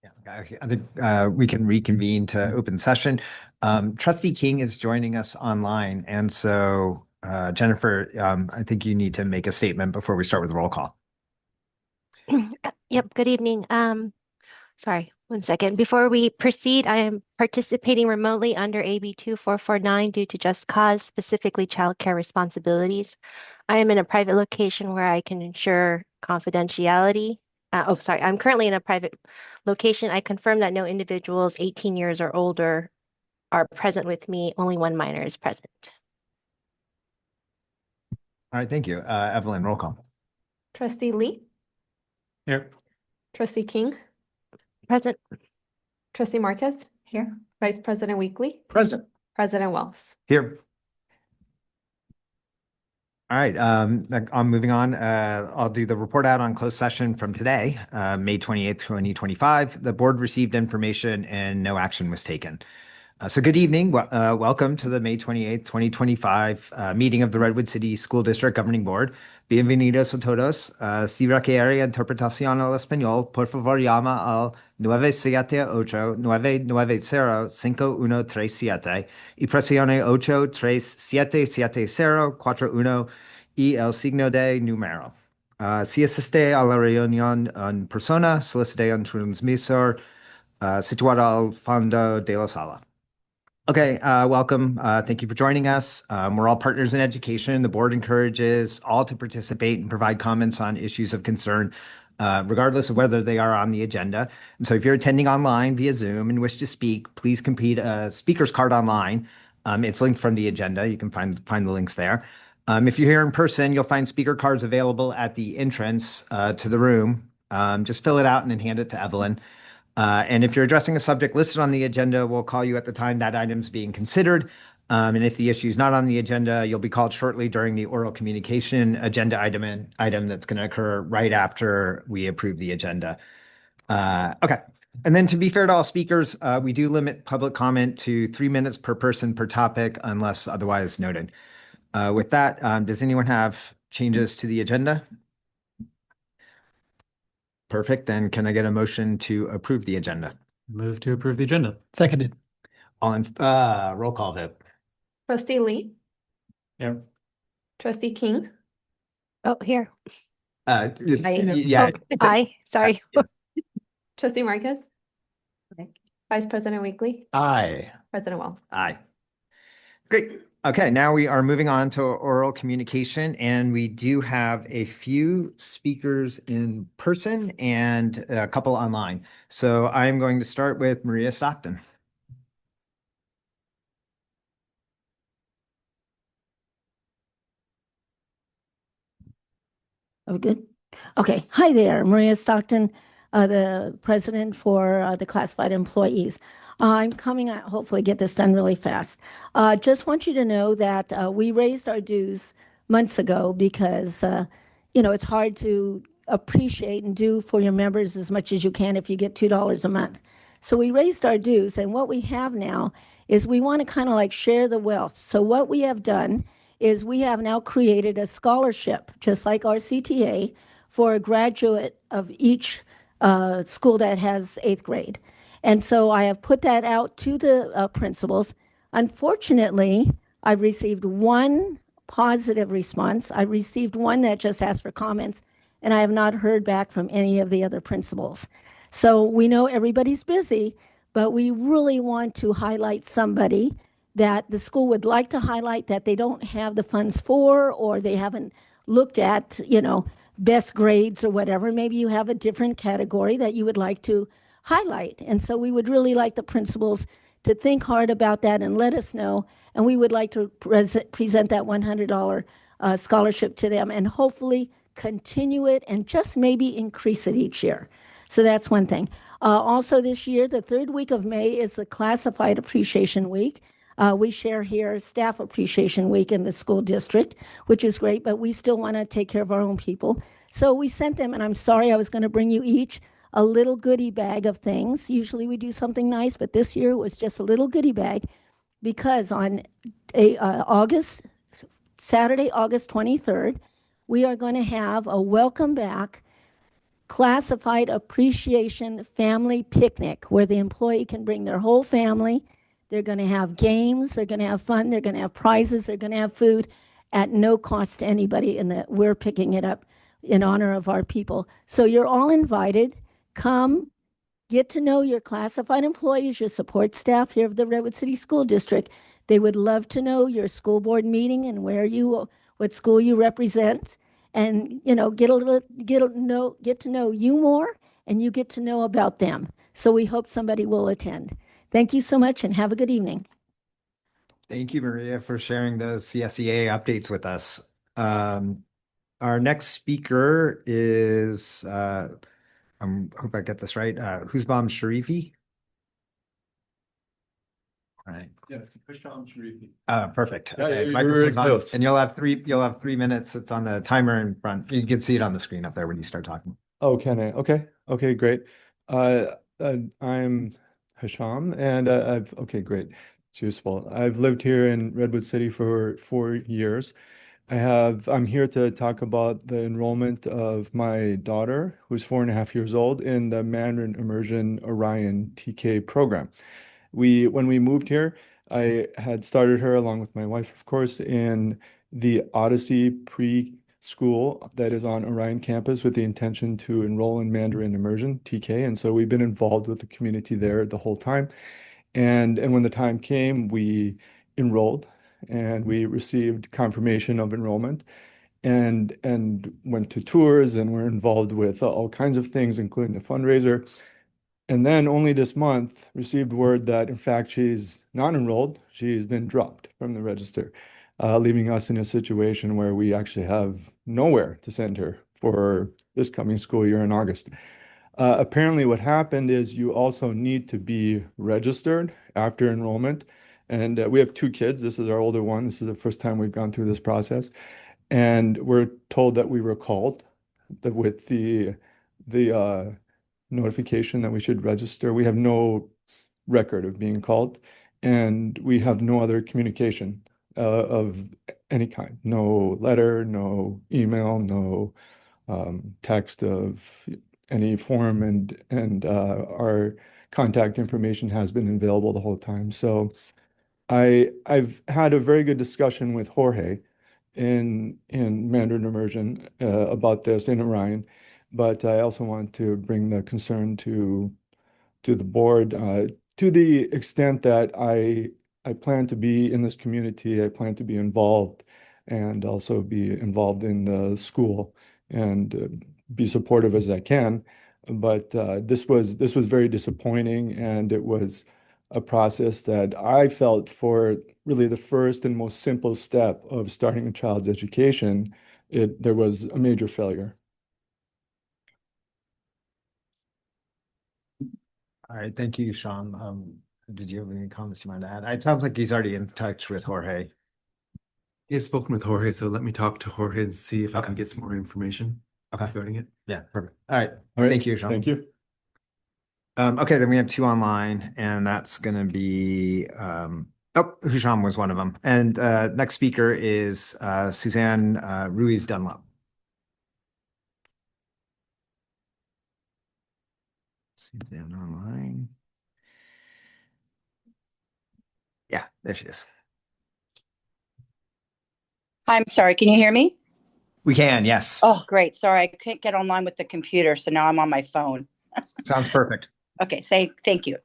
Yeah, okay. I think we can reconvene to open session. Trustee King is joining us online, and so Jennifer, I think you need to make a statement before we start with the roll call. Yep, good evening. Sorry, one second. Before we proceed, I am participating remotely under AB 2449 due to just cause, specifically childcare responsibilities. I am in a private location where I can ensure confidentiality. Sorry, I'm currently in a private location. I confirm that no individuals 18 years or older are present with me. Only one minor is present. All right, thank you. Evelyn, roll call. Trustee Lee, Here. Trustee King, Present. Trustee Marquez, Here. Vice President Weekly, Present. President Wells. Here. All right, I'm moving on. I'll do the report out on closed session from today, May 28th, 2025. The board received information and no action was taken. So good evening. Welcome to the May 28th, 2025 meeting of the Redwood City School District Governing Board. Bienvenidos a todos. Si requiere interpretación al español, por favor llama al 978-8-990-5137 y presione 8377041 y el signo de número. Si asiste a la reunión en persona, solicite un transmisor situado al fondo de la sala. Okay, welcome. Thank you for joining us. We're all partners in education. The board encourages all to participate and provide comments on issues of concern, regardless of whether they are on the agenda. And so if you're attending online via Zoom and wish to speak, please complete a speaker's card online. It's linked from the agenda. You can find the links there. If you're here in person, you'll find speaker cards available at the entrance to the room. Just fill it out and then hand it to Evelyn. And if you're addressing a subject listed on the agenda, we'll call you at the time that item's being considered. And if the issue is not on the agenda, you'll be called shortly during the oral communication agenda item that's going to occur right after we approve the agenda. Okay. And then to be fair to all speakers, we do limit public comment to 3 minutes per person per topic unless otherwise noted. With that, does anyone have changes to the agenda? Perfect. Then can I get a motion to approve the agenda? Move to approve the agenda. Seconded. All in roll call vote. Trustee Lee, Here. Trustee King, Oh, here. Yeah. Aye. Sorry. Trustee Marquez, Okay. Vice President Weekly, Aye. President Wells. Aye. Great. Okay, now we are moving on to oral communication, and we do have a few speakers in person and a couple online. So I'm going to start with Maria Stockton. Are we good? Okay. Hi there, Maria Stockton, the president for the classified employees. I'm coming out, hopefully get this done really fast. Just want you to know that we raised our dues months ago because, it's hard to appreciate and do for your members as much as you can if you get $2 a month. So we raised our dues, and what we have now is we want to kind of like share the wealth. So what we have done is we have now created a scholarship, just like our CTA, for a graduate of each school that has 8th grade. And so I have put that out to the principals. Unfortunately, I've received one positive response. I received one that just asked for comments, and I have not heard back from any of the other principals. So we know everybody's busy, but we really want to highlight somebody that the school would like to highlight that they don't have the funds for, or they haven't looked at, best grades or whatever. Maybe you have a different category that you would like to highlight. And so we would really like the principals to think hard about that and let us know. And we would like to present that $100 scholarship to them and hopefully continue it and just maybe increase it each year. So that's one thing. Also this year, the 3rd week of May is the Classified Appreciation Week. We share here Staff Appreciation Week in the school district, which is great, but we still want to take care of our own people. So we sent them, and I'm sorry, I was going to bring you each a little goodie bag of things. Usually we do something nice, but this year it was just a little goodie bag because on Saturday, August 23rd, we are going to have a welcome back classified appreciation family picnic where the employee can bring their whole family. They're going to have games, they're going to have fun, they're going to have prizes, they're going to have food at no cost to anybody, and that we're picking it up in honor of our people. So you're all invited. Come get to know your classified employees, your support staff here of the Redwood City School District. They would love to know your school board meeting and what school you represent, and get to know you more, and you get to know about them. So we hope somebody will attend. Thank you so much, and have a good evening. Thank you, Maria, for sharing the CSEA updates with us. Our next speaker is, I hope I get this right, Husbam Sharifi. All right. Yes, Hisham Sharifi. Perfect. Yeah, Okay, you're microphone's very on, close. and you'll have 3 minutes. It's on the timer in front. You can see it on the screen up there when you start talking. Oh, can I? Okay. Okay, great. I'm Hisham, and okay, great. It's useful. I've lived here in Redwood City for 4 years. I'm here to talk about the enrollment of my daughter, who's 4.5 years old, in the Mandarin Immersion Orion TK program. When we moved here, I had started her along with my wife, of course, in the Odyssey preschool that is on Orion campus with the intention to enroll in Mandarin Immersion, TK. And so we've been involved with the community there the whole time. And when the time came, we enrolled and we received confirmation of enrollment and went to tours and were involved with all kinds of things, including the fundraiser. And then only this month received word that in fact she's not enrolled. She's been dropped from the register, leaving us in a situation where we actually have nowhere to send her for this coming school year in August. Apparently what happened is you also need to be registered after enrollment. And we have 2 kids. This is our older one. This is the first time we've gone through this process. And we're told that we were called with the notification that we should register. We have no record of being called, and we have no other communication of any kind. No letter, no email, no text of any form, and our contact information has been available the whole time. So I've had a very good discussion with Jorge in Mandarin Immersion about this in Orion, but I also want to bring the concern to the board to the extent that I plan to be in this community. I plan to be involved and also be involved in the school and be supportive as I can. But this was very disappointing, and it was a process that I felt for really the first and most simple step of starting a child's education, there was a major failure. All right, thank you, Sean. Did you have any comments you wanted to add? It sounds like he's already in touch with Jorge. He has spoken with Jorge, so let me talk to Jorge and see if I can Okay. get some more information Okay. regarding it. Yeah, perfect. All right. All right. Thank you, Sean. Thank you. Okay, then we have 2 online, and that's going to be, Husham was one of them. And next speaker is Suzanne Ruiz Dunlop. Suzanne online. Yeah, there she is. I'm sorry, can you hear me? We can, yes. Oh, great. Sorry, I couldn't get online with the computer, so now I'm on my phone. Sounds perfect. Okay, thank you.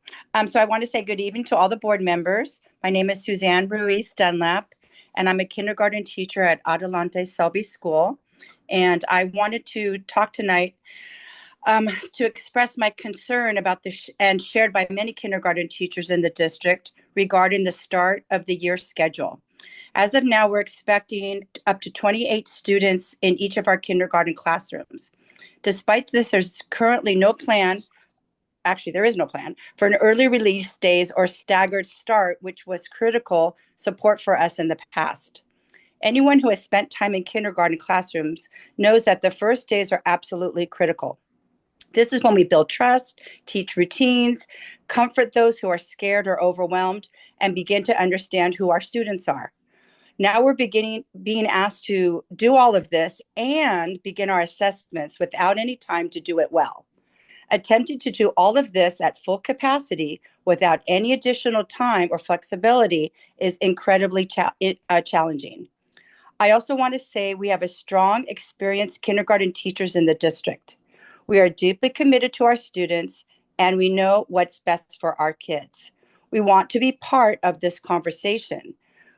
So I want to say good evening to all the board members. My name is Suzanne Ruiz Dunlap, and I'm a kindergarten teacher at Adelante Selby School. And I wanted to talk tonight to express my concern about and shared by many kindergarten teachers in the district regarding the start of the year schedule. As of now, we're expecting up to 28 students in each of our kindergarten classrooms. Despite this, there's currently no plan. Actually, there is no plan for an early release days or staggered start, which was critical support for us in the past. Anyone who has spent time in kindergarten classrooms knows that the first days are absolutely critical. This is when we build trust, teach routines, comfort those who are scared or overwhelmed, and begin to understand who our students are. Now we're being asked to do all of this and begin our assessments without any time to do it well. Attempting to do all of this at full capacity without any additional time or flexibility is incredibly challenging. I also want to say we have a strong, experienced kindergarten teachers in the district. We are deeply committed to our students, and we know what's best for our kids. We want to be part of this conversation.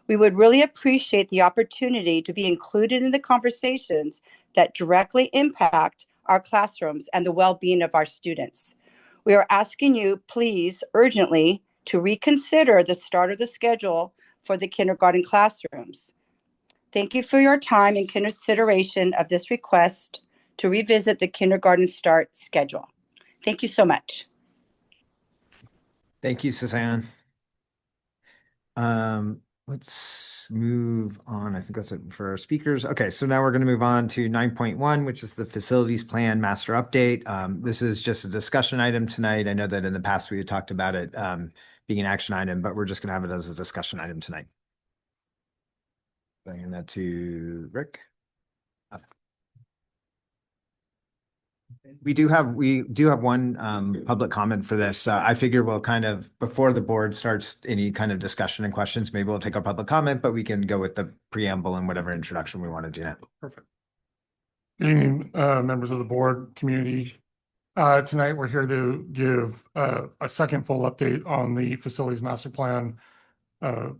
We would really appreciate the opportunity to be included in the conversations that directly impact our classrooms and the well-being of our students. We are asking you, please, urgently, to reconsider the start of the schedule for the kindergarten classrooms. Thank you for your time and consideration of this request to revisit the kindergarten start schedule. Thank you so much. Thank you, Suzanne. Let's move on. I think that's it for our speakers. Okay, so now we're going to move on to 9.1, which is the facilities plan master update. This is just a discussion item tonight. I know that in the past we had talked about it being an action item, but we're just going to have it as a discussion item tonight. Bringing that to Rick. We do have one public comment for this. I figure we'll kind of, before the board starts any kind of discussion and questions, maybe we'll take our public comment, but we can go with the preamble and whatever introduction we want to do now. Perfect. Good evening, members of the board, community. Tonight, we're here to give a second full update on the facilities master plan.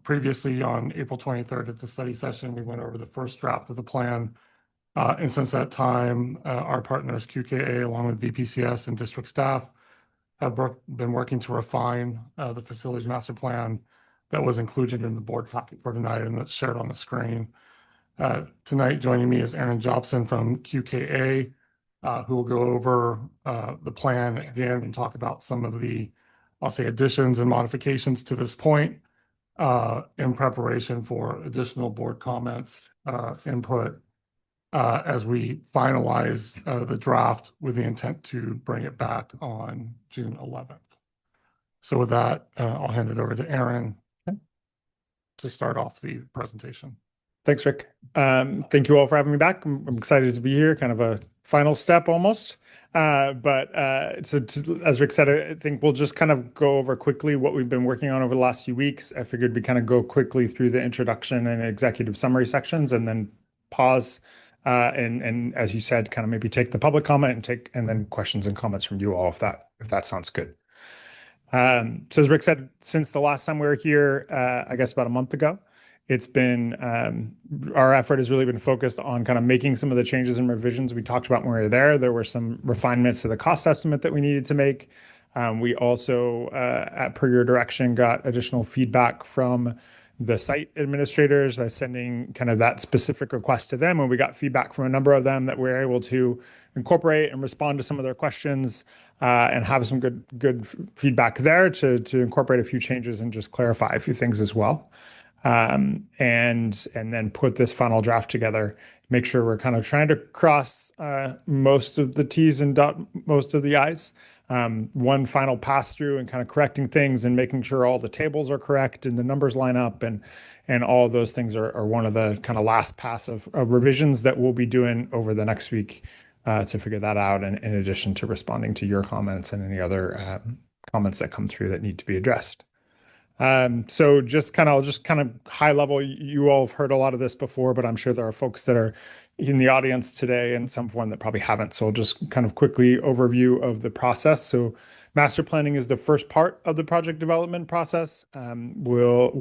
Previously, on April 23rd at the study session, we went over the first draft of the plan. And since that time, our partners QKA, along with VPCS and district staff, have been working to refine the facilities master plan that was included in the board packet for tonight and that's shared on the screen. Tonight, joining me is Aaron Jobson from QKA, who will go over the plan again and talk about some of the, I'll say, additions and modifications to this point in preparation for additional board comments, input, as we finalize the draft with the intent to bring it back on June 11th. So with that, I'll hand it over to Aaron to start off the presentation. Thanks, Rick. Thank you all for having me back. I'm excited to be here, kind of a final step almost. As Rick said, I think we'll just kind of go over quickly what we've been working on over the last few weeks. I figured we kind of go quickly through the introduction and executive summary sections and then pause. And as you said, kind of maybe take the public comment and then questions and comments from you all if that sounds good. So as Rick said, since the last time we were here, I guess about a month ago, it's been our effort has really been focused on kind of making some of the changes and revisions we talked about when we were there. There were some refinements to the cost estimate that we needed to make. We also, per your direction, got additional feedback from the site administrators by sending kind of that specific request to them. And we got feedback from a number of them that we're able to incorporate and respond to some of their questions and have some good feedback there to incorporate a few changes and just clarify a few things as well. And then put this final draft together, make sure we're kind of trying to cross most of the T's and dot most of the I's. One final pass through and kind of correcting things and making sure all the tables are correct and the numbers line up and all of those things are one of the kind of last pass of revisions that we'll be doing over the next week to figure that out, and in addition to responding to your comments and any other comments that come through that need to be addressed. So I'll just kind of high level, you all have heard a lot of this before, but I'm sure there are folks that are in the audience today and some one that probably haven't. So I'll just kind of quickly overview of the process. So master planning is the first part of the project development process. We're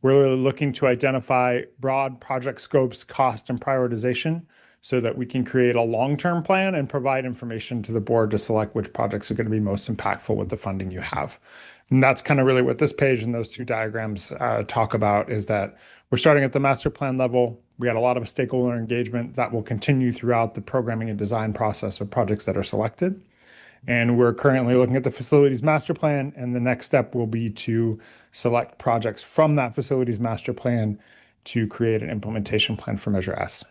looking to identify broad project scopes, cost, and prioritization so that we can create a long-term plan and provide information to the board to select which projects are going to be most impactful with the funding you have. And that's kind of really what this page and those two diagrams talk about, is that we're starting at the master plan level. We had a lot of stakeholder engagement that will continue throughout the programming and design process of projects that are selected. And we're currently looking at the facilities master plan, and the next step will be to select projects from that facilities master plan to create an implementation plan for Measure S.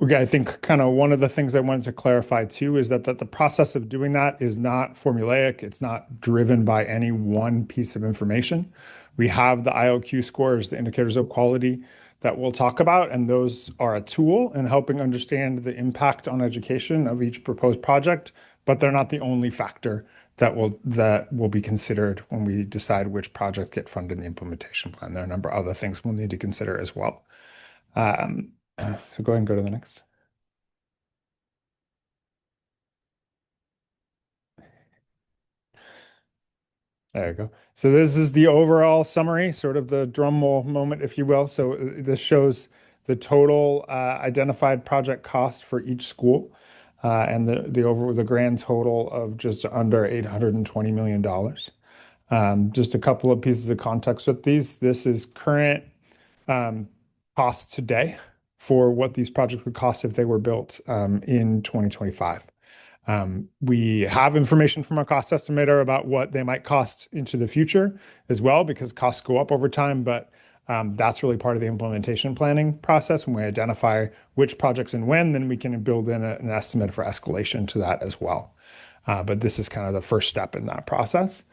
Okay, I think kind of one of the things I wanted to clarify too is that the process of doing that is not formulaic. It's not driven by any one piece of information. We have the IOQ scores, the indicators of quality that we'll talk about, and those are a tool in helping understand the impact on education of each proposed project, but they're not the only factor that will be considered when we decide which project get funded in the implementation plan. There are a number of other things we'll need to consider as well. So go ahead and go to the next. There you go. So this is the overall summary, sort of the drum roll moment, if you will. So this shows the total identified project cost for each school, and the grand total of just under $820 million. Just a couple of pieces of context with these. This is current costs today for what these projects would cost if they were built in 2025. We have information from our cost estimator about what they might cost into the future as well, because costs go up over time, but that's really part of the implementation planning process. When we identify which projects and when, then we can build in an estimate for escalation to that as well. But this is kind of the first step in that process.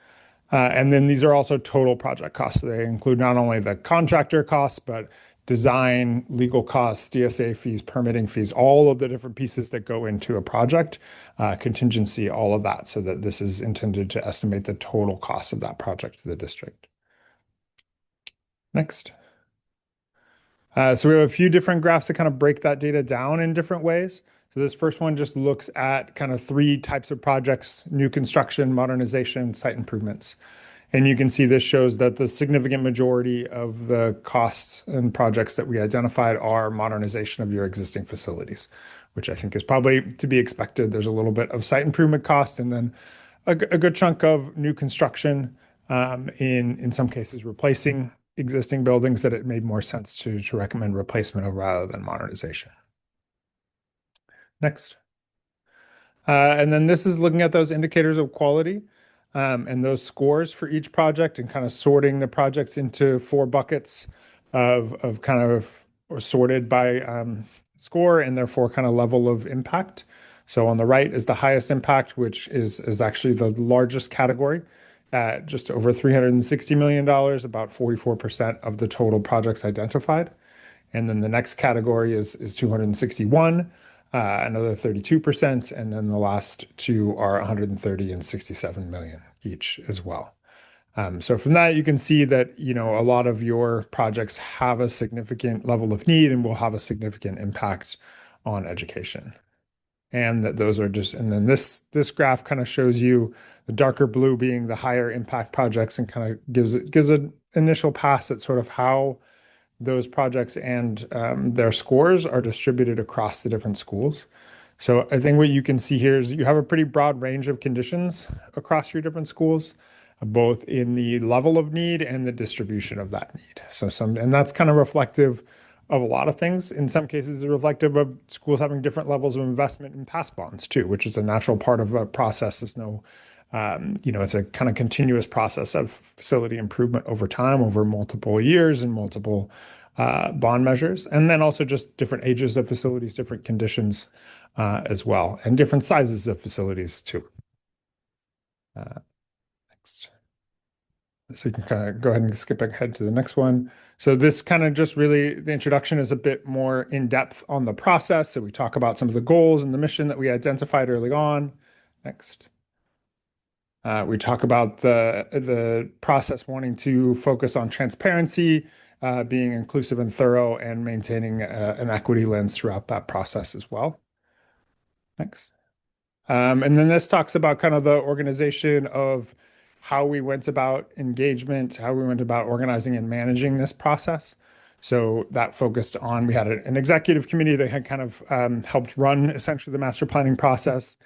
And then these are also total project costs. So they include not only the contractor costs, but design, legal costs, DSA fees, permitting fees, all of the different pieces that go into a project, contingency, all of that, so that this is intended to estimate the total cost of that project to the district. Next. So we have a few different graphs that kind of break that data down in different ways. So this first one just looks at kind of three types of projects: new construction, modernization, site improvements. And you can see this shows that the significant majority of the costs and projects that we identified are modernization of your existing facilities, which I think is probably to be expected. There's a little bit of site improvement cost, and then a good chunk of new construction, in some cases replacing existing buildings that it made more sense to recommend replacement of rather than modernization. Next. And then this is looking at those indicators of quality, and those scores for each project, and kind of sorting the projects into four buckets of kind of, or sorted by score and therefore kind of level of impact. So on the right is the highest impact, which is actually the largest category at just over $360 million, about 44% of the total projects identified. And then the next category is 261, another 32%, and then the last two are 130 and 67 million each as well. So from that, you can see that, you know, a lot of your projects have a significant level of need and will have a significant impact on education. And that those are just, and then this graph kind of shows you the darker blue being the higher impact projects, and kind of gives an initial pass at sort of how those projects and their scores are distributed across the different schools. So I think what you can see here is you have a pretty broad range of conditions across your different schools, both in the level of need and the distribution of that need. So and that's kind of reflective of a lot of things. In some cases, it's reflective of schools having different levels of investment in pass bonds too, which is a natural part of a process. There's no, it's a kind of continuous process of facility improvement over time, over multiple years and multiple bond measures. And then also just different ages of facilities, different conditions as well, and different sizes of facilities too. Next. So you can kind of go ahead and skip ahead to the next one. So this kind of just really, the introduction is a bit more in depth on the process. So we talk about some of the goals and the mission that we identified early on. Next. We talk about the process wanting to focus on transparency, being inclusive and thorough, and maintaining an equity lens throughout that process as well. Next. And then this talks about kind of the organization of how we went about engagement, how we went about organizing and managing this process. So that focused on, we had an executive committee that had kind of helped run essentially the master planning process,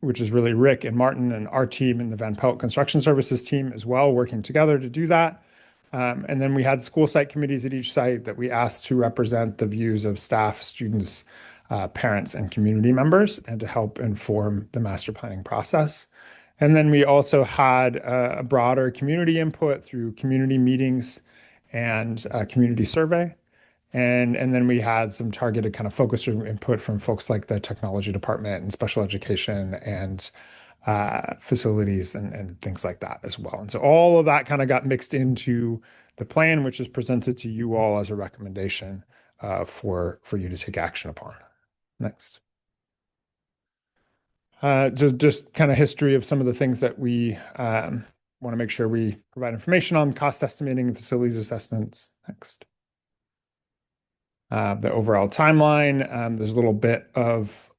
which is really Rick and Martin and our team and the Van Pelt Construction Services team as well, working together to do that. And then we had school site committees at each site that we asked to represent the views of staff, students, parents, and community members, and to help inform the master planning process. And then we also had a broader community input through community meetings and a community survey. And then we had some targeted kind of focus group input from folks like the technology department and special education and facilities and things like that as well. And so all of that kind of got mixed into the plan, which is presented to you all as a recommendation for you to take action upon. Next. Just kind of history of some of the things that we want to make sure we provide information on: cost estimating and facilities assessments. Next. The overall timeline. There's a little bit of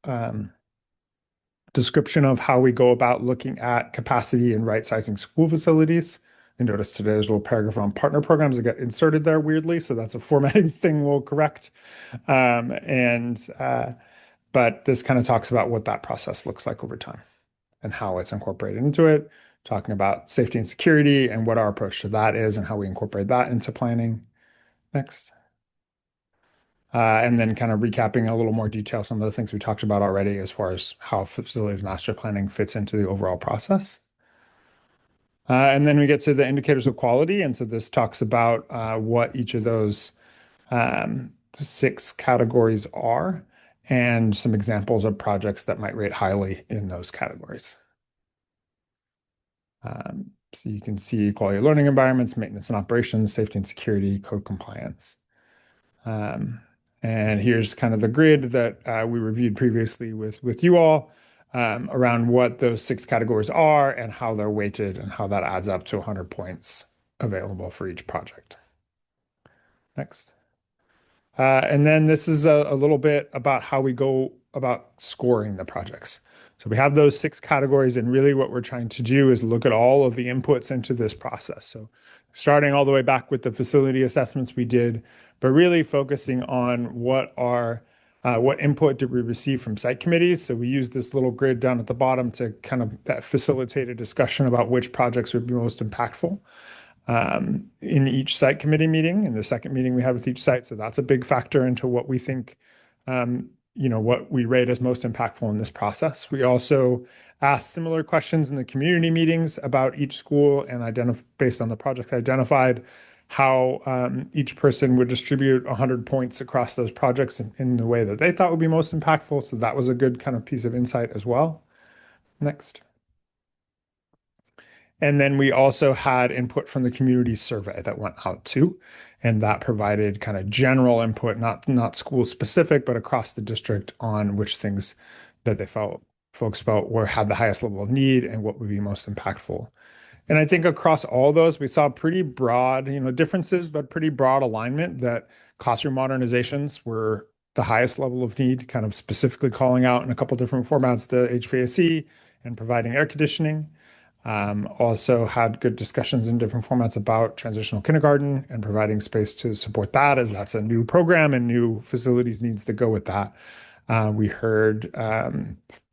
description of how we go about looking at capacity and right-sizing school facilities. You notice today there's a little paragraph on partner programs that got inserted there weirdly, so that's a formatting thing we'll correct. But this kind of talks about what that process looks like over time and how it's incorporated into it, talking about safety and security and what our approach to that is and how we incorporate that into planning. Next. And then kind of recapping a little more detail, some of the things we talked about already as far as how facilities master planning fits into the overall process. And then we get to the indicators of quality. And so this talks about what each of those 6 categories are and some examples of projects that might rate highly in those categories. So you can see quality of learning environments, maintenance and operations, safety and security, code compliance. And here's kind of the grid that we reviewed previously with you all around what those 6 categories are and how they're weighted and how that adds up to 100 points available for each project. Next. And then this is a little bit about how we go about scoring the projects. So we have those 6 categories, and really what we're trying to do is look at all of the inputs into this process. So starting all the way back with the facility assessments we did, but really focusing on what input did we receive from site committees. So we use this little grid down at the bottom to kind of facilitate a discussion about which projects would be most impactful in each site committee meeting, in the second meeting we had with each site. So that's a big factor into what we think, what we rate as most impactful in this process. We also asked similar questions in the community meetings about each school and based on the project identified, how each person would distribute 100 points across those projects in the way that they thought would be most impactful. So that was a good kind of piece of insight as well. Next. And then we also had input from the community survey that went out too. And that provided kind of general input, not school specific, but across the district on which things that folks felt had the highest level of need and what would be most impactful. And I think across all those, we saw pretty broad, differences, but pretty broad alignment that classroom modernizations were the highest level of need, kind of specifically calling out in a couple different formats, the HVAC and providing air conditioning. Also had good discussions in different formats about transitional kindergarten and providing space to support that, as that's a new program and new facilities needs to go with that. We heard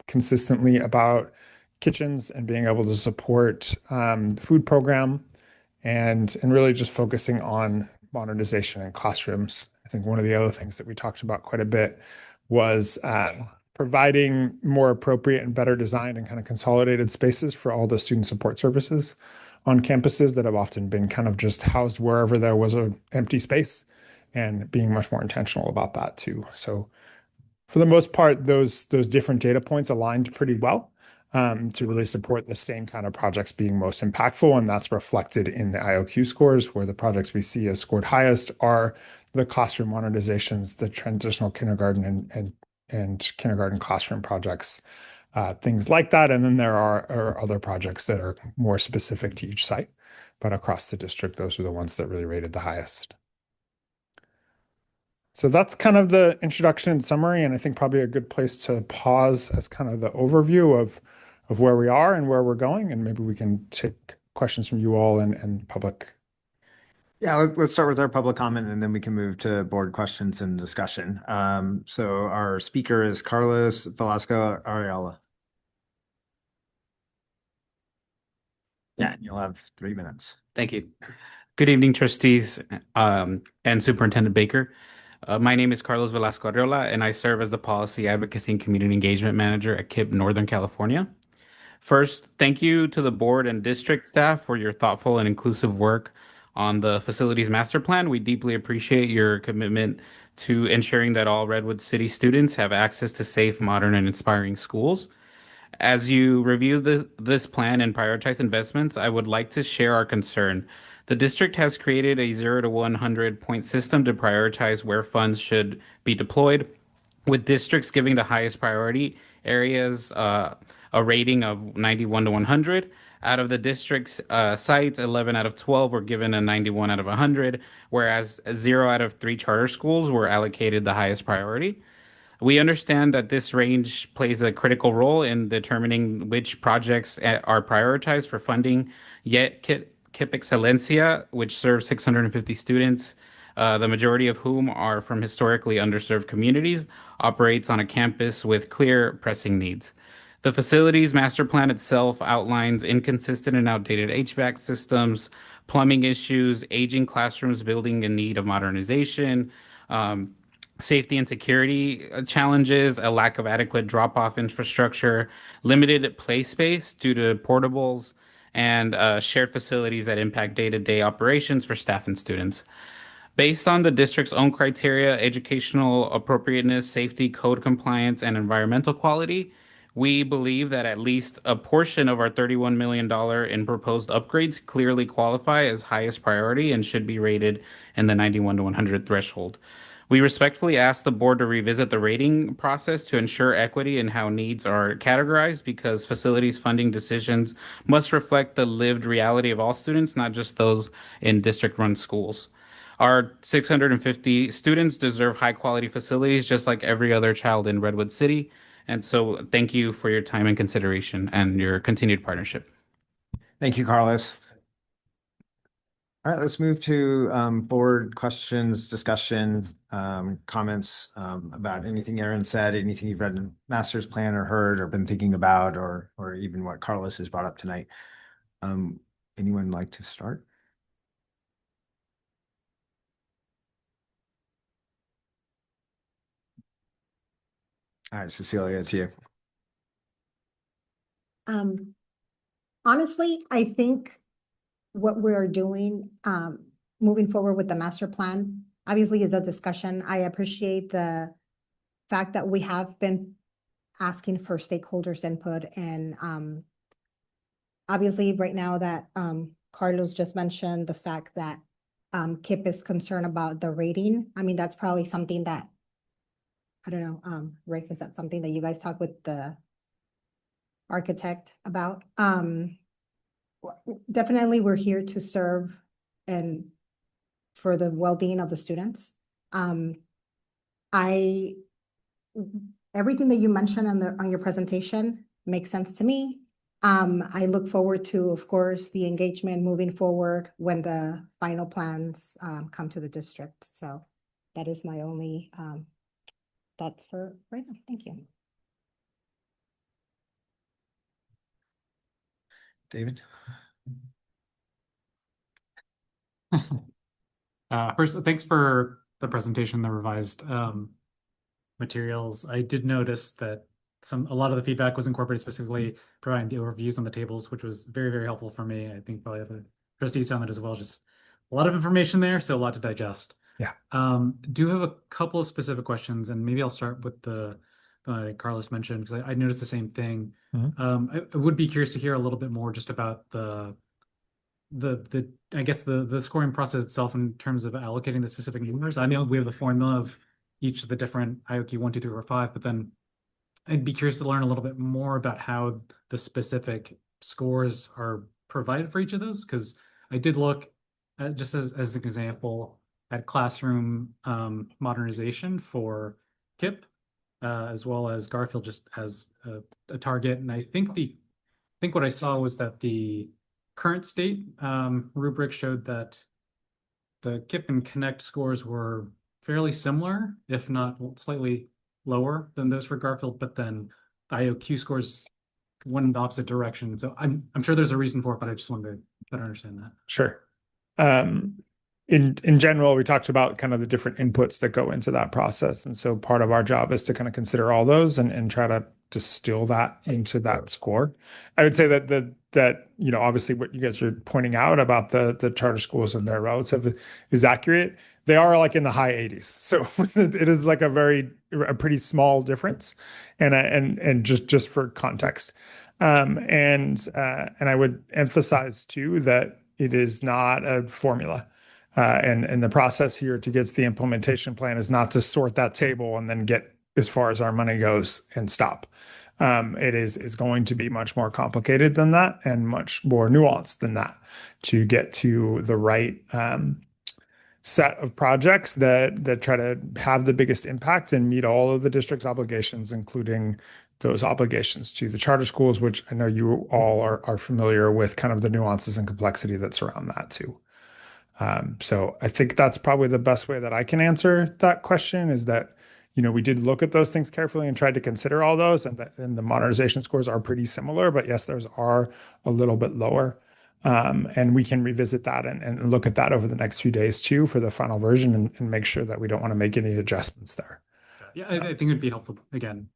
consistently about kitchens and being able to support the food program and really just focusing on modernization in classrooms. I think one of the other things that we talked about quite a bit was providing more appropriate and better designed and kind of consolidated spaces for all the student support services on campuses that have often been kind of just housed wherever there was an empty space, and being much more intentional about that too. So for the most part, those different data points aligned pretty well to really support the same kind of projects being most impactful. And that's reflected in the IOQ scores, where the projects we see as scored highest are the classroom modernizations, the transitional kindergarten and kindergarten classroom projects, things like that. And then there are other projects that are more specific to each site, but across the district, those are the ones that really rated the highest. So that's kind of the introduction and summary, and I think probably a good place to pause as kind of the overview of where we are and where we're going, and maybe we can take questions from you all and public. Yeah, let's start with our public comment, and then we can move to board questions and discussion. So our speaker is Carlos Velasco Arreola. Yeah, and you'll have 3 minutes. Thank you. Good evening, trustees and Superintendent Baker. My name is Carlos Velasco Arreola, and I serve as the Policy Advocacy and Community Engagement Manager at KIPP Northern California. First, thank you to the board and district staff for your thoughtful and inclusive work on the facilities master plan. We deeply appreciate your commitment to ensuring that all Redwood City students have access to safe, modern, and inspiring schools. As you review this plan and prioritize investments, I would like to share our concern. The district has created a 0 to 100 point system to prioritize where funds should be deployed, with districts giving the highest priority areas a rating of 91 to 100. Out of the district's sites, 11 out of 12 were given a 91 out of 100, whereas 0 out of 3 charter schools were allocated the highest priority. We understand that this range plays a critical role in determining which projects are prioritized for funding, yet KIP Excelencia, which serves 650 students, the majority of whom are from historically underserved communities, operates on a campus with clear pressing needs. The facilities master plan itself outlines inconsistent and outdated HVAC systems, plumbing issues, aging classrooms, building in need of modernization, um, safety and security challenges, a lack of adequate drop-off infrastructure, limited play space due to portables, and shared facilities that impact day-to-day operations for staff and students. Based on the district's own criteria, educational appropriateness, safety, code compliance, and environmental quality, we believe that at least a portion of our $31 million in proposed upgrades clearly qualify as highest priority and should be rated in the 91 to 100 threshold. We respectfully ask the board to revisit the rating process to ensure equity in how needs are categorized, because facilities funding decisions must reflect the lived reality of all students, not just those in district-run schools. Our 650 students deserve high quality facilities just like every other child in Redwood City. And so thank you for your time and consideration and your continued partnership. Thank you, Carlos. All right, let's move to board questions, discussions, comments about anything Aaron said, anything you've read in master's plan or heard or been thinking about, or even what Carlos has brought up tonight. Anyone like to start? All right, Cecilia, it's you. Honestly, I think what we're doing, moving forward with the master plan, obviously is a discussion. I appreciate the fact that we have been asking for stakeholders' input, and obviously right now that Carlos just mentioned the fact that KIP is concerned about the rating. I mean, that's probably something that, I don't know, Rick, is that something that you guys talk with the architect about? Definitely we're here to serve and for the well-being of the students. Everything that you mentioned on your presentation makes sense to me. I look forward to, of course, the engagement moving forward when the final plans come to the district. So that is my only thoughts for right now. Thank you. David? First, thanks for the presentation, the revised materials. I did notice that a lot of the feedback was incorporated, specifically providing the overviews on the tables, which was very, very helpful for me. I think probably the trustees found that as well. Just a lot of information there, so a lot to digest. Yeah. Do have a couple of specific questions, and maybe I'll start with the Carlos mentioned, because I noticed the same thing. I would be curious to hear a little bit more just about the I guess the scoring process itself in terms of allocating the specific numbers. I know we have the formula of each of the different IOQ 1, 2, 3, or 5, but then I'd be curious to learn a little bit more about how the specific scores are provided for each of those, because I did look at, just as an example, at classroom modernization for KIP, as well as Garfield just as a target. And I think what I saw was that the current state rubric showed that the KIP and Connect scores were fairly similar, if not slightly lower than those for Garfield, but then IOQ scores went in the opposite direction. So I'm sure there's a reason for it, but I just wanted to better understand that. Sure. In general, we talked about kind of the different inputs that go into that process. And so part of our job is to kind of consider all those and try to distill that into that score. I would say that obviously what you guys are pointing out about the charter schools and their relative is accurate. They are like in the high 80s, so it is like a pretty small difference, and just for context, and I would emphasize too that it is not a formula. And the process here to get to the implementation plan is not to sort that table and then get as far as our money goes and stop. It is going to be much more complicated than that and much more nuanced than that to get to the right set of projects that try to have the biggest impact and meet all of the district's obligations, including those obligations to the charter schools, which I know you all are familiar with kind of the nuances and complexity that surround that too. So I think that's probably the best way that I can answer that question is that, we did look at those things carefully and tried to consider all those, and the modernization scores are pretty similar, but yes, theirs are a little bit lower. And we can revisit that and look at that over the next few days too for the final version and make sure that we don't want to make any adjustments there. Yeah, I think it'd be helpful again.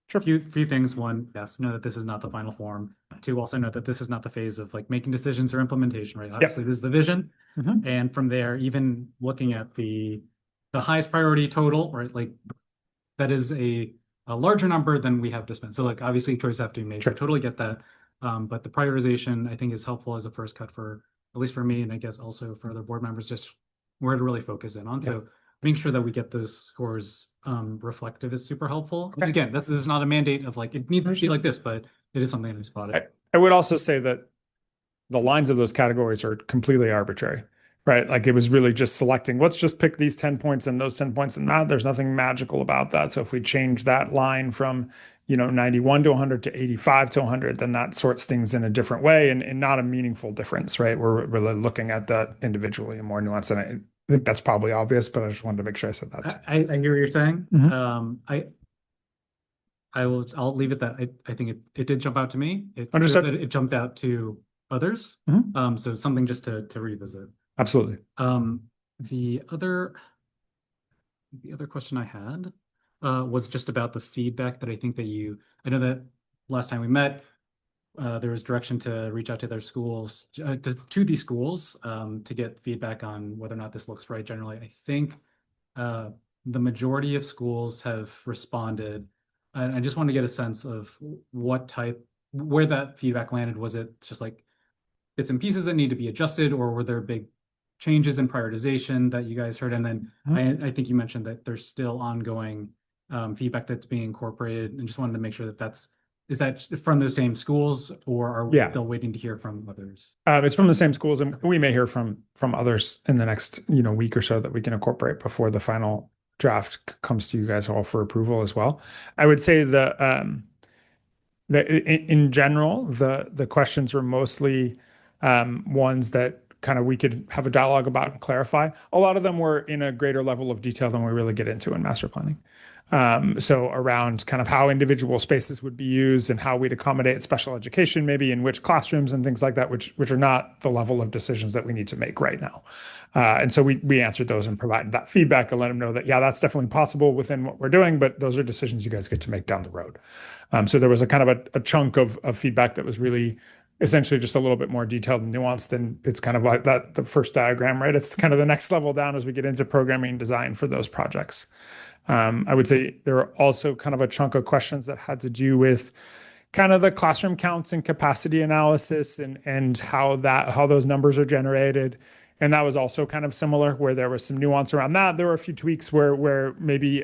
Sure. Few things. One, yes, know that this is not the final form. Two, also know that this is not the phase of like making decisions or implementation, right? Obviously, this is the vision. And from there, even looking at the highest priority total, right? Like that is a larger number than we have to spend. So like obviously choices have to be made. Sure. I totally get that. But the prioritization I think is helpful as a first cut for at least for me, and I guess also for other board members, just where to really focus in on. Yeah. So making sure that we get those scores reflective is super helpful. And again, this is not a mandate of like it needs to be like this, but it is something I spotted. I would also say that the lines of those categories are completely arbitrary, right? Like it was really just selecting, let's just pick these 10 points and those 10 points and that there's nothing magical about that. So if we change that line from, 91 to 100 to 85 to 100, then that sorts things in a different way and not a meaningful difference, right? We're really looking at that individually and more nuanced. And I think that's probably obvious, but I just wanted to make sure I said that too. I hear what you're saying. Mhm. I'll leave it that I think it did jump out to me. Understood. It jumped out to others. So something just to revisit. Absolutely. The other question I had was just about the feedback that I think that I know that last time we met, there was direction to reach out to their schools, to these schools, to get feedback on whether or not this looks right. Generally, I think the majority of schools have responded, and I just want to get a sense of where that feedback landed. Was it just like bits and pieces that need to be adjusted, or were there big changes in prioritization that you guys heard? And then I think you mentioned that there's still ongoing feedback that's being incorporated, and just wanted to make sure that is that from those same schools, or are we still waiting to hear from others? It's from the same schools, and we may hear from others in the next week or so that we can incorporate before the final draft comes to you guys all for approval as well. I would say that in general, the questions were mostly ones that kind of we could have a dialogue about and clarify. A lot of them were in a greater level of detail than we really get into in master planning. So around kind of how individual spaces would be used and how we'd accommodate special education, maybe in which classrooms and things like that, which are not the level of decisions that we need to make right now. And so we answered those and provided that feedback and let them know that, yeah, that's definitely possible within what we're doing, but those are decisions you guys get to make down the road. So there was a kind of a chunk of feedback that was really essentially just a little bit more detailed and nuanced, and it's kind of like the first diagram, right? It's kind of the next level down as we get into programming and design for those projects. I would say there are also kind of a chunk of questions that had to do with kind of the classroom counts and capacity analysis and how those numbers are generated. And that was also kind of similar, where there was some nuance around that. There were a few tweaks where maybe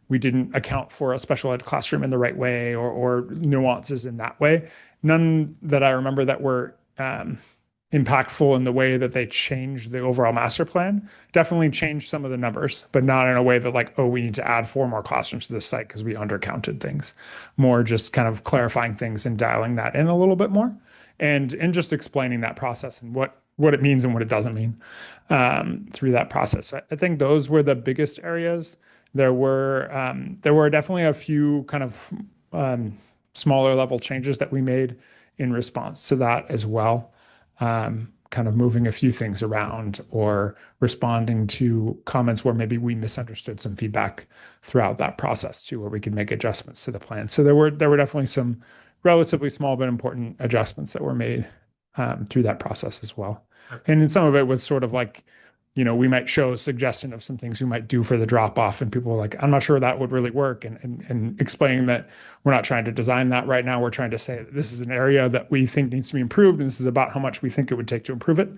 we didn't account for a special ed classroom in the right way or nuances in that way. None that I remember that were impactful in the way that they changed the overall master plan. Definitely changed some of the numbers, but not in a way that like, oh, we need to add 4 more classrooms to this site because we undercounted things. More just kind of clarifying things and dialing that in a little bit more, and just explaining that process and what it means and what it doesn't mean through that process. I think those were the biggest areas. There were definitely a few kind of smaller level changes that we made in response to that as well. Kind kind of moving a few things around or responding to comments where maybe we misunderstood some feedback throughout that process too, where we could make adjustments to the plan. So there were definitely some relatively small but important adjustments that were made through that process as well. And then some of it was sort of like, we might show a suggestion of some things we might do for the drop off, and people were like, I'm not sure that would really work. And explaining that we're not trying to design that right now. We're trying to say that this is an area that we think needs to be improved, and this is about how much we think it would take to improve it.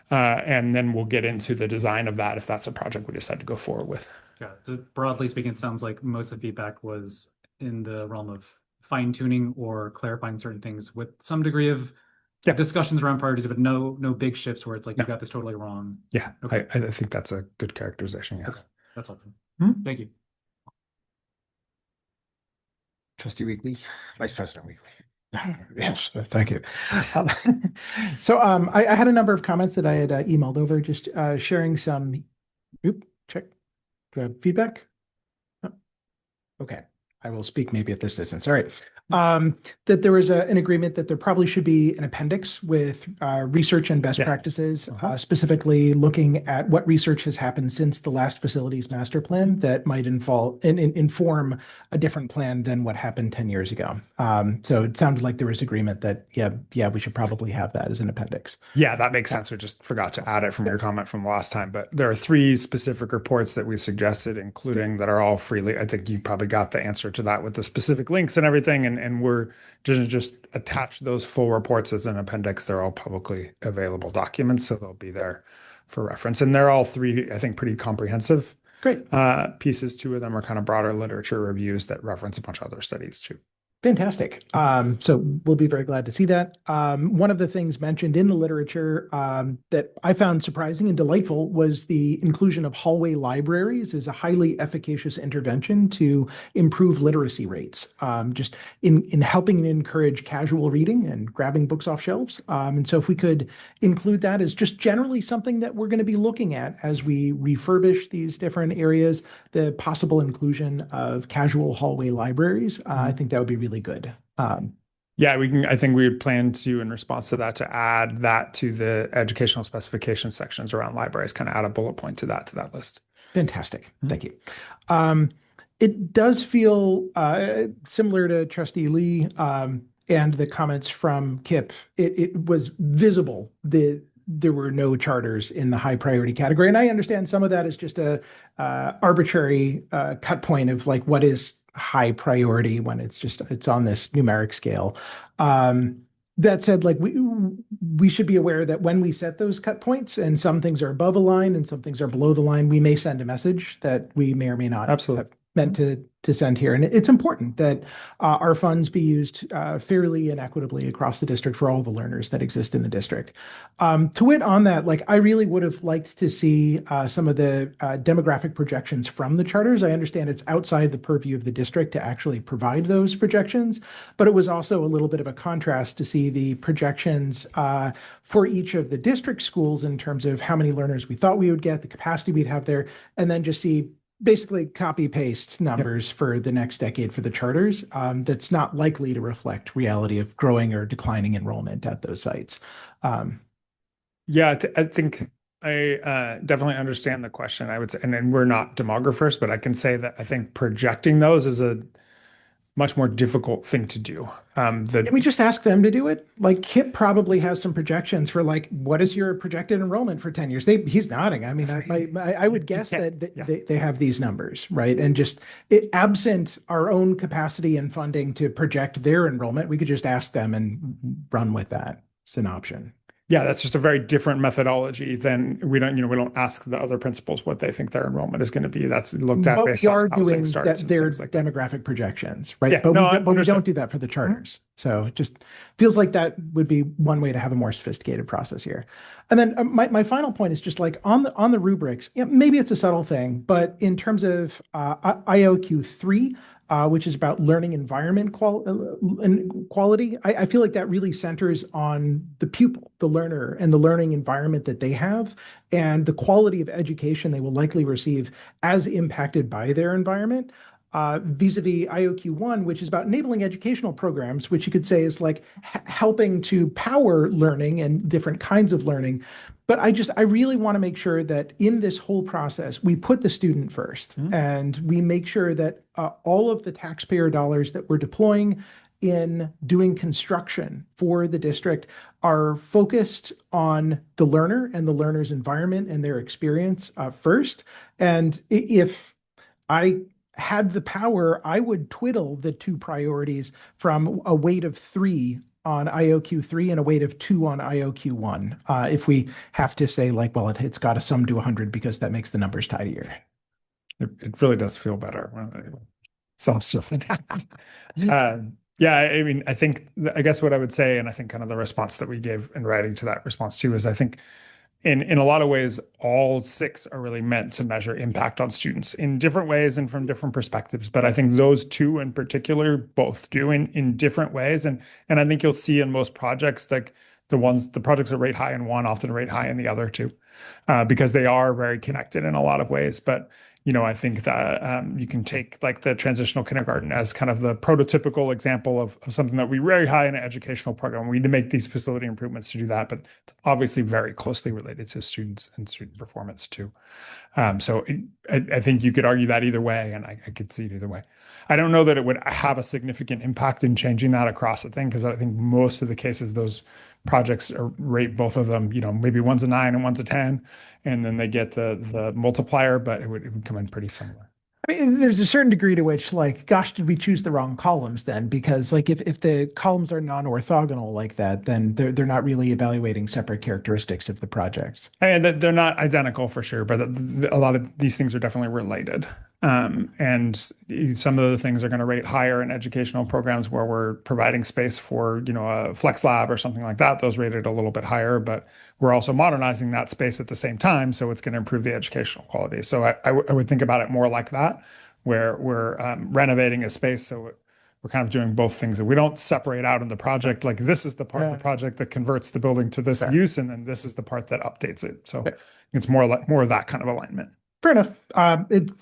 And then we'll get into the design of that if that's a project we decide to go forward with. Yeah, so broadly speaking, it sounds like most of the feedback was in the realm of fine tuning or clarifying certain things with some degree of discussions around priorities, but no big shifts where it's like you got this totally wrong. Yeah, Okay. I think that's a good characterization. Yes. Okay. That's helpful. Mhm. Thank you. Trustee Weekly, Vice President Weekly. Yes, thank you. So I had a number of comments that I had emailed over, just sharing some. Check. Do I have feedback? Oh, okay. I will speak maybe at this distance. All right. That there was an agreement that there probably should be an appendix with research and best practices, specifically looking at what research has happened since the last facilities master plan that might inform a different plan than what happened 10 years ago. So it sounded like there was agreement that, yeah, we should probably have that as an appendix. Yeah, that makes sense. We just forgot to add it from your comment from last time, but there are 3 specific reports that we suggested, including that are all freely. I think you probably got the answer to that with the specific links and everything. And we're just attach those full reports as an appendix. They're all publicly available documents, so they'll be there for reference. And they're all 3, I think, pretty comprehensive. Great. Pieces. 2 of them are kind of broader literature reviews that reference a bunch of other studies too. Fantastic. So we'll be very glad to see that. One of the things mentioned in the literature that I found surprising and delightful was the inclusion of hallway libraries as a highly efficacious intervention to improve literacy rates, just in helping encourage casual reading and grabbing books off shelves. And so if we could include that as just generally something that we're going to be looking at as we refurbish these different areas, the possible inclusion of casual hallway libraries, I think that would be really good. Yeah, I think we would plan to, in response to that, to add that to the educational specification sections around libraries, kind of add a bullet point to that list. Fantastic. Thank you. It does feel similar to Trustee Lee and the comments from Kip. It was visible that there were no charters in the high priority category. And I understand some of that is just a arbitrary cut point of like what is high priority when it's on this numeric scale. That said, like we should be aware that when we set those cut points and some things are above a line and some things are below the line, we may send a message that we may or may not have meant to send here. And it's important that our funds be used fairly and equitably across the district for all the learners that exist in the district. To wit on that, like I really would have liked to see some of the demographic projections from the charters. I understand it's outside the purview of the district to actually provide those projections, but it was also a little bit of a contrast to see the projections for each of the district schools in terms of how many learners we thought we would get, the capacity we'd have there, and then just see basically copy paste numbers for the next decade for the charters. That's not likely to reflect reality of growing or declining enrollment at those sites. Yeah, I think I definitely understand the question. I would say, and we're not demographers, but I can say that I think projecting those is a much more difficult thing to do. Can we just ask them to do it? Like Kip probably has some projections for like, what is your projected enrollment for 10 years? He's nodding. I mean, I would guess that they have these numbers, right? And just absent our own capacity and funding to project their enrollment, we could just ask them and run with that. It's an option. Yeah, that's just a very different methodology than we don't ask the other principals what they think their enrollment is going to be. That's looked at based on housing starts and their things like that. demographic projections, right? Yeah, But we don't do that for the charters. So it just feels like that would be one way to have a more sophisticated process here. And then my final point is just like on the rubrics, maybe it's a subtle thing, but in terms of IOQ3, which is about learning environment quality. I feel like that really centers on the pupil, the learner, and the learning environment that they have, and the quality of education they will likely receive as impacted by their environment. vis-a-vis IOQ1, which is about enabling educational programs, which you could say is like helping to power learning and different kinds of learning. But I really want to make sure that in this whole process, we put the student first and we make sure that all of the taxpayer dollars that we're deploying in doing construction for the district are focused on the learner and the learner's environment and their experience first. And if I had the power, I would twiddle the two priorities from a weight of 3 on IOQ3 and a weight of 2 on IOQ1. If we have to say like, well, it's got to sum to 100 because that makes the numbers tidier. It really does feel better. Some stuff. Yeah, I mean, I guess what I would say, and I think kind of the response that we gave in writing to that response too, is I think in a lot of ways, all 6 are really meant to measure impact on students in different ways and from different perspectives. But I think those 2 in particular both do in different ways. And I think you'll see in most projects, like the projects that rate high in one often rate high in the other too, because they are very connected in a lot of ways. But I think that you can take like the transitional kindergarten as kind of the prototypical example of something that we very high in an educational program. We need to make these facility improvements to do that, but it's obviously very closely related to students and student performance too. So I think you could argue that either way, and I could see it either way. I don't know that it would have a significant impact in changing that across the thing, because I think most of the cases, those projects rate both of them, maybe one's a 9 and one's a 10, and then they get the multiplier, but it would come in pretty similar. I mean, there's a certain degree to which, like, gosh, did we choose the wrong columns then? Because, like, if the columns are non-orthogonal like that, then they're not really evaluating separate characteristics of the projects. And they're not identical for sure, but a lot of these things are definitely related. And some of the things are going to rate higher in educational programs where we're providing space for, a flex lab or something like that. Those rated a little bit higher, but we're also modernizing that space at the same time. So it's going to improve the educational quality. So I would think about it more like that, where we're renovating a space. So we're kind of doing both things, and we don't separate out in the project. Like, this is the part of the project that converts the building to this use, and then this is the part that updates it. So it's more of that kind of alignment. Fair enough.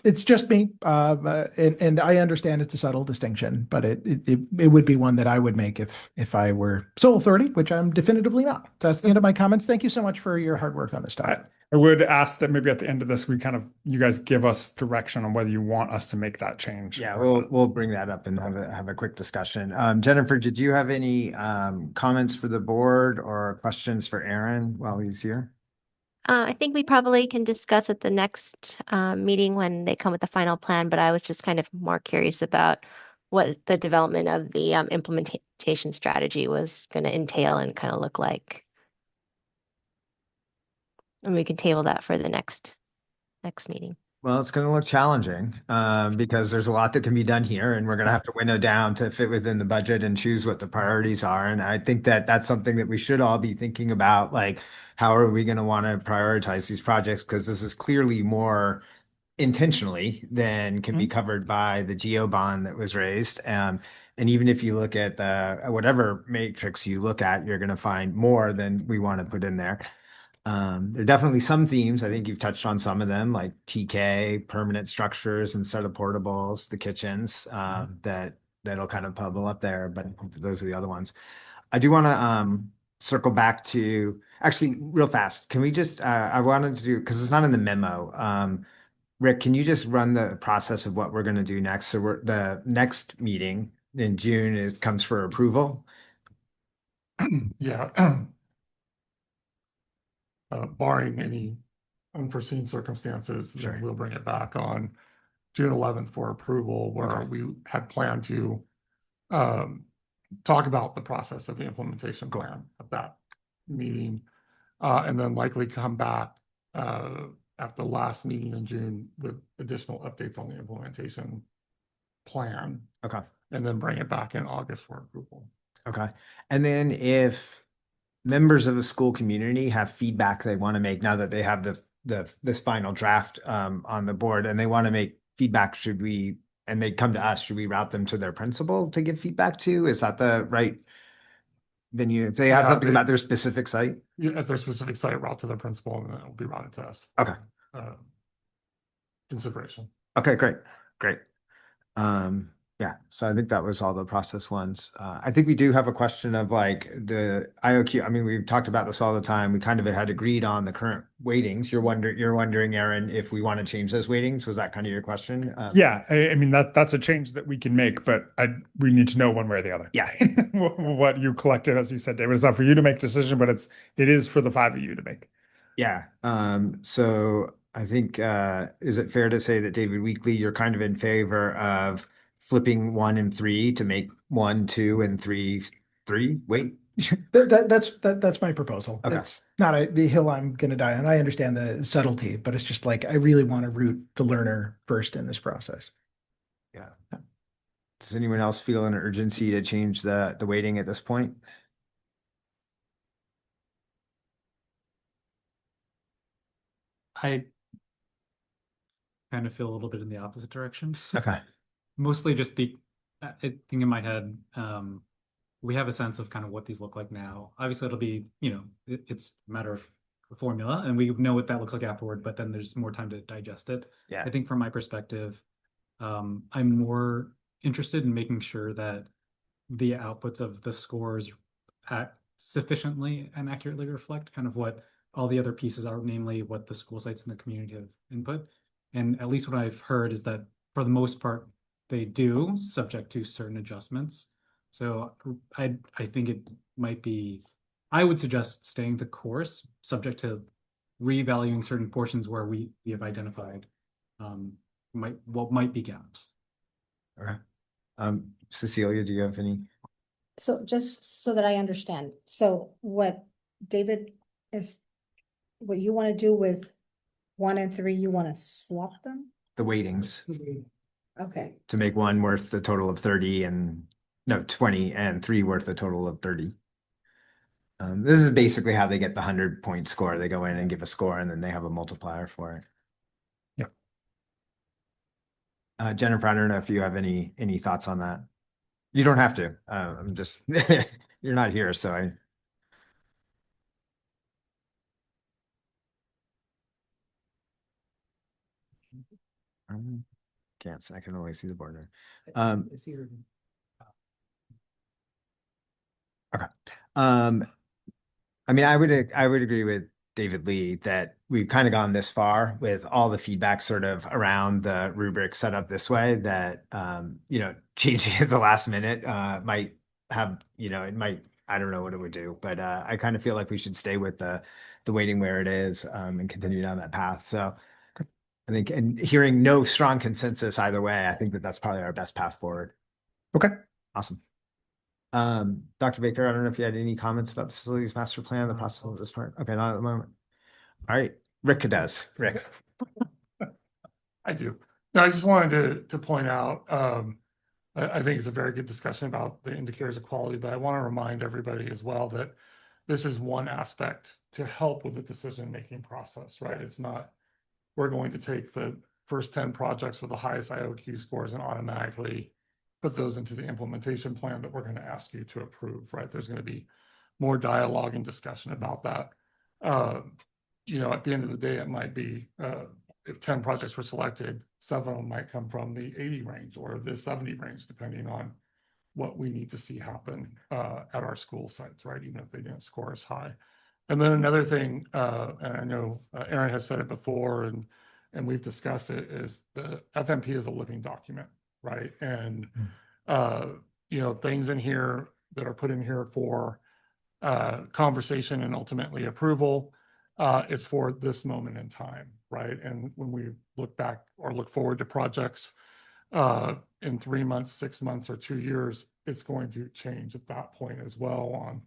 It's just me, and I understand it's a subtle distinction, but it would be one that I would make if I were sole authority, which I'm definitively not. That's the end of my comments. Thank you so much for your hard work on this topic. I would ask that maybe at the end of this, you guys give us direction on whether you want us to make that change. Yeah, we'll bring that up and have a quick discussion. Jennifer, did you have any comments for the board or questions for Aaron while he's here? I think we probably can discuss at the next meeting when they come with the final plan, but I was just kind of more curious about what the development of the implementation strategy was going to entail and kind of look like. And we can table that for the next meeting. Well, it's going to look challenging because there's a lot that can be done here, and we're going to have to winnow down to fit within the budget and choose what the priorities are. And I think that that's something that we should all be thinking about, like, how are we going to want to prioritize these projects? Because this is clearly more intentionally than can be covered by the geo bond that was raised. And even if you look at whatever matrix you look at, you're going to find more than we want to put in there. There are definitely some themes. I think you've touched on some of them, like TK, permanent structures instead of portables, the kitchens, that'll kind of bubble up there, but those are the other ones. I do want to circle back to, actually, real fast. Can we just, I wanted to do, because it's not in the memo. Rick, can you just run the process of what we're going to do next? So the next meeting in June comes for approval. Yeah. Barring any unforeseen circumstances, then we'll bring it back on June 11th for approval, where we had planned to talk about the process of the implementation plan at that meeting, and then likely come back at the last meeting in June with additional updates on the implementation plan. Okay. And then bring it back in August for approval. Okay. And then if members of the school community have feedback they want to make now that they have this final draft on the board, and they want to make feedback, and they come to us, should we route them to their principal to give feedback to? Is that the right venue? If they have something about their specific site? At their specific site, route to their principal, and then it will be routed to us. Okay. Consideration. Okay, great. Yeah, so I think that was all the process ones. I think we do have a question of like the IOQ. I mean, we've talked about this all the time. We kind of had agreed on the current weightings. You're wondering, Aaron, if we want to change those weightings. Was that kind of your question? Yeah, I mean that's a change that we can make, but we need to know one way or the other. Yeah. What you collected, as you said, David, it's not for you to make decision, but it is for the five of you to make. Yeah. So I think is it fair to say that David Weekly, you're kind of in favor of flipping 1 and 3 to make 1, 2, and 3, 3? Wait. That's my proposal. Okay. It's not a hill I'm going to die on. I understand the subtlety, but it's just like I really want to root the learner first in this process. Yeah. Does anyone else feel an urgency to change the weighting at this point? I kind of feel a little bit in the opposite direction. Okay. Mostly just I think in my head, we have a sense of kind of what these look like now. Obviously, it'll be, it's a matter of formula, and we know what that looks like afterward, but then there's more time to digest it. Yeah. I think from my perspective, I'm more interested in making sure that the outputs of the scores sufficiently and accurately reflect kind of what all the other pieces are, namely what the school sites and the community have input. And at least what I've heard is that for the most part, they do, subject to certain adjustments. So I think it might be, I would suggest staying the course, subject to reevaluating certain portions where we have identified what might be gaps. Okay. Cecilia, do you have any? So just so that I understand, so what David what you want to do with 1 and 3, you want to swap them? The weightings Okay, to make 1 worth the total of 30 and no 20 and 3 worth the total of 30. This is basically how they get the 100-point score. They go in and give a score and then they have a multiplier for it. Yeah. Jennifer, I don't know if you have any thoughts on that. You don't have to. I'm just you're not here, so I can't. I can only see the border. Okay. I mean, I would agree with David Lee that we've kind of gone this far with all the feedback sort of around the rubric set up this way that changing at the last minute might have, it might, I don't know what it would do, but I kind of feel like we should stay with the weighting where it is and continue down that path. So I think, and hearing no strong consensus either way, I think that that's probably our best path forward. Okay. Awesome. Dr. Baker, I don't know if you had any comments about the facilities master plan, the process of this part. Okay, not at the moment. All right, Rick does. Rick. I do. No, I just wanted to point out, I think it's a very good discussion about the indicators of quality, but I want to remind everybody as well that this is one aspect to help with the decision-making process, right? It's not, we're going to take the first 10 projects with the highest IOQ scores and automatically put those into the implementation plan that we're going to ask you to approve, right? There's going to be more dialogue and discussion about that. At the end of the day, it might be, if 10 projects were selected, 7 of them might come from the 80 range or the 70 range, depending on what we need to see happen at our school sites, right? Even if they didn't score as high. And then another thing, and I know Aaron has said it before, and we've discussed it, is the FMP is a living document, right? And things in here that are put in here for conversation and ultimately approval, it's for this moment in time, right? And when we look back or look forward to projects in 3 months, 6 months, or 2 years, it's going to change at that point as well on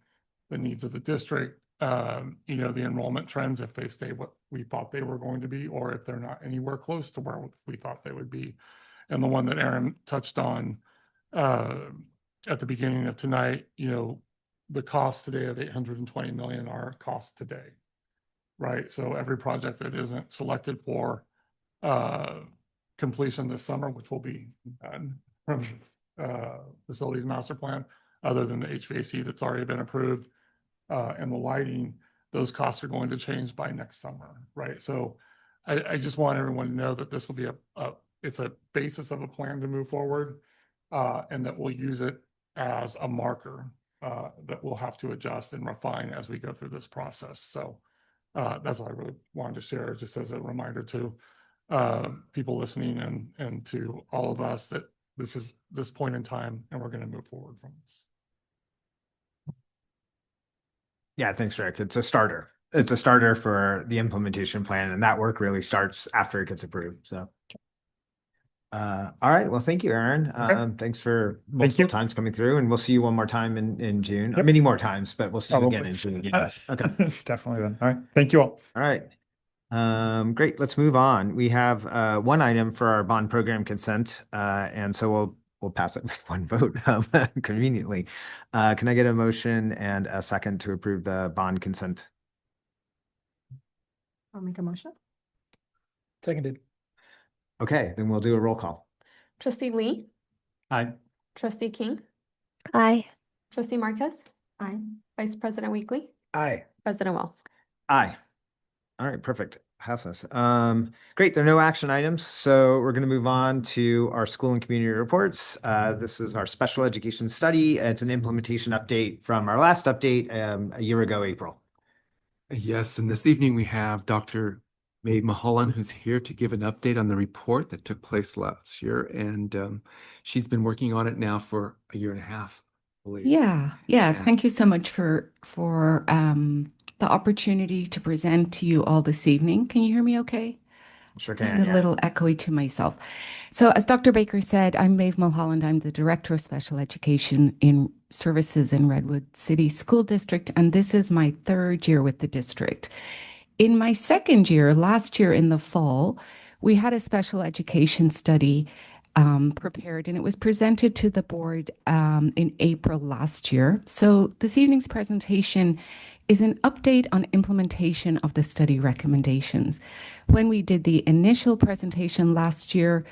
the needs of the district, the enrollment trends, if they stay what we thought they were going to be, or if they're not anywhere close to where we thought they would be. And the one that Aaron touched on at the beginning of tonight, the cost today of 820 million are costs today, right? So every project that isn't selected for completion this summer, which will be done from facilities master plan, other than the HVAC that's already been approved, and the lighting, those costs are going to change by next summer, right? So I just want everyone to know that this will be it's a basis of a plan to move forward, and that we'll use it as a marker that we'll have to adjust and refine as we go through this process. So that's what I really wanted to share, just as a reminder to people listening and to all of us that this is this point in time, and we're going to move forward from this. Yeah, thanks, Rick. It's a starter. It's a starter for the implementation plan, and that work really starts after it gets approved. So, all right. Well, thank you, Aaron. Thanks for multiple times coming through, and we'll see you one more time in June. Many more times, but we'll see you again in June. Yes. Okay. Definitely then. All right. Thank you all. All right. Great. Let's move on. We have one item for our bond program consent, and so we'll pass it with one vote conveniently. Can I get a motion and a second to approve the bond consent? I'll make a motion. Seconded. Okay, then we'll do a roll call. Trustee Lee, Aye. Trustee King, Aye. Trustee Marquez, Aye. Vice President Weekly, Aye. President Wells. Aye. All right, perfect. Passes. Great. There are no action items, so we're going to move on to our school and community reports. This is our special education study. It's an implementation update from our last update a year ago, April. Yes, and this evening we have Dr. Maeve Mulholland, who's here to give an update on the report that took place last year, and she's been working on it now for a year and a half, I believe. Yeah. Thank you so much for the opportunity to present to you all this evening. Can you hear me okay? Sure can. I'm a little echoey to myself. So as Dr. Baker said, I'm Maeve Mulholland. I'm the Director of Special Education in Services in Redwood City School District, and this is my third year with the district. In my second year, last year in the fall, we had a special education study prepared, and it was presented to the board in April last year. So this evening's presentation is an update on implementation of the study recommendations. When we did the initial presentation last year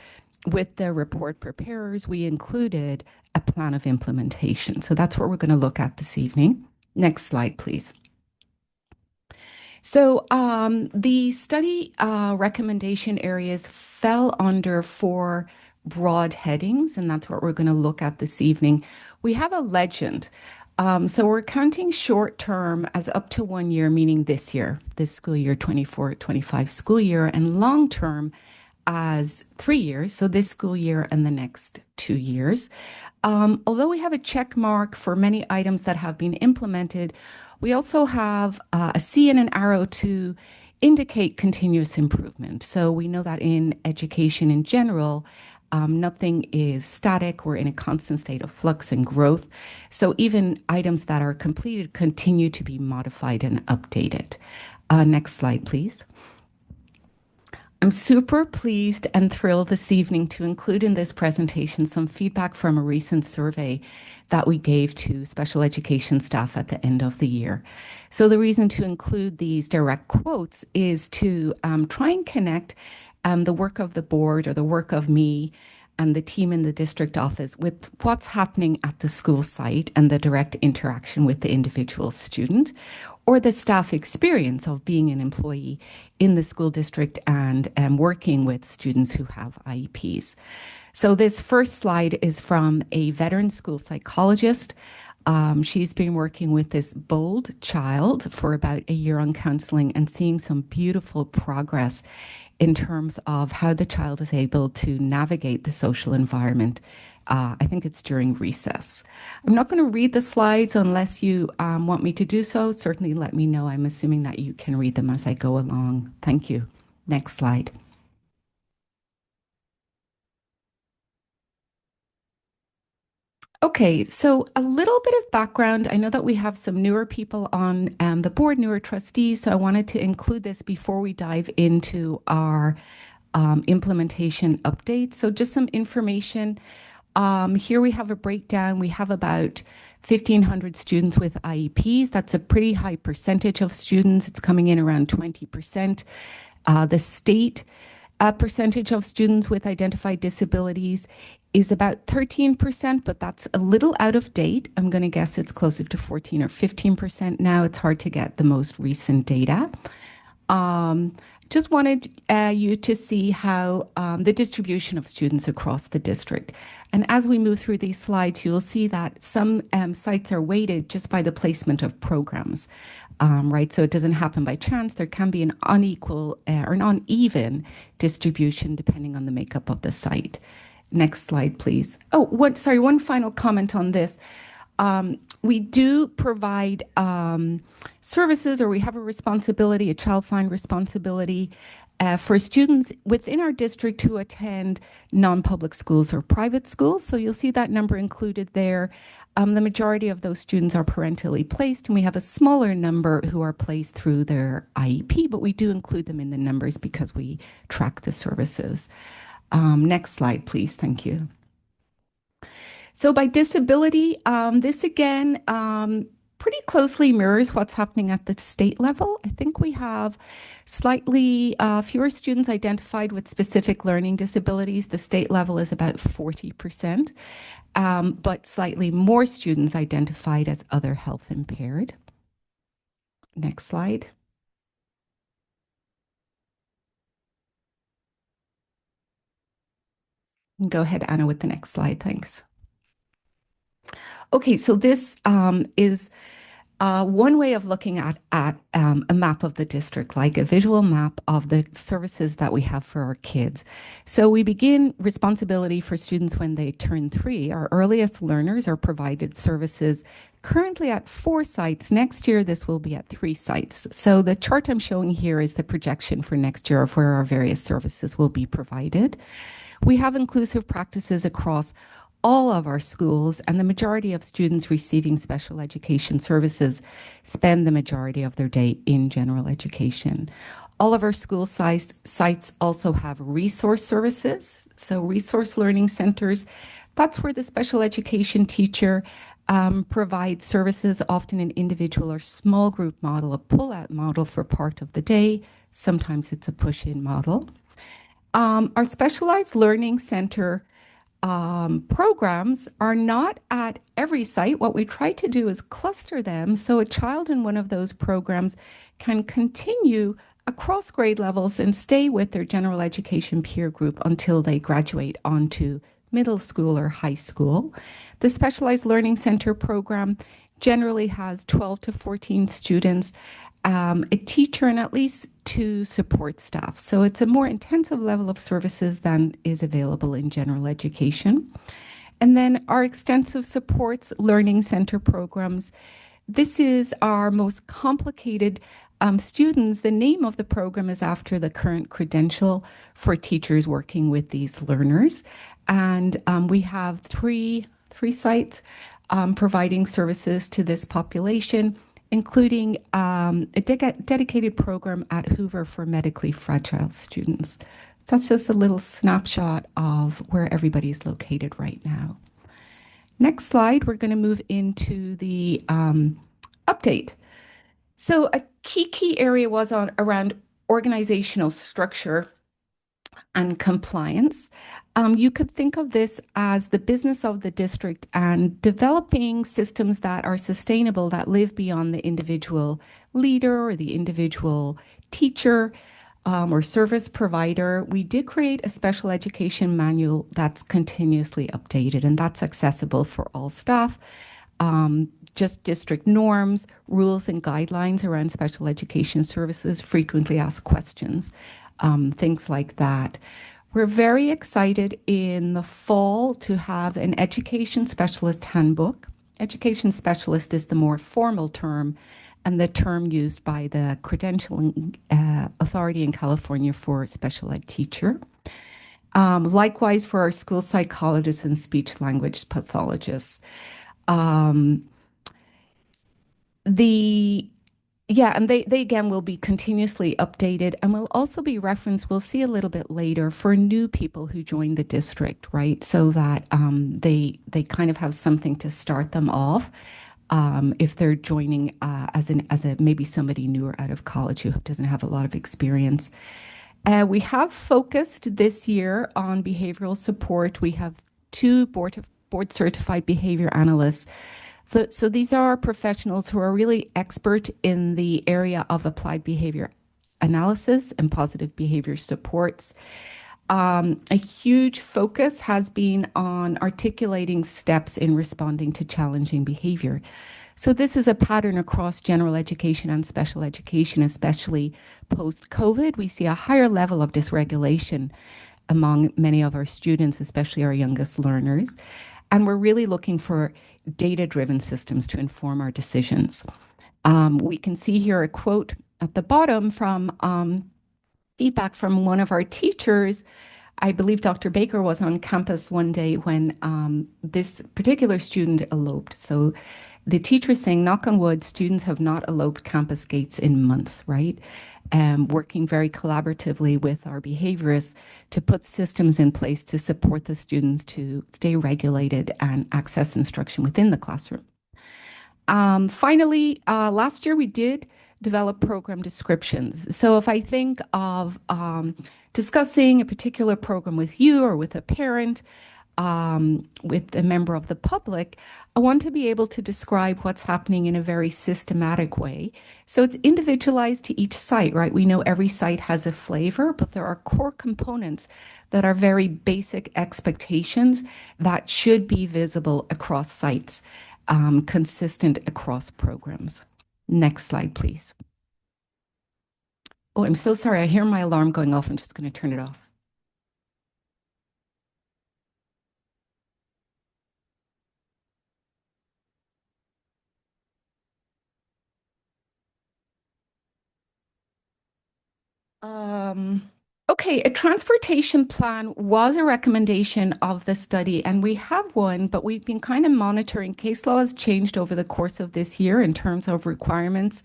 with the report preparers, we included a plan of implementation. So that's what we're going to look at this evening. Next slide, please. So the study recommendation areas fell under 4 broad headings, and that's what we're going to look at this evening. We have a legend. So we're counting short term as up to 1 year, meaning this year, this school year, 24-25 school year, and long term as 3 years, so this school year and the next 2 years. Although we have a check mark for many items that have been implemented, we also have a C and an arrow to indicate continuous improvement. So we know that in education in general, nothing is static. We're in a constant state of flux and growth. So even items that are completed continue to be modified and updated. Next slide, please. I'm super pleased and thrilled this evening to include in this presentation some feedback from a recent survey that we gave to special education staff at the end of the year. So the reason to include these direct quotes is to try and connect the work of the board or the work of me and the team in the district office with what's happening at the school site and the direct interaction with the individual student, or the staff experience of being an employee in the school district and working with students who have IEPs. So this first slide is from a veteran school psychologist. She's been working with this bold child for about a year on counseling and seeing some beautiful progress in terms of how the child is able to navigate the social environment. I think it's during recess. I'm not going to read the slides unless you want me to do so. Certainly let me know. I'm assuming that you can read them as I go along. Thank you. Next slide. Okay, so a little bit of background. I know that we have some newer people on the board, newer trustees, so I wanted to include this before we dive into our implementation updates. So just some information. Here we have a breakdown. We have about 1,500 students with IEPs. That's a pretty high percentage of students. It's coming in around 20%. The state percentage of students with identified disabilities is about 13%, but that's a little out of date. I'm going to guess it's closer to 14 or 15% now. It's hard to get the most recent data. Just wanted you to see how the distribution of students across the district. And as we move through these slides, you'll see that some sites are weighted just by the placement of programs, right? So it doesn't happen by chance. There can be an unequal or an uneven distribution depending on the makeup of the site. Next slide, please. Oh, one final comment on this. We do provide services, or we have a responsibility, a child find responsibility for students within our district who attend non-public schools or private schools. So you'll see that number included there. The majority of those students are parentally placed, and we have a smaller number who are placed through their IEP, but we do include them in the numbers because we track the services. Next slide, please. Thank you. So by disability, this again pretty closely mirrors what's happening at the state level. I think we have slightly fewer students identified with specific learning disabilities. The state level is about 40%, but slightly more students identified as other health impaired. Next slide. Go ahead, Anna, with the next slide. Thanks. Okay, so this is one way of looking at a map of the district, like a visual map of the services that we have for our kids. So we begin responsibility for students when they turn 3. Our earliest learners are provided services currently at 4 sites. Next year, this will be at 3 sites. So the chart I'm showing here is the projection for next year of where our various services will be provided. We have inclusive practices across all of our schools, and the majority of students receiving special education services spend the majority of their day in general education. All of our school sites also have resource services, so resource learning centers. That's where the special education teacher provides services, often an individual or small group model, a pull-out model for part of the day. Sometimes it's a push-in model. Our specialized learning center programs are not at every site. What we try to do is cluster them so a child in one of those programs can continue across grade levels and stay with their general education peer group until they graduate onto middle school or high school. The Specialized Learning Center program generally has 12 to 14 students, a teacher, and at least 2 support staff. So it's a more intensive level of services than is available in general education. And then our extensive supports learning center programs. This is our most complicated students. The name of the program is after the current credential for teachers working with these learners. And we have three sites providing services to this population, including a dedicated program at Hoover for medically fragile students. That's just a little snapshot of where everybody's located right now. Next slide, we're going to move into the update. So a key area was around organizational structure and compliance. You could think of this as the business of the district and developing systems that are sustainable, that live beyond the individual leader or the individual teacher or service provider. We did create a special education manual that's continuously updated, and that's accessible for all staff. Just district norms, rules, and guidelines around special education services, frequently asked questions, things like that. We're very excited in the fall to have an education specialist handbook. Education specialist is the more formal term and the term used by the credentialing authority in California for special ed teacher. Likewise for our school psychologists and speech language pathologists. And they again will be continuously updated and will also be referenced, we'll see a little bit later, for new people who join the district, right? So that they kind of have something to start them off if they're joining as a maybe somebody newer out of college who doesn't have a lot of experience. We have focused this year on behavioral support. We have 2 board certified behavior analysts. So these are professionals who are really expert in the area of applied behavior analysis and positive behavior supports. A huge focus has been on articulating steps in responding to challenging behavior. So this is a pattern across general education and special education, especially post-COVID. We see a higher level of dysregulation among many of our students, especially our youngest learners. And we're really looking for data-driven systems to inform our decisions. We can see here a quote at the bottom from feedback from one of our teachers. I believe Dr. Baker was on campus one day when this particular student eloped. So the teacher is saying, knock on wood, students have not eloped campus gates in months, right? Working very collaboratively with our behaviorists to put systems in place to support the students to stay regulated and access instruction within the classroom. Finally, last year we did develop program descriptions. So if I think of discussing a particular program with you or with a parent, with a member of the public, I want to be able to describe what's happening in a very systematic way. So it's individualized to each site, right? We know every site has a flavor, but there are core components that are very basic expectations that should be visible across sites, consistent across programs. Next slide, please. Oh, I'm so sorry. I hear my alarm going off. I'm just going to turn it off. Okay, a transportation plan was a recommendation of the study, and we have one, but we've been kind of monitoring. Case law has changed over the course of this year in terms of requirements,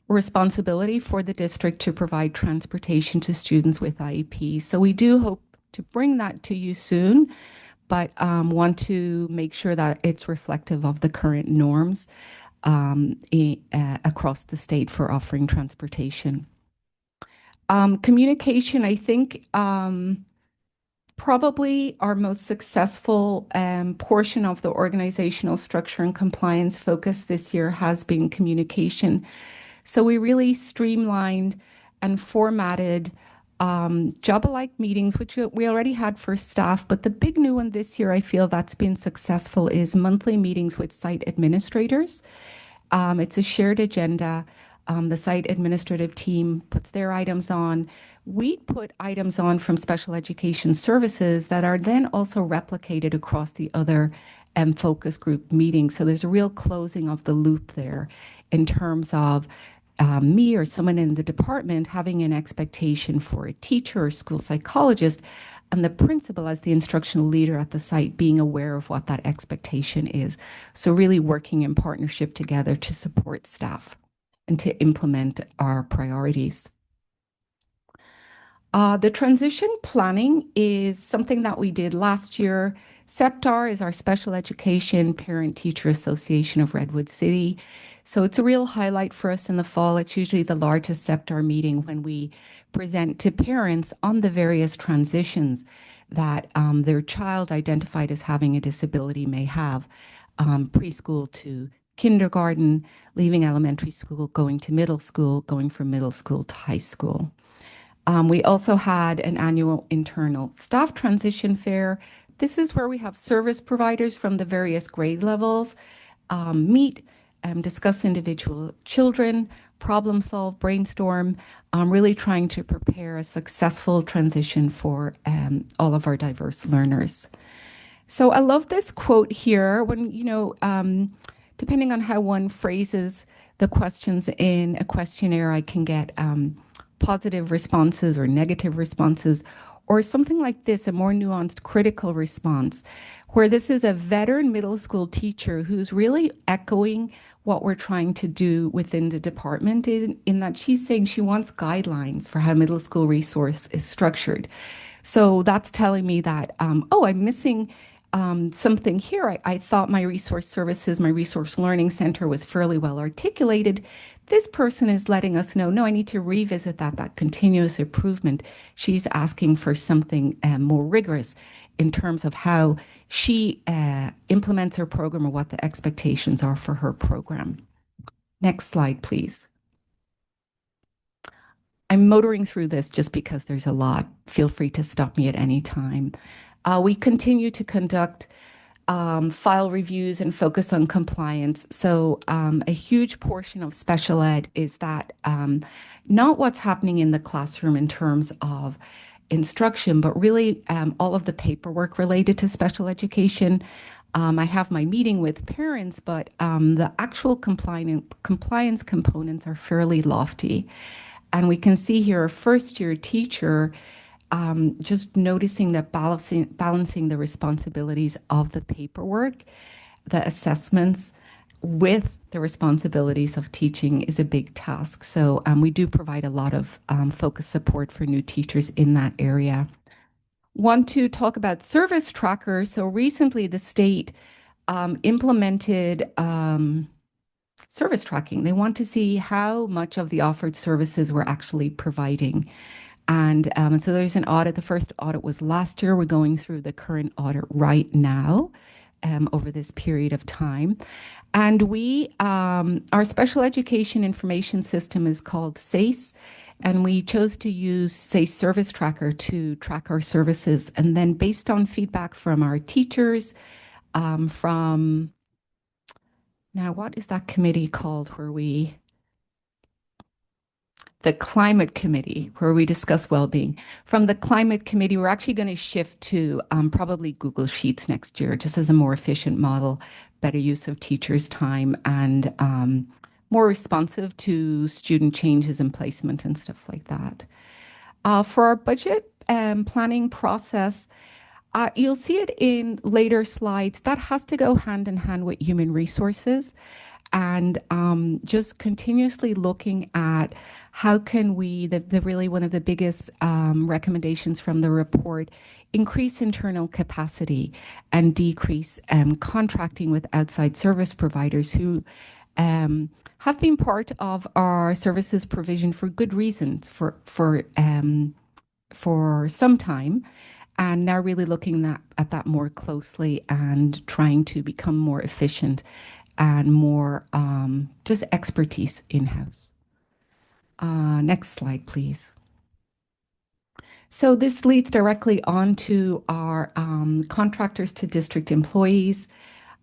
responsibility for the district to provide transportation to students with IEPs. So we do hope to bring that to you soon, but want to make sure that it's reflective of the current norms across the state for offering transportation. Communication, I think, probably our most successful portion of the organizational structure and compliance focus this year has been communication. So we really streamlined and formatted job-alike meetings, which we already had for staff, but the big new one this year I feel that's been successful is monthly meetings with site administrators. It's a shared agenda. The site administrative team puts their items on. We put items on from special education services that are then also replicated across the other focus group meetings. So there's a real closing of the loop there in terms of me or someone in the department having an expectation for a teacher or school psychologist, and the principal as the instructional leader at the site being aware of what that expectation is. So really working in partnership together to support staff and to implement our priorities. The transition planning is something that we did last year. SEPTAR is our Special Education Parent Teacher Association of Redwood City. So it's a real highlight for us in the fall. It's usually the largest SEPTAR meeting when we present to parents on the various transitions that their child identified as having a disability may have, preschool to kindergarten, leaving elementary school, going to middle school, going from middle school to high school. We also had an annual internal staff transition fair. This is where we have service providers from the various grade levels meet, discuss individual children, problem solve, brainstorm, really trying to prepare a successful transition for all of our diverse learners. So I love this quote here when, depending on how one phrases the questions in a questionnaire, I can get positive responses or negative responses, or something like this, a more nuanced critical response, where this is a veteran middle school teacher who's really echoing what we're trying to do within the department in that she's saying she wants guidelines for how middle school resource is structured. So that's telling me that, oh, I'm missing something here. I thought my resource services, my resource learning center was fairly well articulated. This person is letting us know, no, I need to revisit that continuous improvement. She's asking for something more rigorous in terms of how she implements her program or what the expectations are for her program. Next slide, please. I'm motoring through this just because there's a lot. Feel free to stop me at any time. We continue to conduct file reviews and focus on compliance. So a huge portion of special ed is that not what's happening in the classroom in terms of instruction, but really all of the paperwork related to special education. I have my meeting with parents, but the actual compliance components are fairly lofty. And we can see here a first-year teacher just noticing that balancing the responsibilities of the paperwork, the assessments, with the responsibilities of teaching is a big task. So we do provide a lot of focused support for new teachers in that area. Want to talk about service trackers. So recently the state implemented service tracking. They want to see how much of the offered services we're actually providing. And so there's an audit. The first audit was last year. We're going through the current audit right now over this period of time. And our special education information system is called SACE. And we chose to use SACE Service Tracker to track our services. And then based on feedback from our teachers, now what is that committee called the climate committee, where we discuss well-being. From the climate committee, we're actually going to shift to probably Google Sheets next year, just as a more efficient model, better use of teachers' time, and more responsive to student changes in placement and stuff like that. For our budget planning process, you'll see it in later slides. That has to go hand in hand with human resources, and just continuously looking at how can we, really one of the biggest recommendations from the report, increase internal capacity and decrease contracting with outside service providers who have been part of our services provision for good reasons for some time, and now really looking at that more closely and trying to become more efficient and more just expertise in-house. Next slide, please. So this leads directly on to our contractors to district employees.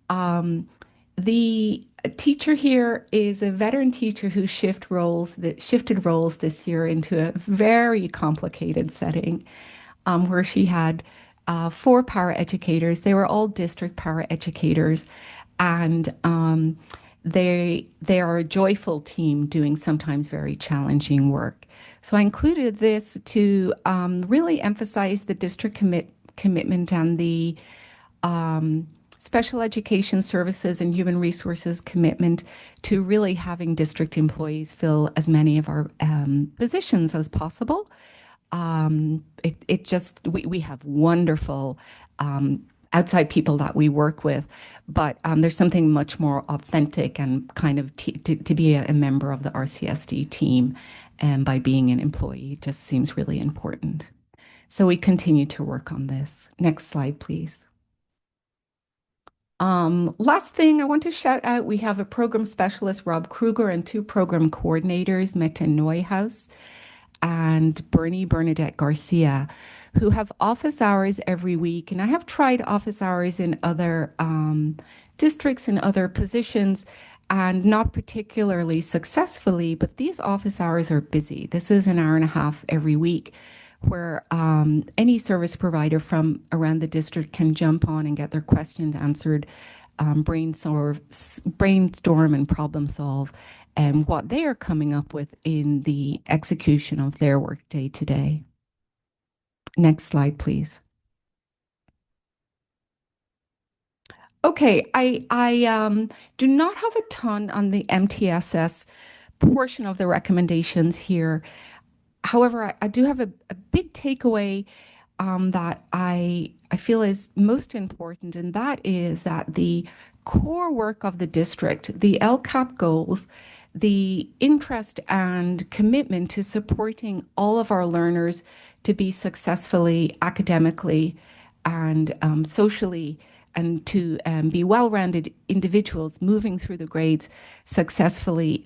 The teacher here is a veteran teacher who shifted roles this year into a very complicated setting, where she had 4 paraeducators. They were all district paraeducators, and they are a joyful team doing sometimes very challenging work. So I included this to really emphasize the district commitment and the special education services and human resources commitment to really having district employees fill as many of our positions as possible. We have wonderful outside people that we work with, but there's something much more authentic and kind of to be a member of the RCSD team, and by being an employee just seems really important. So we continue to work on this. Next slide, please. Last thing I want to shout out, we have a program specialist, Rob Kruger, and 2 program coordinators, Mette Neuhaus and Bernadette Garcia, who have office hours every week. And I have tried office hours in other districts and other positions, and not particularly successfully, but these office hours are busy. This is an hour and a half every week, where any service provider from around the district can jump on and get their questions answered, brainstorm and problem solve, and what they are coming up with in the execution of their workday today. Next slide, please. Okay, I do not have a ton on the MTSS portion of the recommendations here. However, I do have a big takeaway that I feel is most important, and that is that the core work of the district, the LCAP goals, the interest and commitment to supporting all of our learners to be successfully academically and socially, and to be well-rounded individuals moving through the grades successfully,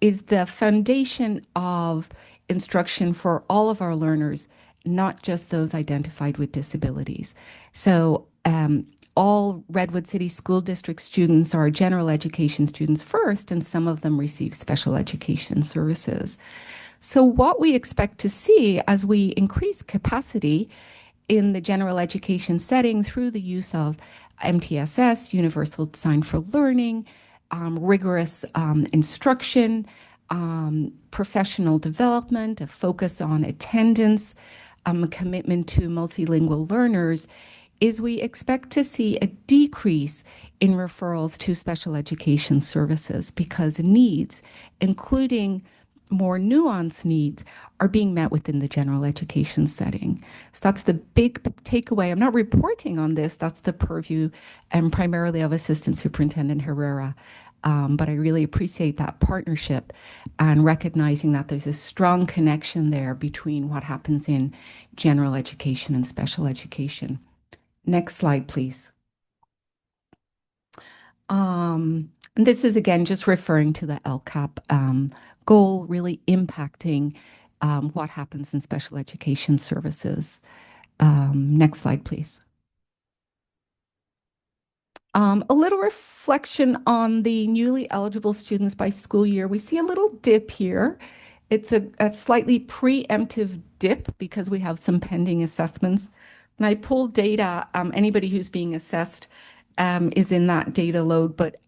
is the foundation of instruction for all of our learners, not just those identified with disabilities. So all Redwood City School District students are general education students first, and some of them receive special education services. So what we expect to see as we increase capacity in the general education setting through the use of MTSS, Universal Design for Learning, rigorous instruction, professional development, a focus on attendance, a commitment to multilingual learners, is we expect to see a decrease in referrals to special education services because needs, including more nuanced needs, are being met within the general education setting. So that's the big takeaway. I'm not reporting on this. That's the purview and primarily of Assistant Superintendent Herrera. But I really appreciate that partnership and recognizing that there's a strong connection there between what happens in general education and special education. Next slide, please. And this is again just referring to the LCAP goal, really impacting what happens in special education services. Next slide, please. A little reflection on the newly eligible students by school year. We see a little dip here. It's a slightly preemptive dip because we have some pending assessments. And I pulled data, anybody who's being assessed is in that data load, but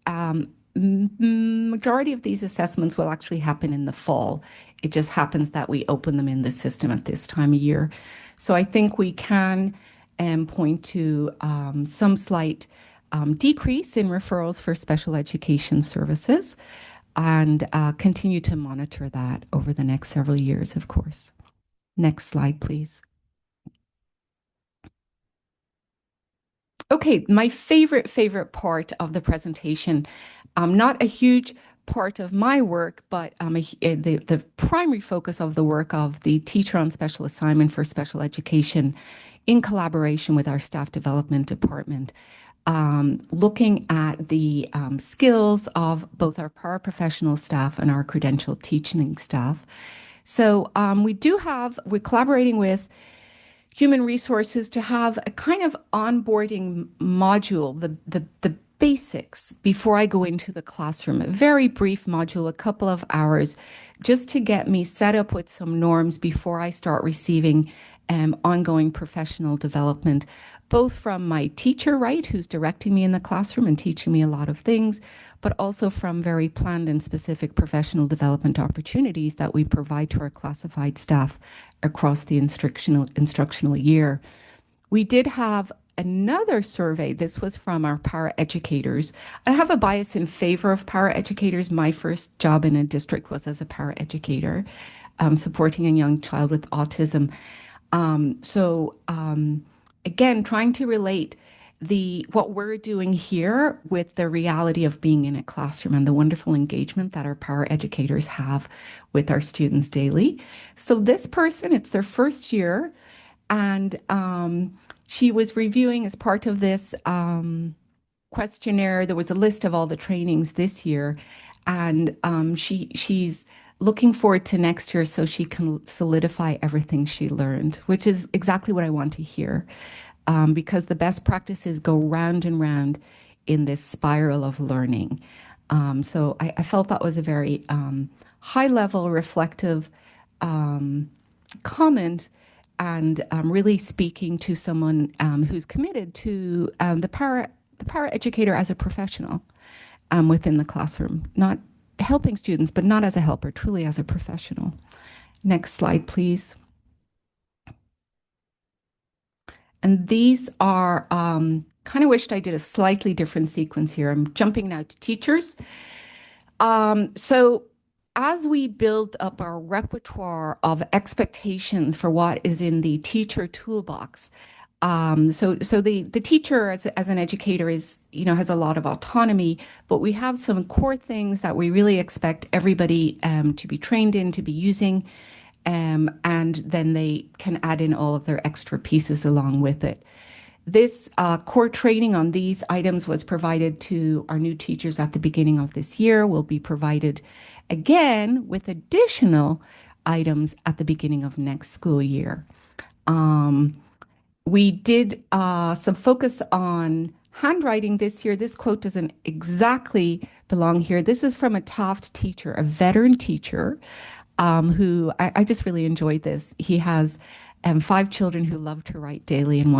majority of these assessments will actually happen in the fall. It just happens that we open them in the system at this time of year. So I think we can point to some slight decrease in referrals for special education services and continue to monitor that over the next several years, of course. Next slide, please. Okay, my favorite part of the presentation, not a huge part of my work, but the primary focus of the work of the teacher on special assignment for special education in collaboration with our staff development department, looking at the skills of both our paraprofessional staff and our credentialed teaching staff. So we're collaborating with human resources to have a kind of onboarding module, the basics before I go into the classroom, a very brief module, a couple of hours, just to get me set up with some norms before I start receiving ongoing professional development, both from my teacher, right, who's directing me in the classroom and teaching me a lot of things, but also from very planned and specific professional development opportunities that we provide to our classified staff across the instructional year. We did have another survey. This was from our paraeducators. I have a bias in favor of paraeducators. My first job in a district was as a paraeducator, supporting a young child with autism. Again, trying to relate what we're doing here with the reality of being in a classroom and the wonderful engagement that our paraeducators have with our students daily. So this person, it's their first year, and she was reviewing as part of this questionnaire. There was a list of all the trainings this year, and she's looking forward to next year so she can solidify everything she learned, which is exactly what I want to hear. Because the best practices go round and round in this spiral of learning. So I felt that was a very high-level, reflective comment, and really speaking to someone who's committed to the paraeducator as a professional within the classroom, not helping students, but not as a helper, truly as a professional. Next slide, please. And these are, kind of wished I did a slightly different sequence here. I'm jumping now to teachers. So as we build up our repertoire of expectations for what is in the teacher toolbox, so the teacher as an educator is, has a lot of autonomy, but we have some core things that we really expect everybody to be trained in, to be using. And then they can add in all of their extra pieces along with it. This core training on these items was provided to our new teachers at the beginning of this year, will be provided again with additional items at the beginning of next school year. We did some focus on handwriting this year. This quote doesn't exactly belong here. This is from a Taft teacher, a veteran teacher, who I just really enjoyed this. He has 5 children who love to write daily and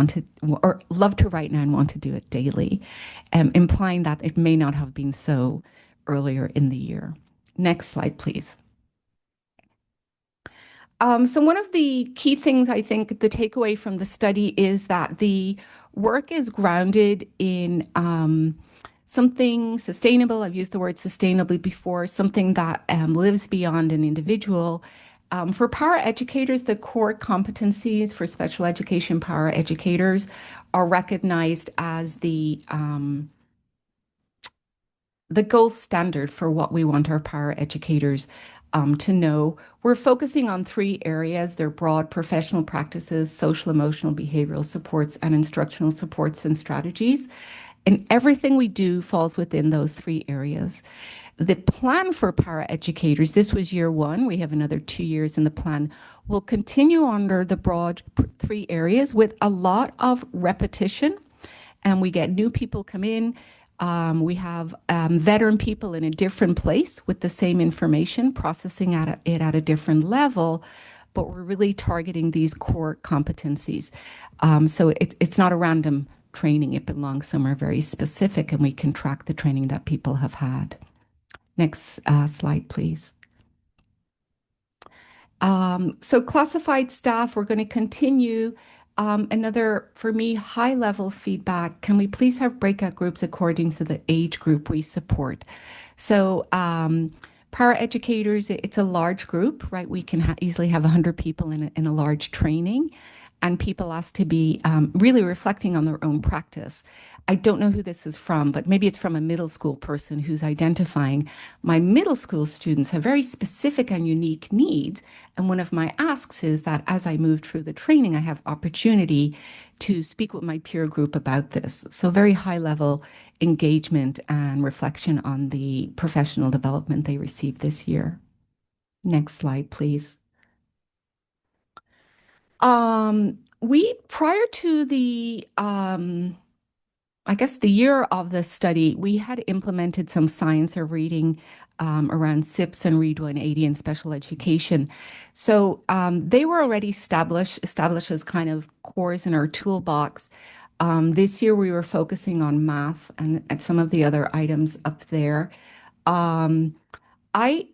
love to write now and want to do it daily, implying that it may not have been so earlier in the year. Next slide, please. So one of the key things I think the takeaway from the study is that the work is grounded in something sustainable. I've used the word sustainably before, something that lives beyond an individual. For paraeducators, the core competencies for special education paraeducators are recognized as the gold standard for what we want our paraeducators to know. We're focusing on 3 areas. They're broad professional practices, social, emotional, behavioral supports, and instructional supports and strategies. And everything we do falls within those 3 areas. The plan for paraeducators, this was year 1. We have another 2 years in the plan. Will continue under the broad 3 areas with a lot of repetition. And we get new people come in. We have veteran people in a different place with the same information, processing it at a different level, but we're really targeting these core competencies. So it's not a random training. It belongs somewhere very specific, and we can track the training that people have had. Next slide, please. So classified staff, we're going to continue. Another, for me, high-level feedback. Can we please have breakout groups according to the age group we support? So paraeducators, it's a large group, right? We can easily have 100 people in a large training, and people asked to be really reflecting on their own practice. I don't know who this is from, but maybe it's from a middle school person who's identifying my middle school students have very specific and unique needs. And one of my asks is that as I move through the training, I have opportunity to speak with my peer group about this. So very high level engagement and reflection on the professional development they received this year. Next slide, please. Prior to the I guess the year of the study, we had implemented some science of reading around SIPs and Read 180 in special education. So they were already established as kind of cores in our toolbox. This year we were focusing on math and some of the other items up there. I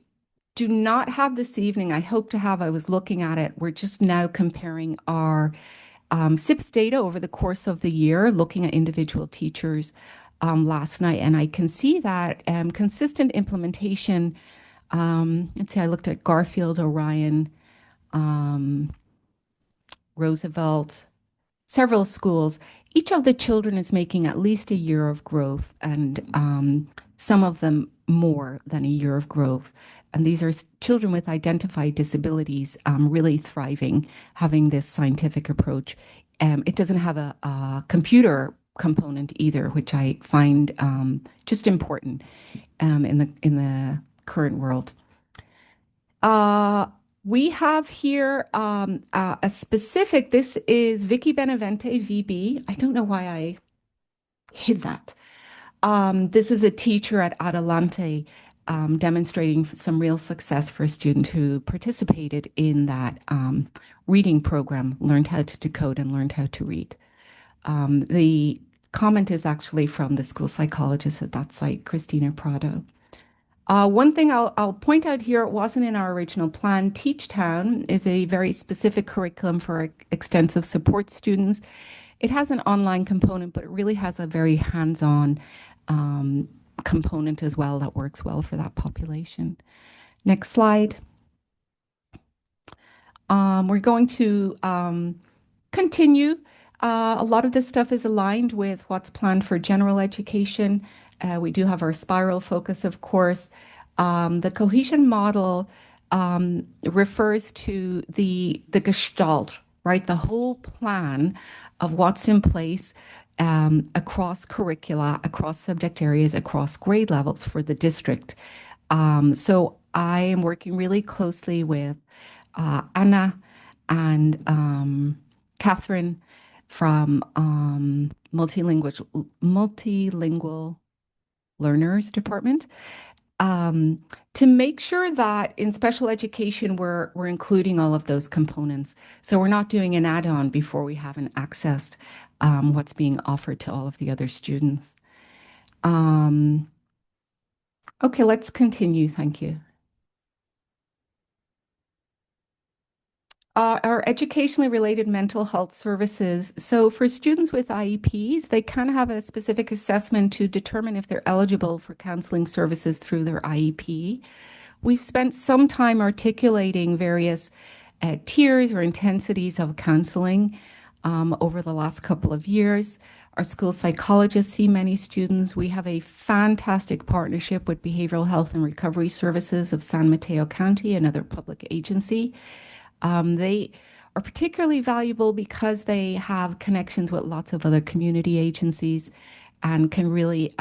do not have this evening. I hope to have, I was looking at it. We're just now comparing our SIPS data over the course of the year, looking at individual teachers last night, and I can see that consistent implementation. Let's see, I looked at Garfield, Orion, Roosevelt, several schools. Each of the children is making at least a year of growth, and some of them more than a year of growth. And these are children with identified disabilities really thriving, having this scientific approach. It doesn't have a computer component either, which I find just important in the current world. We have here a specific, this is Vicky Benavente, VB. I don't know why I hid that. This is a teacher at Adelante demonstrating some real success for a student who participated in that reading program, learned how to decode and learned how to read. The comment is actually from the school psychologist at that site, Christina Prado. One thing I'll point out here, it wasn't in our original plan. Teach Town is a very specific curriculum for extensive support students. It has an online component, but it really has a very hands-on component as well that works well for that population. Next slide. We're going to continue. A lot of this stuff is aligned with what's planned for general education. We do have our spiral focus, of course. The cohesion model refers to the gestalt, right? The whole plan of what's in place across curricula, across subject areas, across grade levels for the district. So I am working really closely with Anna and Catherine from multilingual learners department, to make sure that in special education we're including all of those components. So we're not doing an add-on before we haven't accessed what's being offered to all of the other students. Okay, let's continue. Thank you. Our educationally related mental health services. So for students with IEPs, they kind of have a specific assessment to determine if they're eligible for counseling services through their IEP. We've spent some time articulating various tiers or intensities of counseling over the last couple of years. Our school psychologists see many students. We have a fantastic partnership with Behavioral Health and Recovery Services of San Mateo County, another public agency. They are particularly valuable because they have connections with lots of other community agencies and can really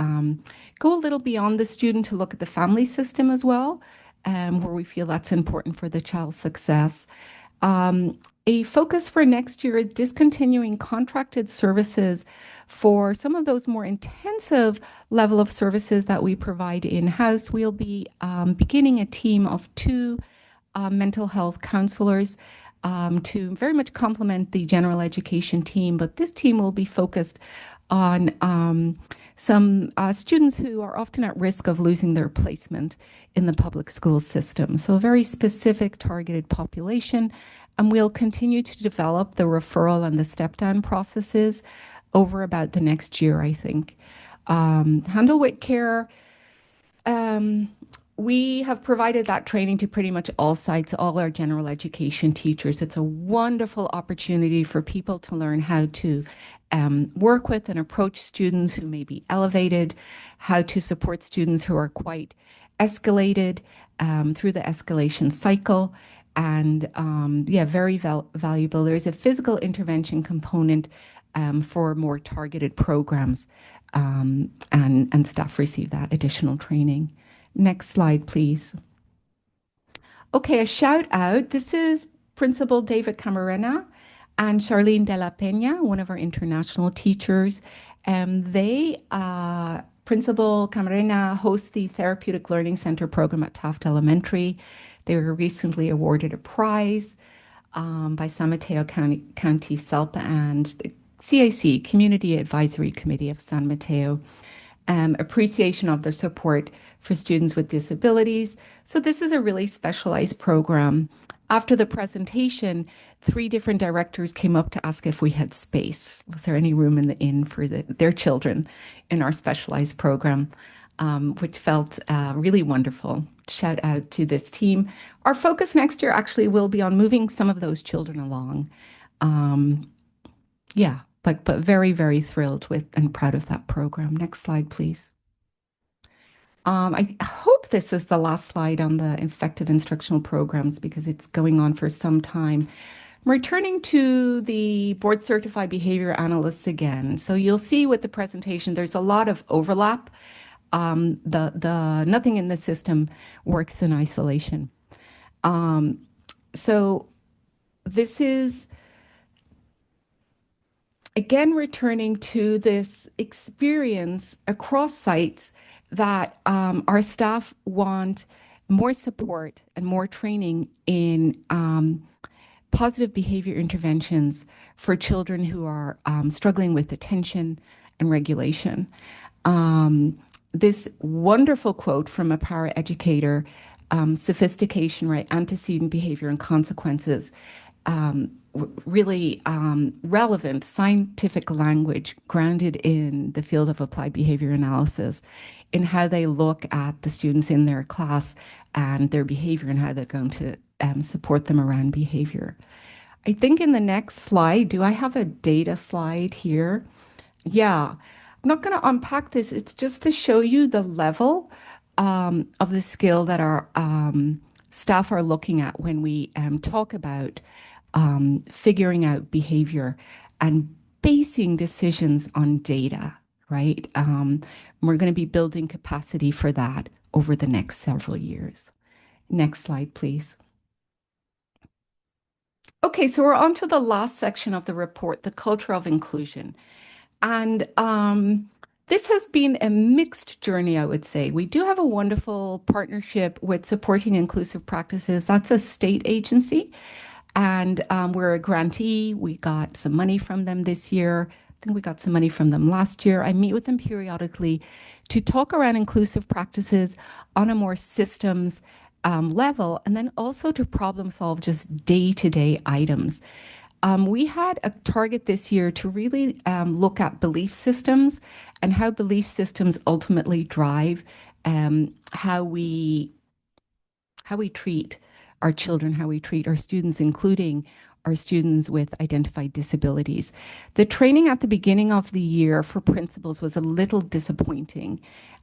go a little beyond the student to look at the family system as well, where we feel that's important for the child's success. A focus for next year is discontinuing contracted services for some of those more intensive level of services that we provide in-house. We'll be beginning a team of 2 mental health counselors to very much complement the general education team, but this team will be focused on some students who are often at risk of losing their placement in the public school system. So a very specific targeted population, and we'll continue to develop the referral and the step-down processes over about the next year, I think. Handle with care. We have provided that training to pretty much all sites, all our general education teachers. It's a wonderful opportunity for people to learn how to work with and approach students who may be elevated, how to support students who are quite escalated through the escalation cycle. And yeah, very valuable. There's a physical intervention component for more targeted programs, and staff receive that additional training. Next slide, please. Okay, a shout out. This is Principal David Camarena and Charlene de la Peña, one of our international teachers. Principal Camarena hosts the Therapeutic Learning Center program at Taft Elementary. They were recently awarded a prize by San Mateo County SELPA and the CIC, Community Advisory Committee of San Mateo. Appreciation of their support for students with disabilities. So this is a really specialized program. After the presentation, 3 different directors came up to ask if we had space. Was there any room in the inn for their children in our specialized program, which felt really wonderful. Shout out to this team. Our focus next year actually will be on moving some of those children along. Yeah. But very, very thrilled with and proud of that program. Next slide, please. I hope this is the last slide on the effective instructional programs because it's going on for some time. I'm returning to the board certified behavior analysts again. So you'll see with the presentation, there's a lot of overlap. Nothing in the system works in isolation. So this is again, returning to this experience across sites that our staff want more support and more training in positive behavior interventions for children who are struggling with attention and regulation. This wonderful quote from a paraeducator, sophistication, right, antecedent behavior and consequences, really relevant scientific language grounded in the field of applied behavior analysis, in how they look at the students in their class and their behavior and how they're going to support them around behavior. I think in the next slide, do I have a data slide here? Yeah, I'm not going to unpack this. It's just to show you the level of the skill that our staff are looking at when we talk about figuring out behavior and basing decisions on data, right? We're going to be building capacity for that over the next several years. Next slide, please. Okay, so we're on to the last section of the report, the culture of inclusion. And this has been a mixed journey, I would say. We do have a wonderful partnership with Supporting Inclusive Practices. That's a state agency. And we're a grantee. We got some money from them this year. I think we got some money from them last year. I meet with them periodically to talk around inclusive practices on a more systems level, and then also to problem solve just day-to-day items. We had a target this year to really look at belief systems and how belief systems ultimately drive how we treat our children, how we treat our students, including our students with identified disabilities. The training at the beginning of the year for principals was a little disappointing.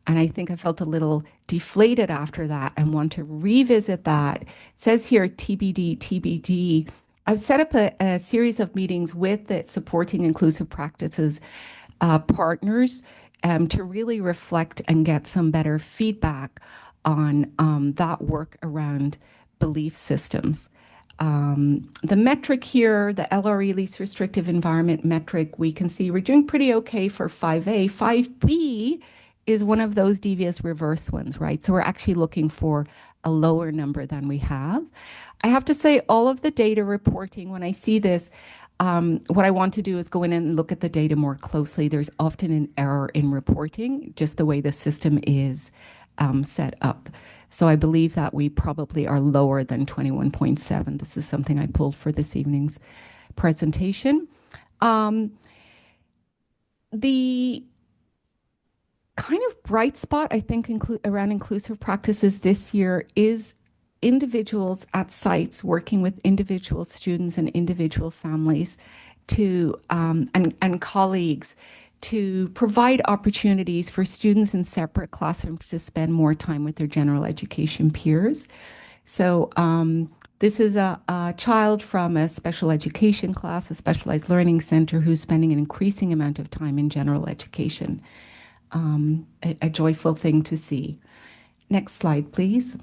And I think I felt a little deflated after that and want to revisit that. It says here TBD, TBD. I've set up a series of meetings with the Supporting Inclusive Practices partners to really reflect and get some better feedback on that work around belief systems. The metric here, the LRE least restrictive environment metric, we can see we're doing pretty okay for 5A. 5B is one of those devious reverse ones, right? So we're actually looking for a lower number than we have. I have to say, all of the data reporting, when I see this, what I want to do is go in and look at the data more closely. There's often an error in reporting, just the way the system is set up. So I believe that we probably are lower than 21.7. This is something I pulled for this evening's presentation. The kind of bright spot, I think, around inclusive practices this year is individuals at sites working with individual students and individual families to and colleagues to provide opportunities for students in separate classrooms to spend more time with their general education peers. So this is a child from a special education class, a specialized learning center, who's spending an increasing amount of time in general education. A joyful thing to see. Next slide, please.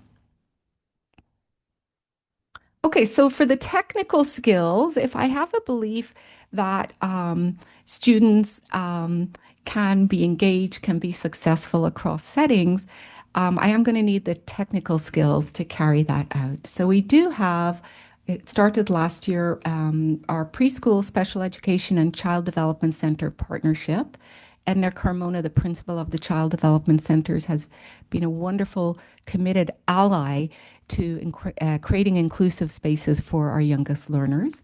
Okay, so for the technical skills, if I have a belief that students can be engaged, can be successful across settings, I am going to need the technical skills to carry that out. So we do have, it started last year, our preschool special education and child development center partnership. Edna Carmona, the principal of the Child Development Centers, has been a wonderful, committed ally to creating inclusive spaces for our youngest learners.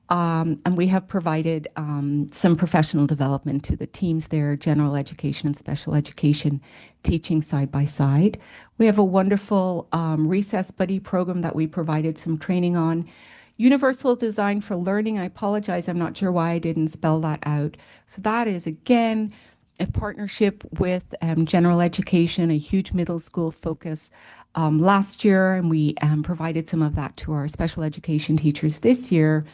And we have provided some professional development to the teams there, general education and special education, teaching side by side. We have a wonderful recess buddy program that we provided some training on. Universal Design for Learning. I apologize, I'm not sure why I didn't spell that out. So that is, again, a partnership with general education, a huge middle school focus last year, and we provided some of that to our special education teachers this year.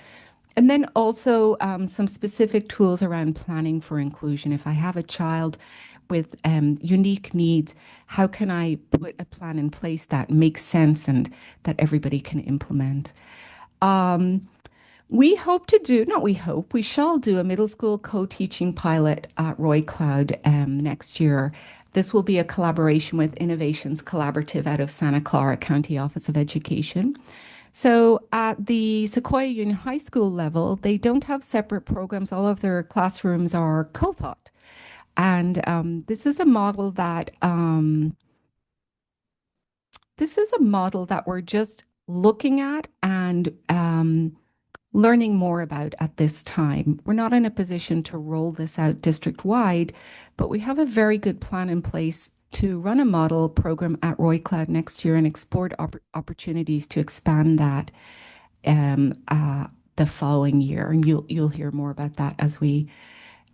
And then also some specific tools around planning for inclusion. If I have a child with unique needs, how can I put a plan in place that makes sense and that everybody can implement? We hope to do, not we hope, we shall do a middle school co-teaching pilot at Roy Cloud next year. This will be a collaboration with Innovations Collaborative out of Santa Clara County Office of Education. So at the Sequoia Union High School level, they don't have separate programs. All of their classrooms are co-taught. And this is a model that we're just looking at and learning more about at this time. We're not in a position to roll this out district-wide, but we have a very good plan in place to run a model program at Roy Cloud next year and explore opportunities to expand that the following year. And you'll hear more about that as we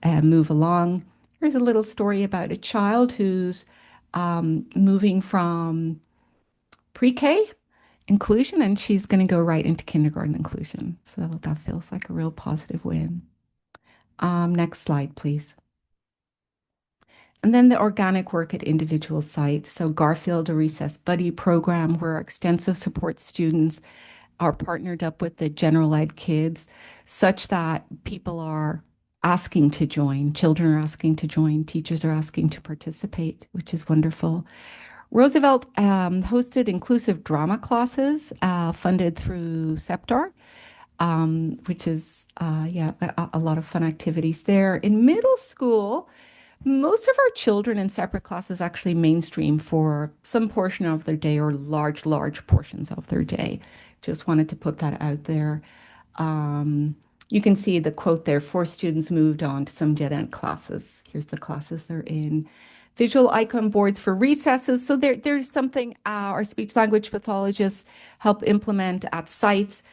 move along. Here's a little story about a child who's moving from pre-K inclusion, and she's going to go right into kindergarten inclusion. So that feels like a real positive win. Next slide, please. And then the organic work at individual sites. So Garfield, a recess buddy program where extensive support students are partnered up with the general ed kids such that people are asking to join, children are asking to join, teachers are asking to participate, which is wonderful. Roosevelt hosted inclusive drama classes funded through SEPTAR, which is, a lot of fun activities there. In middle school, most of our children in separate classes actually mainstream for some portion of their day or large portions of their day. Just wanted to put that out there. You can see the quote there, 4 students moved on to some gen ed classes. Here's the classes they're in. Visual icon boards for recesses. So there's something our speech language pathologists help implement at sites.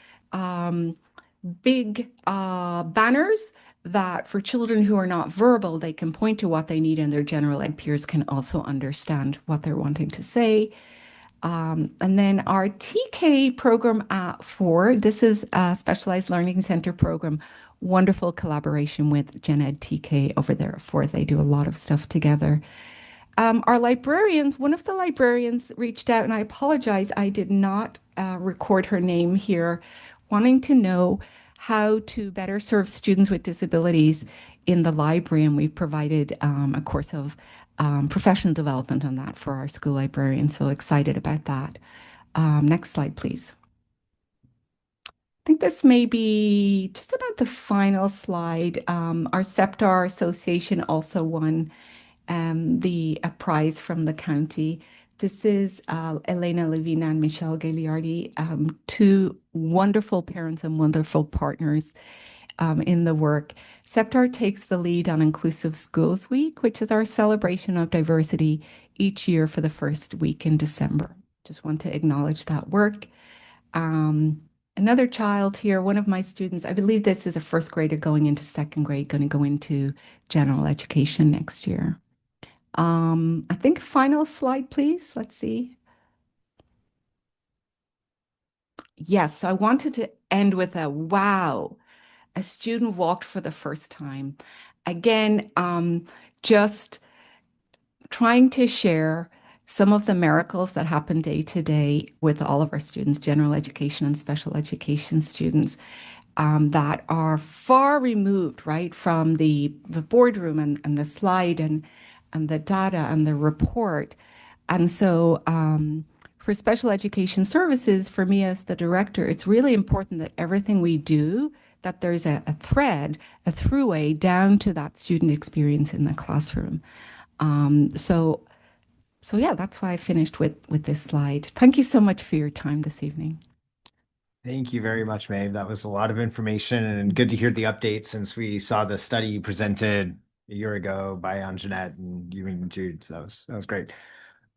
Big banners that for children who are not verbal, they can point to what they need and their general ed peers can also understand what they're wanting to say. And then our TK program at 4, this is a specialized learning center program, wonderful collaboration with Gen Ed TK over there at 4. They do a lot of stuff together. Our librarians, one of the librarians reached out, and I apologize, I did not record her name here, wanting to know how to better serve students with disabilities in the library. And we've provided a course of professional development on that for our school librarians. So excited about that. Next slide, please. I think this may be just about the final slide. Our SEPTAR Association also won a prize from the county. This is Elena Levina and Michelle Gagliardi, 2 wonderful parents and wonderful partners in the work. SEPTAR takes the lead on Inclusive Schools Week, which is our celebration of diversity each year for the first week in December. Just want to acknowledge that work. Another child here, one of my students, I believe this is a first grader going into second grade, going to go into general education next year. I think final slide, please. Let's see. Yes, I wanted to end with a wow. A student walked for the first time. Again, just trying to share some of the miracles that happen day to day with all of our students, general education and special education students, that are far removed, right, from the boardroom and the slide and the data and the report. And so for special education services, for me as the director, it's really important that everything we do, that there's a thread, a throughway down to that student experience in the classroom. So yeah, that's why I finished with this slide. Thank you so much for your time this evening. Thank you very much, Maeve. That was a lot of information and good to hear the update since we saw the study you presented a year ago by Anjanette and you and Jude. So that was great.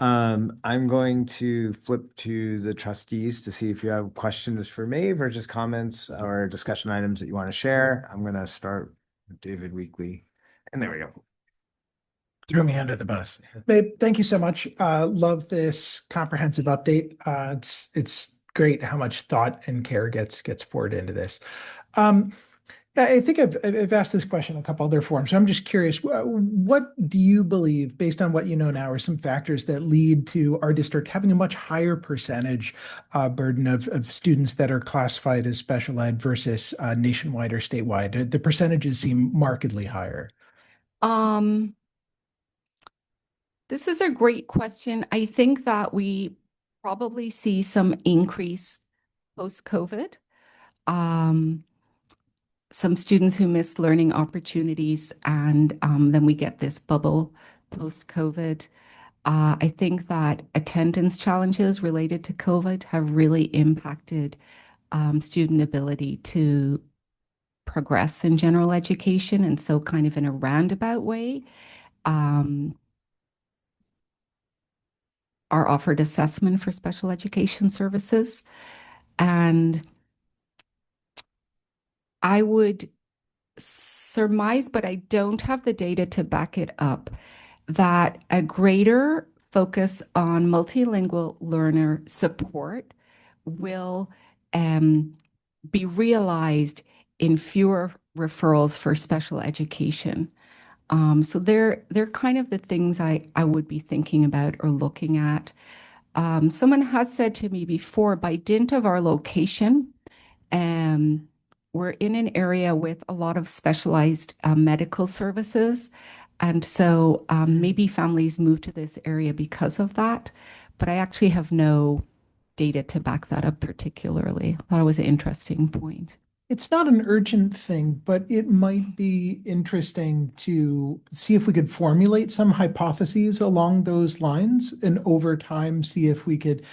I'm going to flip to the trustees to see if you have questions for Maeve or just comments or discussion items that you want to share. I'm going to start with David Weekly. And there we go. Threw me under the bus. Babe, thank you so much. Love this comprehensive update. It's great how much thought and care gets poured into this. I think I've asked this question in a couple other forums. So I'm just curious, what do you believe, based on what you know now, are some factors that lead to our district having a much higher percentage burden of students that are classified as special ed versus nationwide or statewide? The percentages seem markedly higher. This is a great question. I think that we probably see some increase post-COVID. Some students who missed learning opportunities, and then we get this bubble post-COVID. I think that attendance challenges related to COVID have really impacted student ability to progress in general education. And so kind of in a roundabout way, are offered assessment for special education services. And I would surmise, but I don't have the data to back it up, that a greater focus on multilingual learner support will be realized in fewer referrals for special education. So they're kind of the things I would be thinking about or looking at. Someone has said to me before, by dint of our location, we're in an area with a lot of specialized medical services. And so maybe families move to this area because of that. But I actually have no data to back that up particularly. I thought it was an interesting point. It's not an urgent thing, but it might be interesting to see if we could formulate some hypotheses along those lines, and over time see if we could,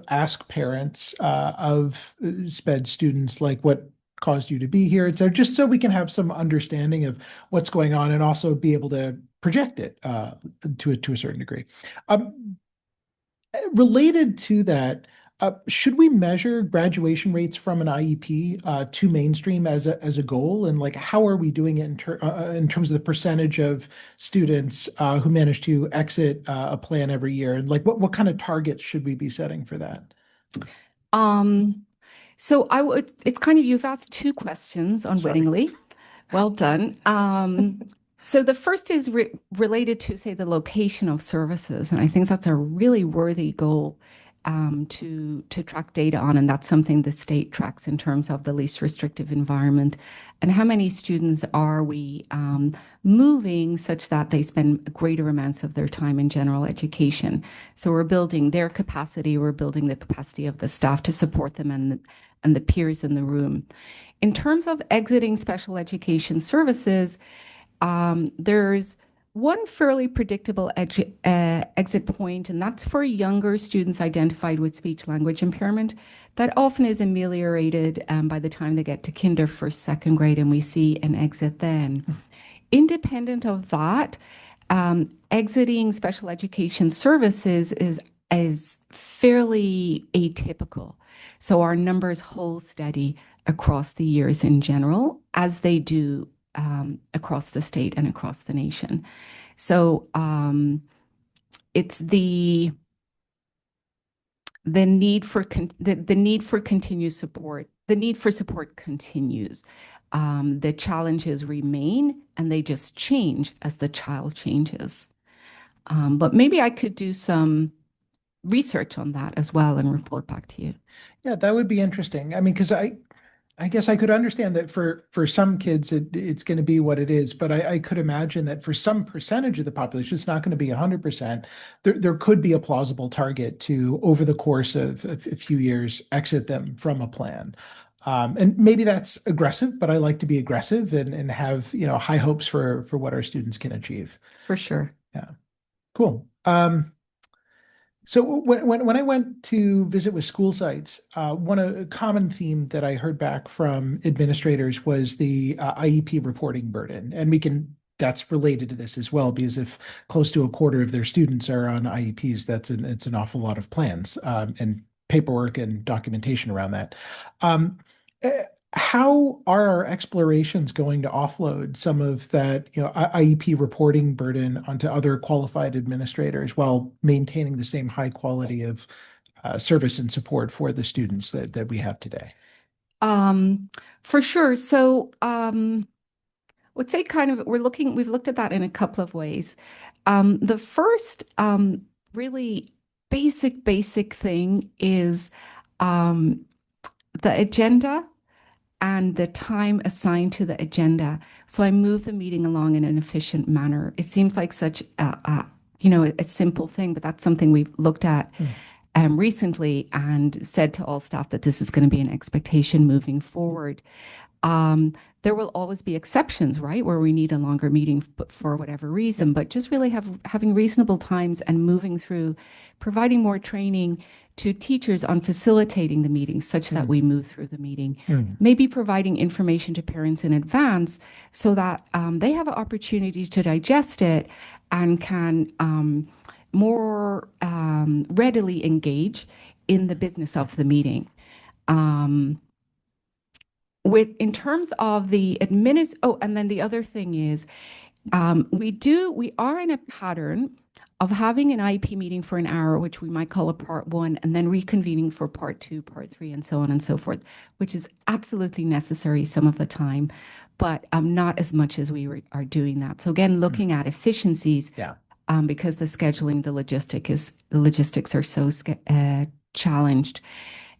ask parents of SPED students like what caused you to be here, etc., just so we can have some understanding of what's going on and also be able to project it to a certain degree. Related to that. Should we measure graduation rates from an IEP to mainstream as a goal? And like, how are we doing it in terms of the percentage of students who manage to exit a plan every year? And like, what kind of targets should we be setting for that? So it's kind of, you've asked two questions unwittingly. Well done. So the first is related to, say, the location of services. And I think that's a really worthy goal to track data on. And that's something the state tracks in terms of the least restrictive environment. And how many students are we moving such that they spend greater amounts of their time in general education? So we're building their capacity, we're building the capacity of the staff to support them and the peers in the room. In terms of exiting special education services, there's one fairly predictable exit point, and that's for younger students identified with speech language impairment. That often is ameliorated by the time they get to kinder, first, second grade, and we see an exit then. Independent of that, exiting special education services is fairly atypical. So our numbers hold steady across the years in general, as they do across the state and across the nation. So it's the need for the need for continued support. The need for support continues. The challenges remain, and they just change as the child changes. But maybe I could do some research on that as well and report back to you. Yeah, that would be interesting. I mean, because I guess I could understand that for some kids it's going to be what it is, but I could imagine that for some percentage of the population, it's not going to be 100%. There could be a plausible target to, over the course of a few years, exit them from a plan. And maybe that's aggressive, but I like to be aggressive and have, high hopes for what our students can achieve. For sure. Yeah. Cool. So when I went to visit with school sites, a common theme that I heard back from administrators was the IEP reporting burden, and that's related to this as well, because if close to a quarter of their students are on IEPs, it's an awful lot of plans and paperwork and documentation around that. How are our explorations going to offload some of that, IEP reporting burden onto other qualified administrators while maintaining the same high quality of service and support for the students that we have today? For sure. So would say we've looked at that in a couple of ways. The first really basic thing is the agenda and the time assigned to the agenda. So I move the meeting along in an efficient manner. It seems like such a simple thing, but that's something we've looked at recently and said to all staff that this is going to be an expectation moving forward. There will always be exceptions, right, where we need a longer meeting for whatever reason, but just really having reasonable times and moving through, providing more training to teachers on facilitating the meeting such that we move through the meeting. Maybe providing information to parents in advance so that they have an opportunity to digest it and can more readily engage in the business of the meeting. In terms of the and then the other thing is, we are in a pattern of having an IEP meeting for an hour, which we might call a part one, and then reconvening for part two, part three, and so on and so forth, which is absolutely necessary some of the time, but not as much as we are doing that. So again, looking at efficiencies, because the scheduling, the logistics are so challenged.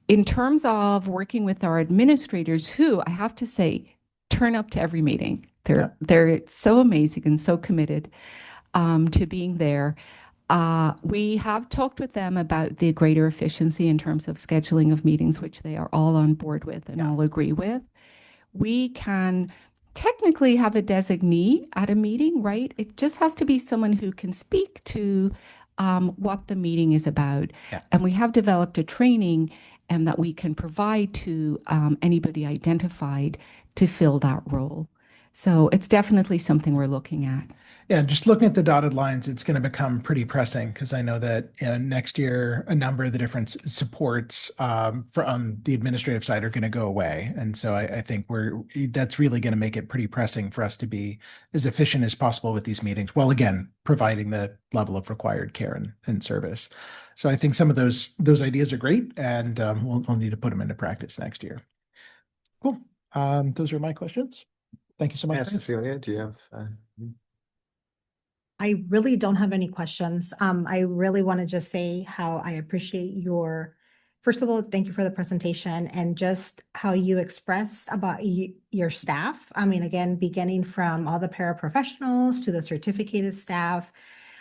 In terms of working with our administrators, who I have to say turn up to every meeting. They're so amazing and so committed to being there. We have talked with them about the greater efficiency in terms of scheduling of meetings, which they are all on board with and all agree with. We can technically have a designee at a meeting, right? It just has to be someone who can speak to what the meeting is about. And we have developed a training that we can provide to anybody identified to fill that role. So it's definitely something we're looking at. Yeah, just looking at the dotted lines, it's going to become pretty pressing because I know that next year a number of the different supports from the administrative side are going to go away, and so I think that's really going to make it pretty pressing for us to be as efficient as possible with these meetings, while again providing the level of required care and service. So I think some of those ideas are great, and we'll need to put them into practice next year. Cool. Those are my questions. Thank you so much. Yes, Cecilia, do you have? I really don't have any questions. I really want to just say how I appreciate first of all, thank you for the presentation and just how you express about your staff. I mean, again, beginning from all the paraprofessionals to the certificated staff,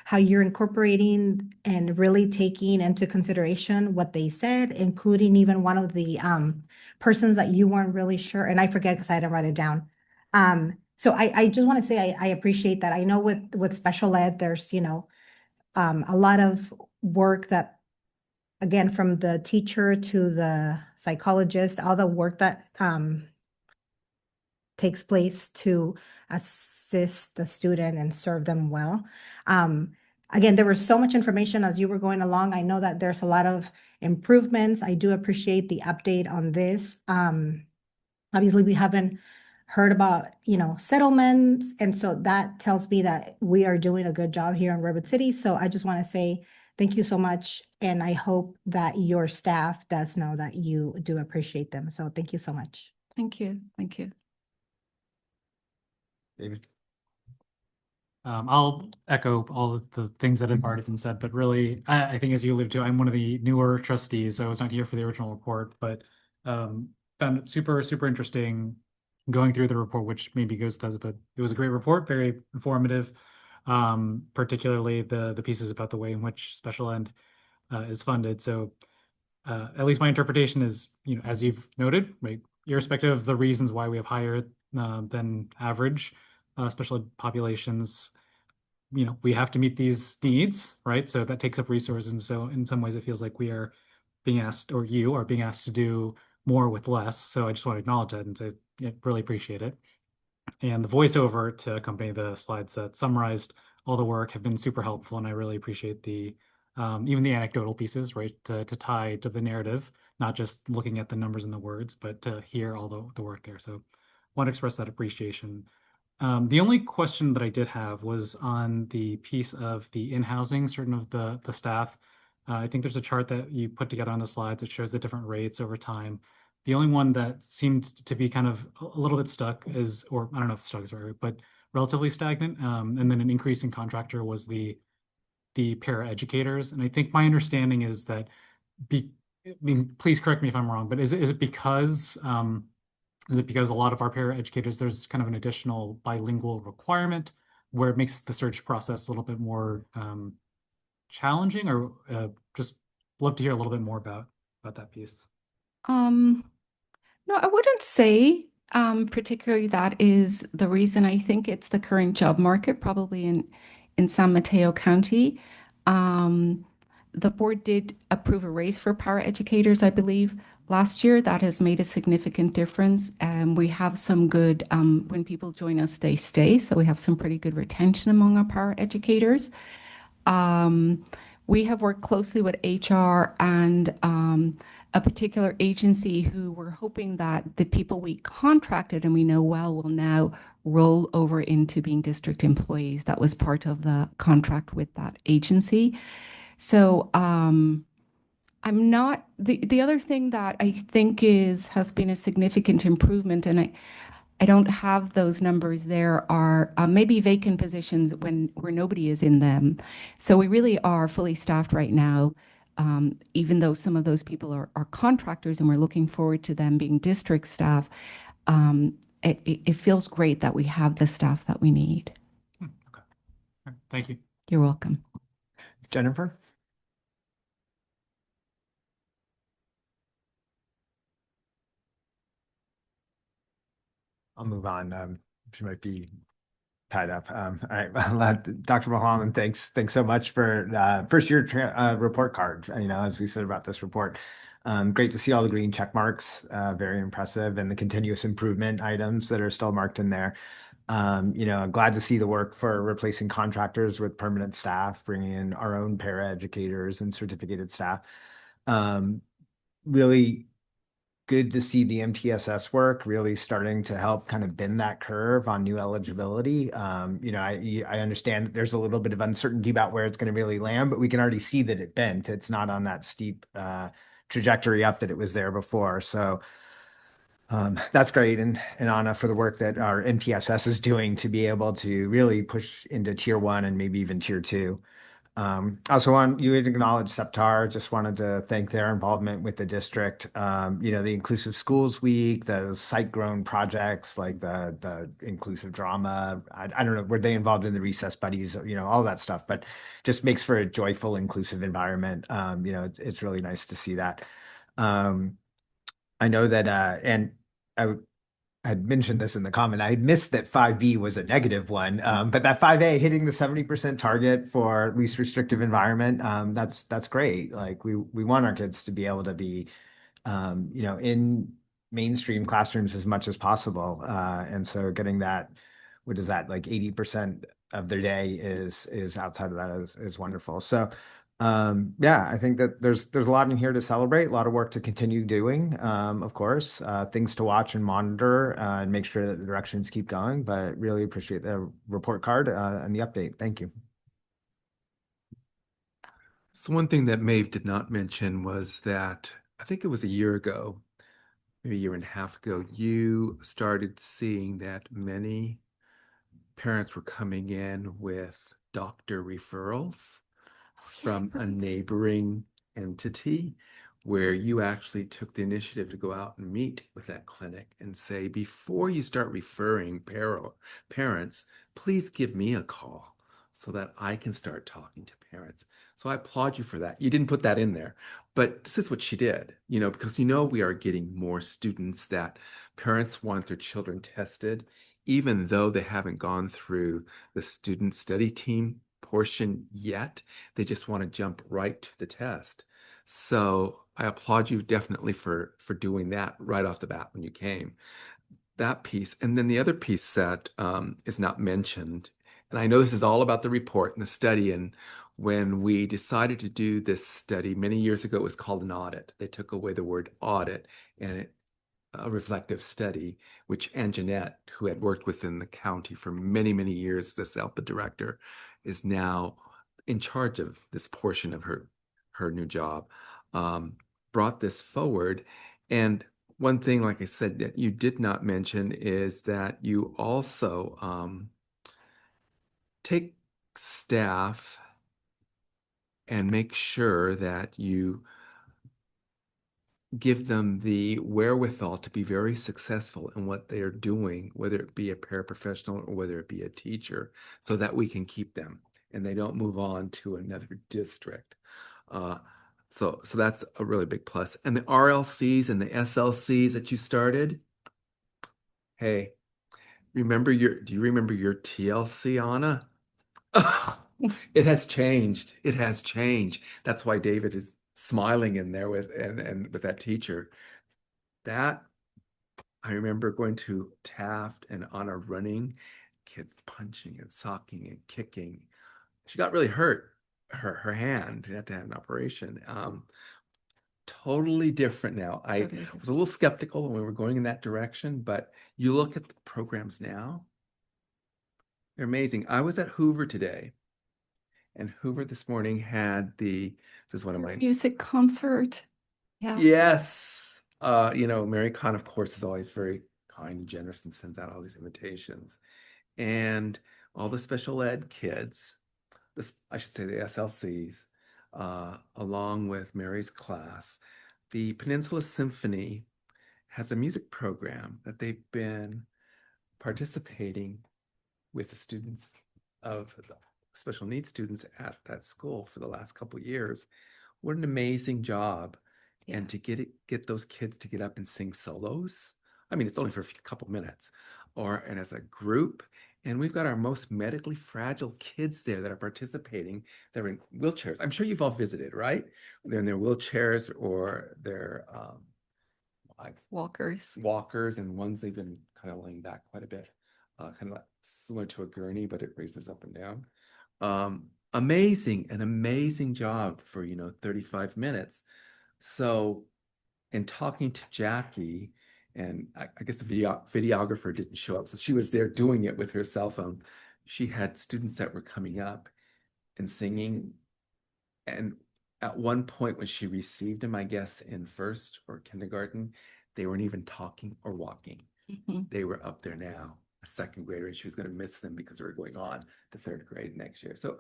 how you're incorporating and really taking into consideration what they said, including even one of the persons that you weren't really sure, and I forget because I didn't write it down. So I just want to say I appreciate that. I know with special ed, there's, a lot of work that, again, from the teacher to the psychologist, all the work that takes place to assist the student and serve them well. Again, there was so much information as you were going along. I know that there's a lot of improvements. I do appreciate the update on this. Obviously, we haven't heard about, settlements. And so that tells me that we are doing a good job here in Redwood City. So I just want to say thank you so much. And I hope that your staff does know that you do appreciate them. So thank you so much. Thank you. Thank you. David? I'll echo all of the things that have already been said, but really, I think as you alluded to, I'm one of the newer trustees, so I was not here for the original report, but found it super, super interesting going through the report, which maybe goes to, but it was a great report, very informative, particularly the pieces about the way in which special ed is funded. So at least my interpretation is, as you've noted, right, irrespective of the reasons why we have higher than average special ed populations, we have to meet these needs, right? So that takes up resources. And so in some ways it feels like we are being asked, or you are being asked to do more with less. So I just want to acknowledge that and say, really appreciate it. And the voiceover to accompany the slides that summarized all the work have been super helpful. And I really appreciate the even the anecdotal pieces, right, to tie to the narrative, not just looking at the numbers and the words, but to hear all the work there. So I want to express that appreciation. The only question that I did have was on the piece of the in-housing, certain of the staff. I think there's a chart that you put together on the slides that shows the different rates over time. The only one that seemed to be kind of a little bit stuck is, or I don't know if stuck is right, but relatively stagnant. And then an increase in contractor was the para educators. And I think my understanding is that, I mean, please correct me if I'm wrong, but is it because a lot of our para educators, there's kind of an additional bilingual requirement where it makes the search process a little bit more challenging, or just love to hear a little bit more about that piece. No, I wouldn't say particularly that is the reason. I think it's the current job market, probably in San Mateo County. The board did approve a raise for paraeducators, I believe, last year. That has made a significant difference. We have some good, when people join us, they stay. So we have some pretty good retention among our paraeducators. We have worked closely with HR and a particular agency who we're hoping that the people we contracted and we know well will now roll over into being district employees. That was part of the contract with that agency. So I'm not, the other thing that I think has been a significant improvement, and I don't have those numbers. There are maybe vacant positions where nobody is in them. So we really are fully staffed right now, even though some of those people are contractors and we're looking forward to them being district staff. It feels great that we have the staff that we need. Okay. All right. Thank you. You're welcome. Jennifer? I'll move on. She might be tied up. All right, well, Dr. Mulholland, thanks so much for first year report card. As we said about this report, great to see all the green check marks, very impressive, and the continuous improvement items that are still marked in there. I'm glad to see the work for replacing contractors with permanent staff, bringing in our own para-educators and certificated staff. Really good to see the MTSS work really starting to help kind of bend that curve on new eligibility. I understand that there's a little bit of uncertainty about where it's going to really land, but we can already see that it bent. It's not on that steep trajectory up that it was there before. So that's great. And Anna, for the work that our MTSS is doing to be able to really push into tier 1 and maybe even tier 2. Also want you to acknowledge Septar. Just wanted to thank their involvement with the district. The Inclusive Schools Week, the site-grown projects like the inclusive drama. I don't know, were they involved in the recess buddies? All that stuff, but just makes for a joyful, inclusive environment. It's really nice to see that. I know that, and I had mentioned this in the comment. I had missed that 5B was a negative one, but that 5A hitting the 70% target for least restrictive environment, that's great. Like we want our kids to be able to be, in mainstream classrooms as much as possible, and so getting that, what is that, like 80% of their day is outside of that is wonderful. So. Yeah, I think that there's a lot in here to celebrate, a lot of work to continue doing, of course, things to watch and monitor and make sure that the directions keep going, but really appreciate the report card and the update. Thank you. So one thing that Maeve did not mention was that I think it was a year ago, maybe a year and a half ago, you started seeing that many parents were coming in with doctor referrals from a neighboring entity where you actually took the initiative to go out and meet with that clinic and say, before you start referring parents, please give me a call so that I can start talking to parents. So I applaud you for that. You didn't put that in there, but this is what she did, because we are getting more students that parents want their children tested, even though they haven't gone through the student study team portion yet. They just want to jump right to the test. So I applaud you definitely for doing that right off the bat when you came. That piece. And then the other piece that is not mentioned, and I know this is all about the report and the study, and when we decided to do this study many years ago, it was called an audit. They took away the word audit, and a reflective study, which Ann Jeanette, who had worked within the county for many, many years as a SELPA director, is now in charge of this portion of her new job, brought this forward. And one thing, like I said, that you did not mention is that you also take staff and make sure that you give them the wherewithal to be very successful in what they are doing, whether it be a paraprofessional or whether it be a teacher, so that we can keep them and they don't move on to another district. So that's a really big plus. And the RLCs and the SLCs that you started, hey, do you remember your TLC, Anna? It has changed. It has changed. That's why David is smiling in there with that teacher. That I remember going to Taft and Anna running, kids punching and socking and kicking. She got really hurt. Her hand. She had to have an operation. Totally different now. I was a little skeptical when we were going in that direction, but you look at the programs now, they're amazing. I was at Hoover today, and Hoover this morning had this is one of my music concert. Yeah. Yes. Mary Kahn, of course, is always very kind and generous and sends out all these invitations. And all the special ed kids, I should say the SLCs, along with Mary's class, the Peninsula Symphony has a music program that they've been participating with the students of the special needs students at that school for the last couple of years. What an amazing job. Yeah. And to get those kids to get up and sing solos. I mean, it's only for a couple minutes, and as a group. And we've got our most medically fragile kids there that are participating. They're in wheelchairs. I'm sure you've all visited, right? They're in their wheelchairs or their walkers, and one's even kind of laying back quite a bit, kind of like similar to a gurney, but it raises up and down. An amazing job for 35 minutes. So, in talking to Jackie, and I guess the videographer didn't show up, so she was there doing it with her cell phone. She had students that were coming up and singing, and at one point when she received them, I guess in first or kindergarten, they weren't even talking or walking. They were up there now, a second grader, and she was going to miss them because they were going on to third grade next year. So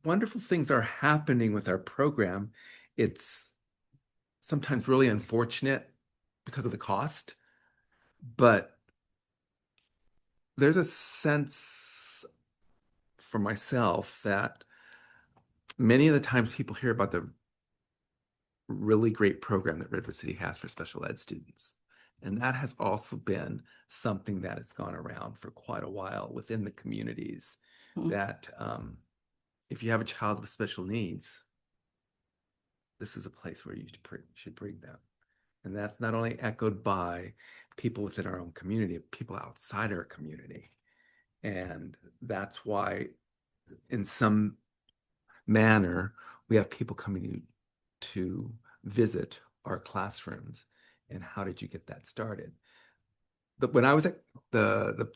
wonderful things are happening with our program. It's sometimes really unfortunate because of the cost, but there's a sense for myself that many of the times people hear about the really great program that Redwood City has for special ed students. And that has also been something that has gone around for quite a while within the communities, that if you have a child with special needs, this is a place where you should bring them. And that's not only echoed by people within our own community, but people outside our community. And that's why, in some manner, we have people coming to visit our classrooms. And how did you get that started? But when I was at the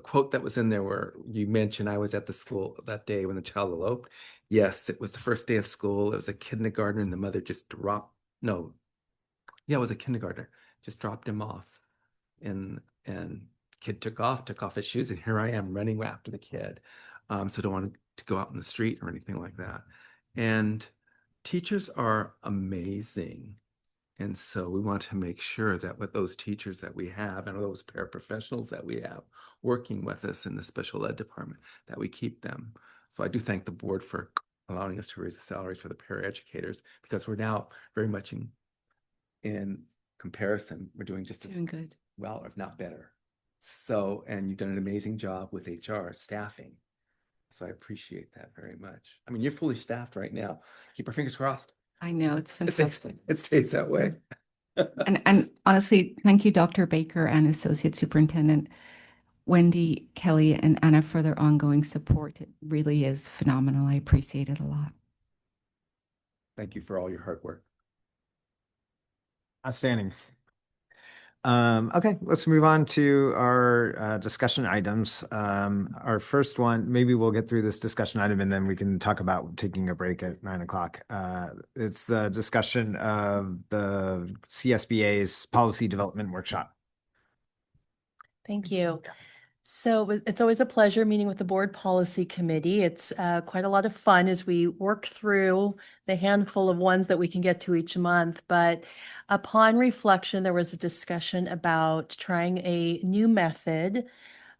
quote that was in there where you mentioned I was at the school that day when the child eloped. Yes, it was the first day of school. It was a kindergartner, and the mother just it was a kindergartner, just dropped him off. And kid took off his shoes, and here I am running after the kid. So don't want to go out in the street or anything like that. And teachers are amazing. And so we want to make sure that with those teachers that we have and those paraprofessionals that we have working with us in the special ed department, that we keep them. So I do thank the board for allowing us to raise the salaries for the paraeducators, because we're now very much in comparison, we're doing Doing good. well, if not better. So, and you've done an amazing job with HR staffing. So I appreciate that very much. I mean, you're fully staffed right now. Keep our fingers crossed. I know, it's fantastic. It stays that way. And honestly, thank you, Dr. Baker and Associate Superintendent Wendy, Kelly, and Anna for their ongoing support. It really is phenomenal. I appreciate it a lot. Thank you for all your hard work. Outstanding. Okay, let's move on to our discussion items. Our first one, maybe we'll get through this discussion item and then we can talk about taking a break at 9 o'clock. It's the discussion of the CSBA's policy development workshop. Thank you. So it's always a pleasure meeting with the Board Policy Committee. It's quite a lot of fun as we work through the handful of ones that we can get to each month. But upon reflection, there was a discussion about trying a new method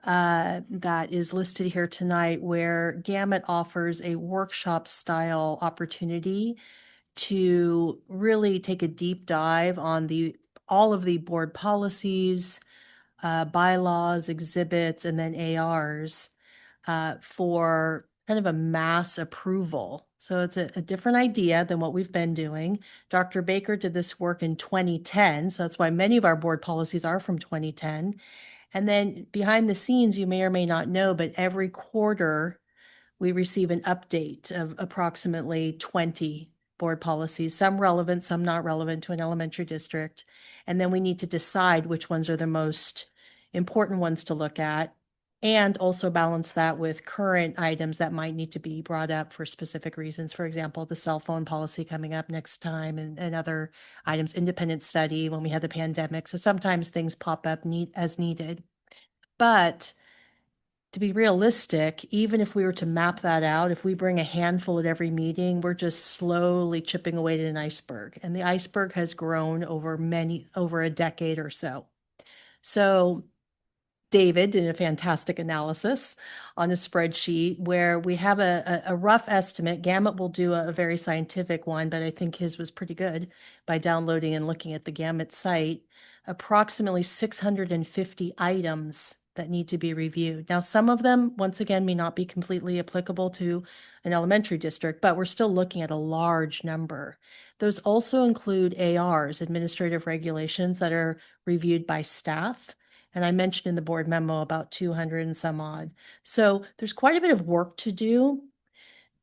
that is listed here tonight, where Gamut offers a workshop style opportunity to really take a deep dive on all of the board policies, bylaws, exhibits, and then ARs for kind of a mass approval. So it's a different idea than what we've been doing. Dr. Baker did this work in 2010, so that's why many of our board policies are from 2010. And then behind the scenes, you may or may not know, but every quarter we receive an update of approximately 20 board policies, some relevant, some not relevant to an elementary district. And then we need to decide which ones are the most important ones to look at. and also balance that with current items that might need to be brought up for specific reasons. For example, the cell phone policy coming up next time and other items, independent study when we had the pandemic. So sometimes things pop up as needed. But to be realistic, even if we were to map that out, if we bring a handful at every meeting, we're just slowly chipping away at an iceberg. And the iceberg has grown over a decade or so. So David did a fantastic analysis on a spreadsheet where we have a rough estimate. Gamut will do a very scientific one, but I think his was pretty good by downloading and looking at the Gamut site. Approximately 650 items that need to be reviewed. Now, some of them, once again, may not be completely applicable to an elementary district, but we're still looking at a large number. Those also include ARs, administrative regulations, that are reviewed by staff. And I mentioned in the board memo about 200 and some odd. So there's quite a bit of work to do.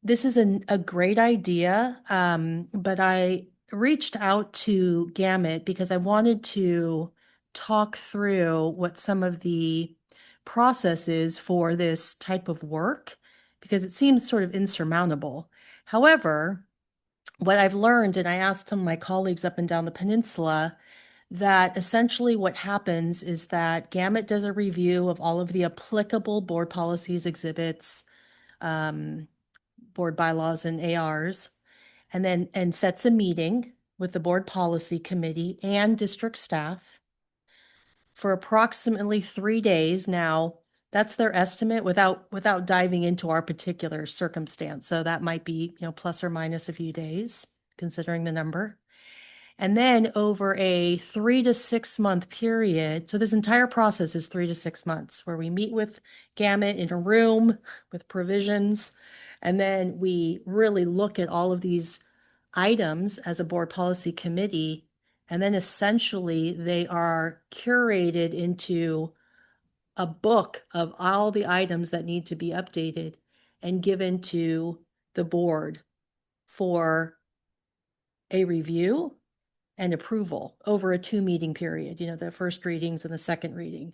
This is a great idea, but I reached out to Gamut because I wanted to talk through what some of the process is for this type of work, because it seems sort of insurmountable. However, what I've learned, and I asked some of my colleagues up and down the peninsula, that essentially what happens is that Gamut does a review of all of the applicable board policies, exhibits, board bylaws, and ARs, and sets a meeting with the board policy committee and district staff for approximately 3 days. Now, that's their estimate without diving into our particular circumstance. So that might be, plus or minus a few days, considering the number. And then over a 3 to 6 month period, so this entire process is 3 to 6 months, where we meet with Gamut in a room with provisions, and then we really look at all of these items as a board policy committee, and then essentially they are curated into a book of all the items that need to be updated and given to the board for a review and approval over a 2 meeting period, the first readings and the second reading.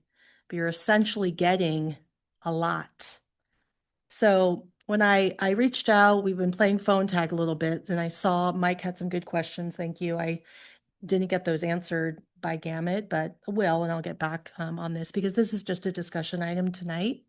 But you're essentially getting a lot. So when I reached out, we've been playing phone tag a little bit, and I saw Mike had some good questions. Thank you. I didn't get those answered by Gamut, but will, and I'll get back on this because this is just a discussion item tonight.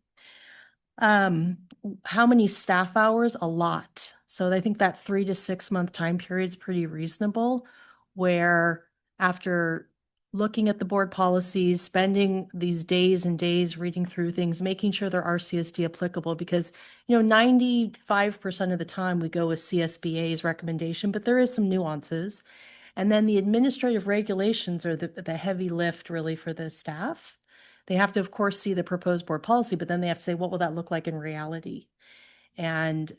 How many staff hours? A lot. So I think that 3 to 6 month time period is pretty reasonable, where after looking at the board policies, spending these days and days reading through things, making sure they're RCSD applicable, because 95% of the time we go with CSBA's recommendation, but there is some nuances. And then the administrative regulations are the heavy lift really for the staff. They have to, of course, see the proposed board policy, but then they have to say, what will that look like in reality? And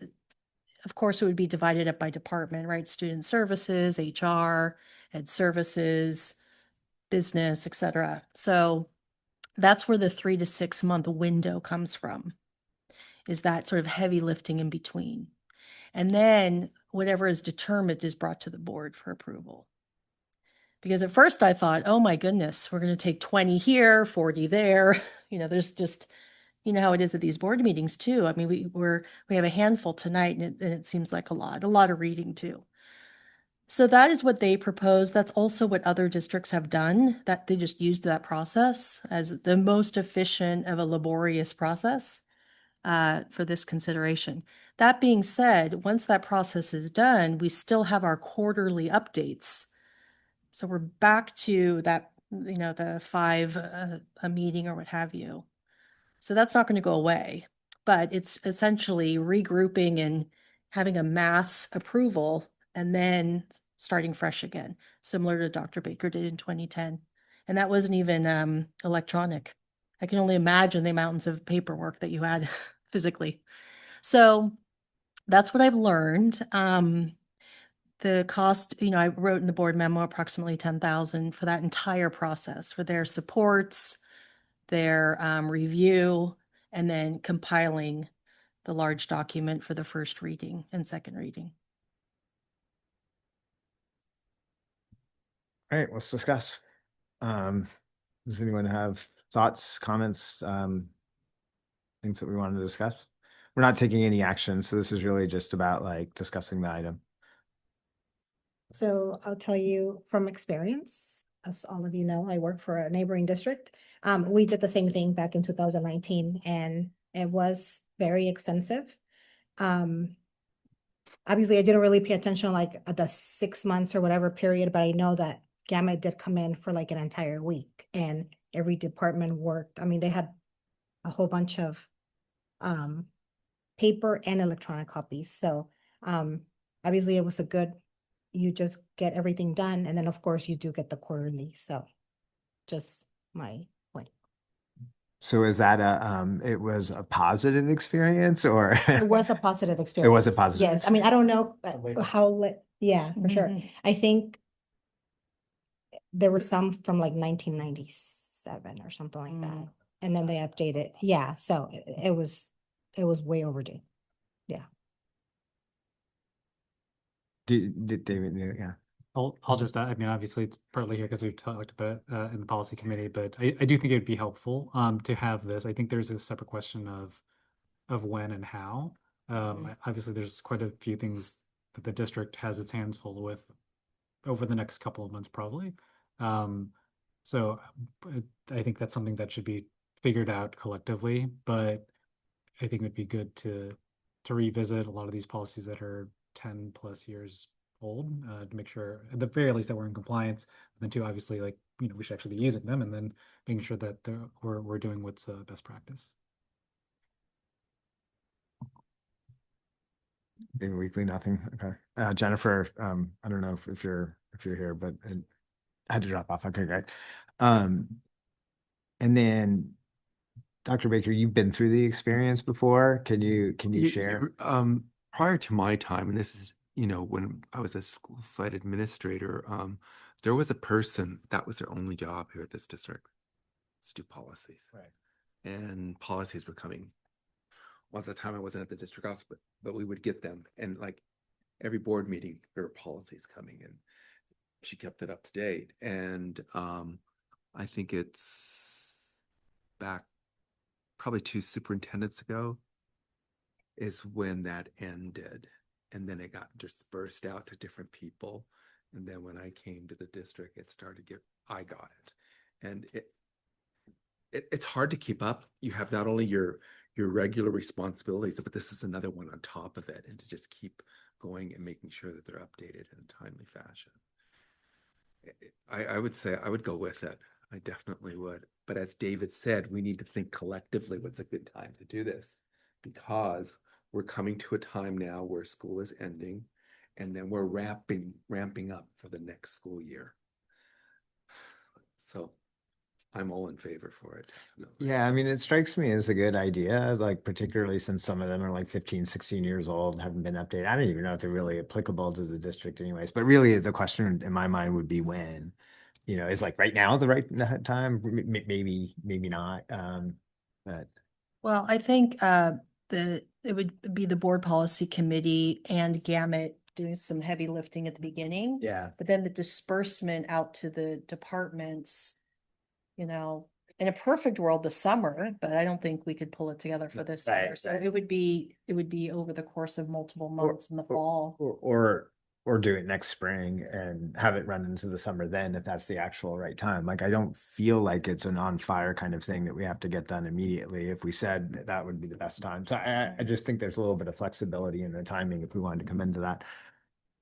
of course, it would be divided up by department, right? Student services, HR, ed services, business, etc. So that's where the 3 to 6 month window comes from, is that sort of heavy lifting in between. And then whatever is determined is brought to the board for approval. Because at first I thought, oh my goodness, we're going to take 20 here, 40 there. There's just, how it is at these board meetings too. I mean, we have a handful tonight, and it seems like a lot of reading too. So that is what they propose. That's also what other districts have done, that they just used that process as the most efficient of a laborious process for this consideration. That being said, once that process is done, we still have our quarterly updates. So we're back to that, the 5 a meeting or what have you. So that's not going to go away, but it's essentially regrouping and having a mass approval and then starting fresh again, similar to Dr. Baker did in 2010. And that wasn't even electronic. I can only imagine the mountains of paperwork that you had physically. So that's what I've learned. The cost, I wrote in the board memo approximately $10,000 for that entire process, for their supports, their review, and then compiling the large document for the first reading and second reading. All right, let's discuss. Does anyone have thoughts, comments? things that we wanted to discuss? We're not taking any action, so this is really just about like discussing the item. So I'll tell you from experience, as all of you know, I work for a neighboring district. We did the same thing back in 2019 and it was very extensive. Obviously I didn't really pay attention like at the 6 months or whatever period, but I know that Gamma did come in for like an entire week and every department worked. I mean, they had a whole bunch of paper and electronic copies. So obviously it was a good, you just get everything done. And then of course you do get the quarterly. So just my point. So is that it was a positive experience or? It was a positive experience. It was a positive. Yes. I mean, I don't know yeah, for sure. I think there were some from like 1997 or something like that. And then they updated. Yeah. So it was way overdue. Yeah. Did David, yeah. I'll just, I mean, obviously it's partly here because we've talked about it in the policy committee, but I do think it would be helpful to have this. I think there's a separate question of when and how. Obviously there's quite a few things that the district has its hands full with over the next couple of months, probably. So I think that's something that should be figured out collectively, but I think it would be good to revisit a lot of these policies that are 10 plus years old to make sure at the very least that we're in compliance. But then too, obviously, like, you know, we should actually be using them and then making sure that we're doing what's best practice. David Weekly, nothing. Okay. Jennifer, I don't know if you're here, but I had to drop off. Okay, great. And then Dr. Baker, you've been through the experience before. Can you share? Prior to my time, and this is, you know, when I was a school site administrator, there was a person that was their only job here at this district, to do policies. Right. And policies were coming. Well, at the time I wasn't at the district office, but we would get them, and like every board meeting, there were policies coming, and she kept it up to date. And I think it's back probably 2 superintendents ago is when that ended. And then it got dispersed out to different people. And then when I came to the district, I got it. And it's hard to keep up. You have not only your regular responsibilities, but this is another one on top of it. And to just keep going and making sure that they're updated in a timely fashion. I would say I would go with it. I definitely would. But as David said, we need to think collectively what's a good time to do this, because we're coming to a time now where school is ending and then we're ramping up for the next school year. So I'm all in favor for it. Definitely. Yeah, I mean, it strikes me as a good idea, like particularly since some of them are like 15, 16 years old, haven't been updated. I don't even know if they're really applicable to the district anyways, but really the question in my mind would be when, you know, is like right now the right time? Maybe not. But Well, I think it would be the board policy committee and Gamut doing some heavy lifting at the beginning. yeah. But then the disbursement out to the departments, you know, in a perfect world, the summer, but I don't think we could pull it together for this summer. Right, So right. it would be over the course of multiple months in the fall. Or do it next spring and have it run into the summer then if that's the actual right time. Like I don't feel like it's an on fire kind of thing that we have to get done immediately if we said that would be the best time. So I just think there's a little bit of flexibility in the timing if we wanted to come into that.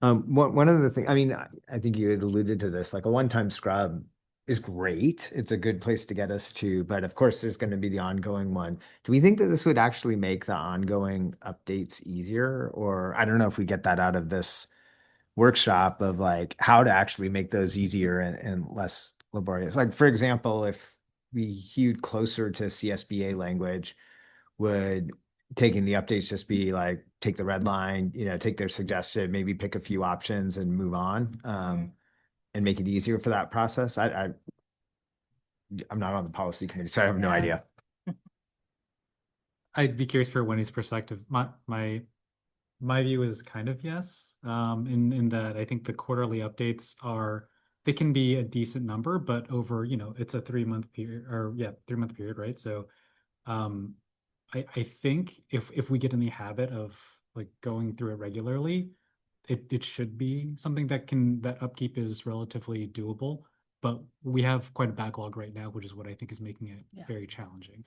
One of the things, I mean, I think you had alluded to this, like a one-time scrub is great. It's a good place to get us to, but of course there's going to be the ongoing one. Do we think that this would actually make the ongoing updates easier? Or I don't know if we get that out of this workshop of like how to actually make those easier and less laborious. Like for example, if we hewed closer to CSBA language, would taking the updates just be like take the red line, you know, take their suggestion, maybe pick a few options and move on, and make it easier for that process? I'm not on the policy committee, so I have no Yeah. idea. I'd be curious for Wendy's perspective. My view is kind of yes, in that I think the quarterly updates they can be a decent number, but over, you know, it's a 3-month period, or yeah, 3-month period, right? So I think if we get in the habit of like going through it regularly, it should be something that upkeep is relatively doable. But we have quite a backlog right now, which is what I think is making it Yeah. very challenging.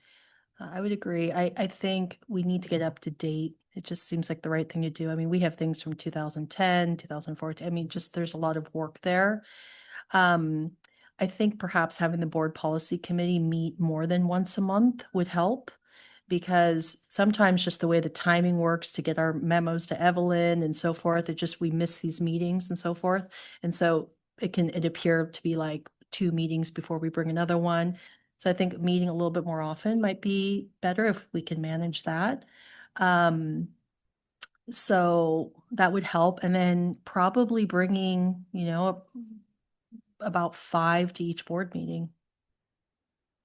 I would agree. I think we need to get up to date. It just seems like the right thing to do. I mean, we have things from 2010, 2014. I mean, just there's a lot of work there. I think perhaps having the board policy committee meet more than once a month would help, because sometimes just the way the timing works to get our memos to Evelyn and so forth, we miss these meetings and so forth. And so it appear to be like 2 meetings before we bring another one. So I think meeting a little bit more often might be better if we can manage that. So that would help. And then probably bringing, about 5 to each board meeting,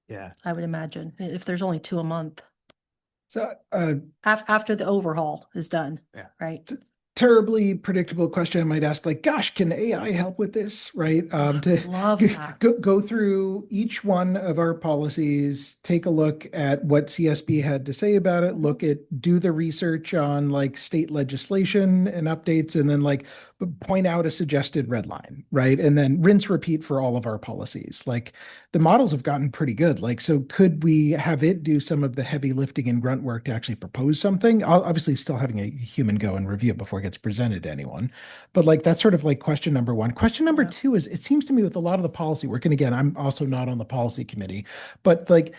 Yeah. I would imagine, if there's only 2 a month. So, After the overhaul is done. Yeah. Right. terribly predictable question I might ask, like, gosh, can AI help with this, right? To Love that. go through each one of our policies, take a look at what CSB had to say about it, do the research on like state legislation and updates, and then like point out a suggested red line, right? And then rinse repeat for all of our policies. Like the models have gotten pretty good. Like, so could we have it do some of the heavy lifting and grunt work to actually propose something? Obviously, still having a human go and review it before it gets presented to anyone. But like that's sort of like question number one. Question number two is, it seems to me with a lot of the policy work, and again, I'm also not on the policy committee, but like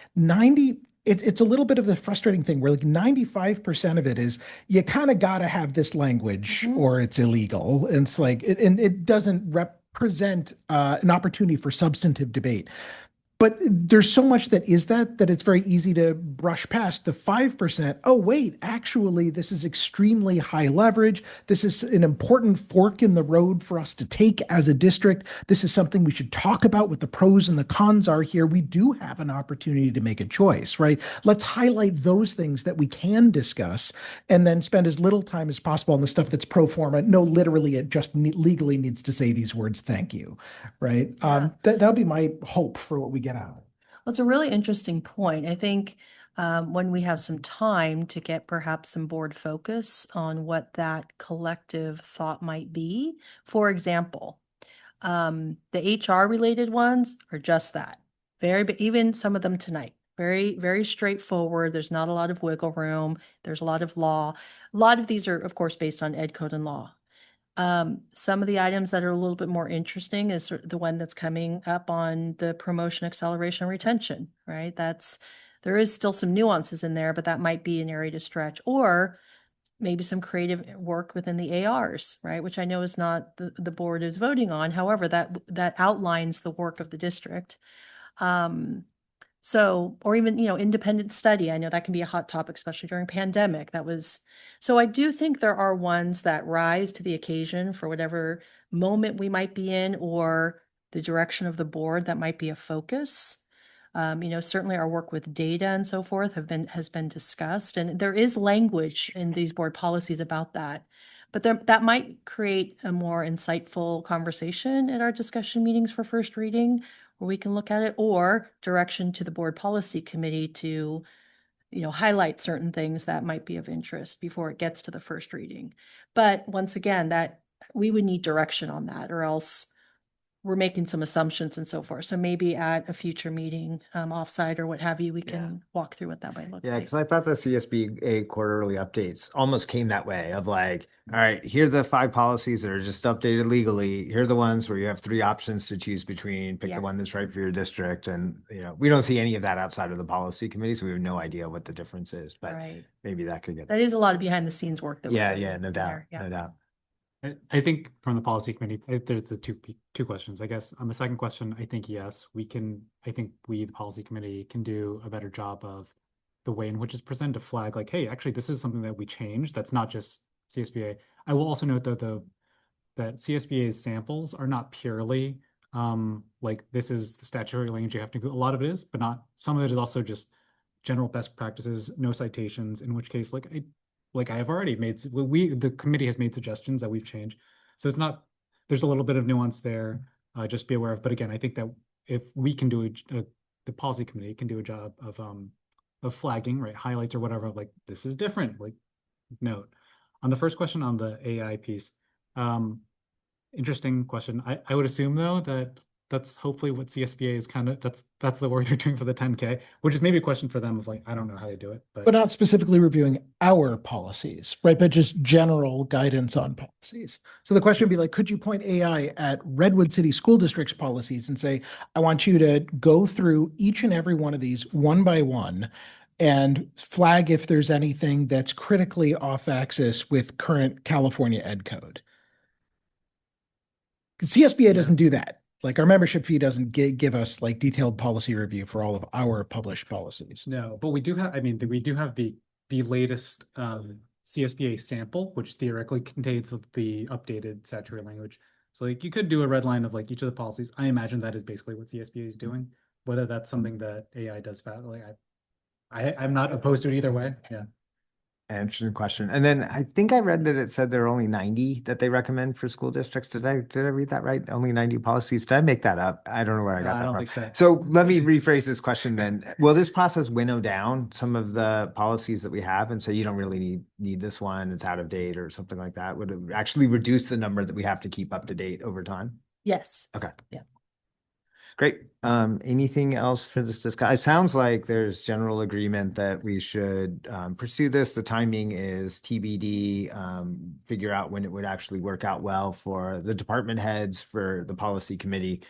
it's a little bit of the frustrating thing where like 95% of it is you kind of got to have this language or it's illegal. And it's like, and it doesn't represent an opportunity for substantive debate. But there's so much that it's very easy to brush past the 5%. Oh, wait, actually, this is extremely high leverage. This is an important fork in the road for us to take as a district. This is something we should talk about what the pros and the cons are here. We do have an opportunity to make a choice, right? Let's highlight those things that we can discuss and then spend as little time as possible on the stuff that's pro forma. No, literally, it just legally needs to say these words, thank you, right? That'll be my hope for what we get out of it. Well, it's a really interesting point. I think when we have some time to get perhaps some board focus on what that collective thought might be. For example, the HR related ones are just that. Even some of them tonight, very, very straightforward. There's not a lot of wiggle room. There's a lot of law. A lot of these are, of course, based on ed code and law. Some of the items that are a little bit more interesting is the one that's coming up on the promotion, acceleration, retention, right? There is still some nuances in there, but that might be an area to stretch, or maybe some creative work within the ARs, right? Which I know is not the board is voting on. However, that outlines the work of the district. So, or even, independent study. I know that can be a hot topic, especially during pandemic. So I do think there are ones that rise to the occasion for whatever moment we might be in or the direction of the board that might be a focus. Certainly our work with data and so forth has been discussed, and there is language in these board policies about that. But that might create a more insightful conversation at our discussion meetings for first reading, where we can look at it, or direction to the board policy committee to, highlight certain things that might be of interest before it gets to the first reading. But once again, that we would need direction on that, or else we're making some assumptions and so forth. So maybe at a future meeting, offsite or what have you, we can walk through what that might look Yeah, like. because I thought the CSBA quarterly updates almost came that way of like, all right, here are the 5 policies that are just updated legally. Here are the ones where you have 3 options to choose between, pick the one that's right for your district. And, we don't see any of that outside of the policy committee, so we have no idea what the difference is, but maybe that could get. That is a lot of behind the scenes work that we're doing Yeah, no doubt, there. Yeah. no doubt. I think from the policy committee, there's the two questions. I guess on the second question, I think yes, I think we, the policy committee, can do a better job of the way in which it's presented to flag, like, hey, actually, this is something that we changed. That's not just CSBA. I will also note that that CSBA's samples are not purely like this is the statutory language you have to include. A lot of it is, but not. Some of it is also just general best practices, no citations. In which case, I have already made, the committee has made suggestions that we've changed. So it's not, there's a little bit of nuance there, just be aware of. But again, I think that if we can do the policy committee can do a job of of flagging, right? Highlights or whatever, of like this is different, like note. On the first question on the AI piece, interesting question. I would assume though that that's hopefully what CSBA is kind of that's the work they're doing for the 10K, which is maybe a question for them of like, I don't know how to do it, But not specifically reviewing our policies, right? But just general guidance on policies. So the question would be like, could you point AI at Redwood City School District's policies and say, I want you to go through each and every one of these one by one and flag if there's anything that's critically off axis with current California Ed Code. CSBA doesn't do that. Like our membership fee doesn't give us like detailed policy review for all of our published policies. No, but we do have, I mean, we do have the latest CSBA sample, which theoretically contains the updated statutory language. So like you could do a red line of like each of the policies. I imagine that is basically what CSBA is doing. Whether that's something that AI does fast, like I'm not opposed to it either way. Yeah. Interesting question. And then I think I read that it said there are only 90 that they recommend for school districts. Did I read that right? Only 90 policies. Did I make that up? I don't know where I got I that don't from. think that. So let me rephrase this question then. Will this process winnow down some of the policies that we have and say you don't really need this one, it's out of date or something like that? Would it actually reduce the number that we have to keep up to date over time? Yes. Okay. Yeah. Great. Anything else for this discussion? It sounds like there's general agreement that we should pursue this. The timing is TBD. Figure out when it would actually work out well for the department heads, for the policy committee.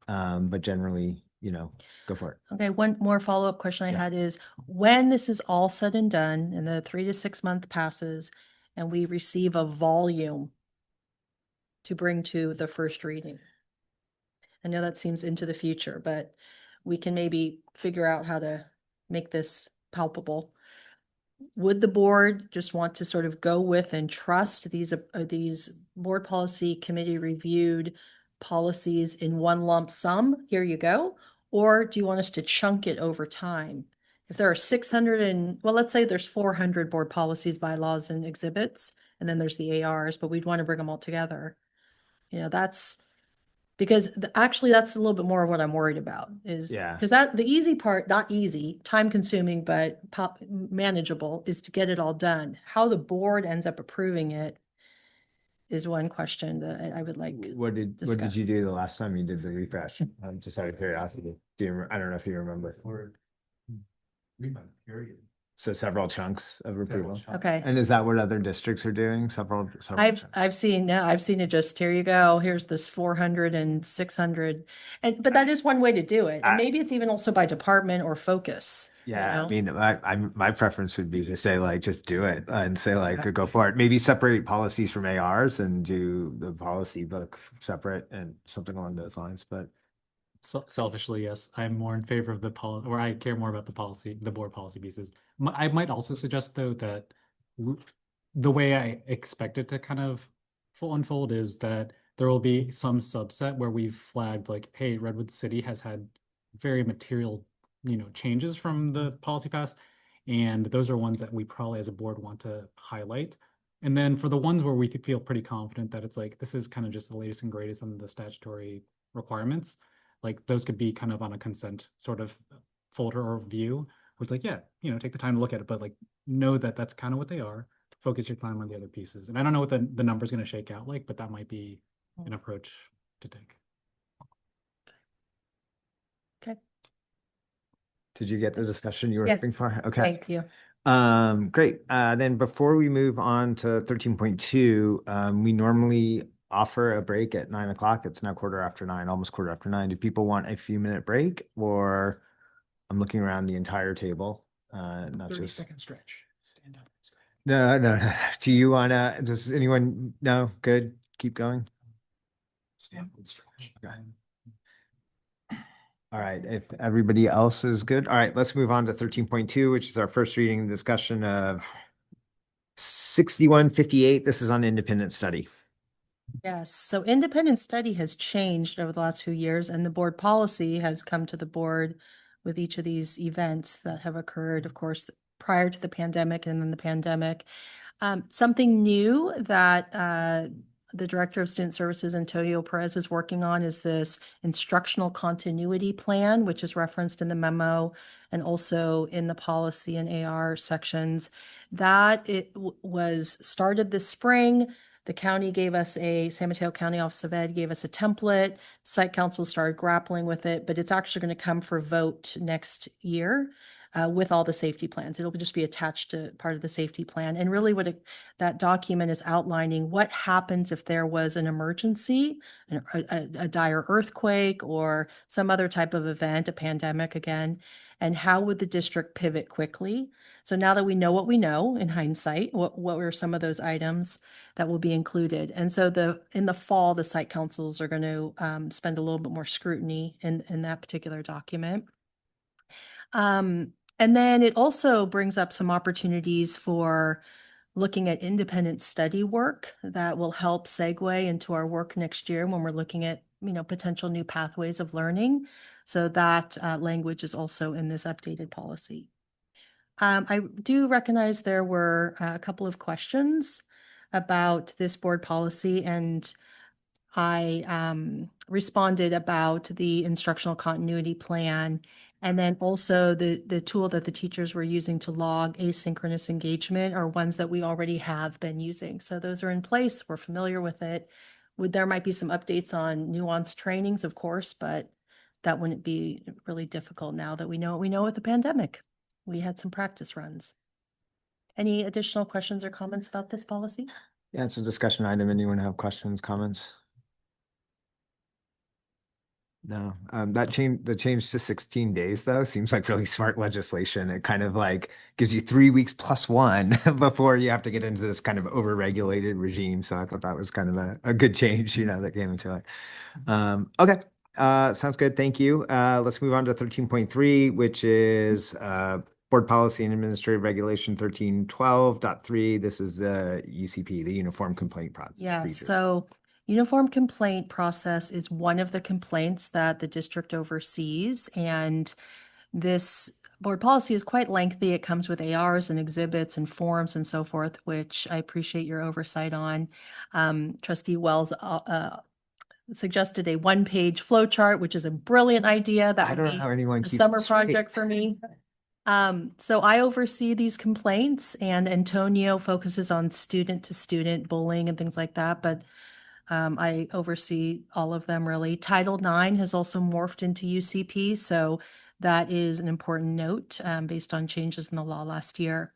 But generally, go for it. Okay, one more follow-up question I had is, when this is all said and done and the 3 to 6 month passes and we receive a volume to bring to the first reading? I know that seems into the future, but we can maybe figure out how to make this palpable. Would the board just want to sort of go with and trust these board policy committee reviewed policies in one lump sum? Here you go. Or do you want us to chunk it over time? If there are 600 and, well, let's say there's 400 board policies, bylaws, and exhibits, and then there's the ARs, but we'd want to bring them all together. That's because actually that's a little bit more of what I'm worried about is because the easy part, not easy, time consuming, but manageable, is to get it all done. How the board ends up approving it is one question that I would like. What did you do the last time you did the refresh? Just out of curiosity. I don't know if you remember. So several chunks of approval. Okay. And is that what other districts are doing? Several I've seen it just, here you go, here's this 400 and 600. But that is one way to do it. And maybe it's even also by department or focus. Yeah, I mean, my preference would be to say like, just do it and say like, go for it. Maybe separate policies from ARs and do the policy book separate and something along those lines. But selfishly, yes, I'm more in favor of the policy, or I care more about the policy, the board policy pieces. I might also suggest though that the way I expect it to kind of unfold is that there will be some subset where we've flagged like, hey, Redwood City has had very material, changes from the policy pass, and those are ones that we probably as a board want to highlight. And then for the ones where we feel pretty confident that it's like this is kind of just the latest and greatest on the statutory requirements, like those could be kind of on a consent sort of folder or view, which like, yeah, take the time to look at it, but like know that that's kind of what they are. Focus your time on the other pieces. And I don't know what the number is going to shake out like, but that might be an approach to take. Okay. Did you get the discussion you were looking for? Okay. Thank you. Great. Then before we move on to 13.2, we normally offer a break at 9 o'clock. It's now 9:15, almost 9:15. Do people want a few minute break, or I'm looking around the entire table, not 30-second stretch. Stand up. No. Do you wanna, does anyone, no, good, keep going? Stand and stretch. Okay. All right, if everybody else is good. All right, let's move on to 13.2, which is our first reading and discussion of 6158. This is on independent study. Yes, so independent study has changed over the last few years, and the board policy has come to the board with each of these events that have occurred, of course, prior to the pandemic and then the pandemic. Something new that the Director of Student Services, Antonio Perez, is working on is this instructional continuity plan, which is referenced in the memo and also in the policy and AR sections. That was started this spring. The county gave us San Mateo County Office of Ed gave us a template. Site council started grappling with it, but it's actually going to come for vote next year. With all the safety plans. It'll just be attached to part of the safety plan. And really that document is outlining what happens if there was an emergency, a dire earthquake or some other type of event, a pandemic again, and how would the district pivot quickly? So now that we know what we know in hindsight, what were some of those items that will be included? And so in the fall, the site councils are going to spend a little bit more scrutiny in that particular document. And then it also brings up some opportunities for looking at independent study work that will help segue into our work next year when we're looking at, potential new pathways of learning. So that language is also in this updated policy. I do recognize there were a couple of questions about this board policy, and I responded about the instructional continuity plan, and then also the tool that the teachers were using to log asynchronous engagement are ones that we already have been using. So those are in place. We're familiar with it. There might be some updates on nuanced trainings, of course, but that wouldn't be really difficult now that we know what we know with the pandemic. We had some practice runs. Any additional questions or comments about this policy? Yeah, it's a discussion item. Anyone have questions, comments? No, the change to 16 days though seems like really smart legislation. It kind of like gives you 3 weeks plus one before you have to get into this kind of over-regulated regime. So I thought that was kind of a good change, that came into it. Okay, sounds good. Thank you. Let's move on to 13.3, which is Board Policy and Administrative Regulation 1312.3. This is the UCP, the Uniform Complaint Procedure. Yeah, so uniform complaint process is one of the complaints that the district oversees, and this board policy is quite lengthy. It comes with ARs and exhibits and forms and so forth, which I appreciate your oversight on. Trustee Wells suggested a one-page flow chart, which is a brilliant idea. That I would don't know be how anyone a keeps it summer straight. project for me. So I oversee these complaints, and Antonio focuses on student-to-student bullying and things like that, but I oversee all of them really. Title IX has also morphed into UCP, so that is an important note based on changes in the law last year.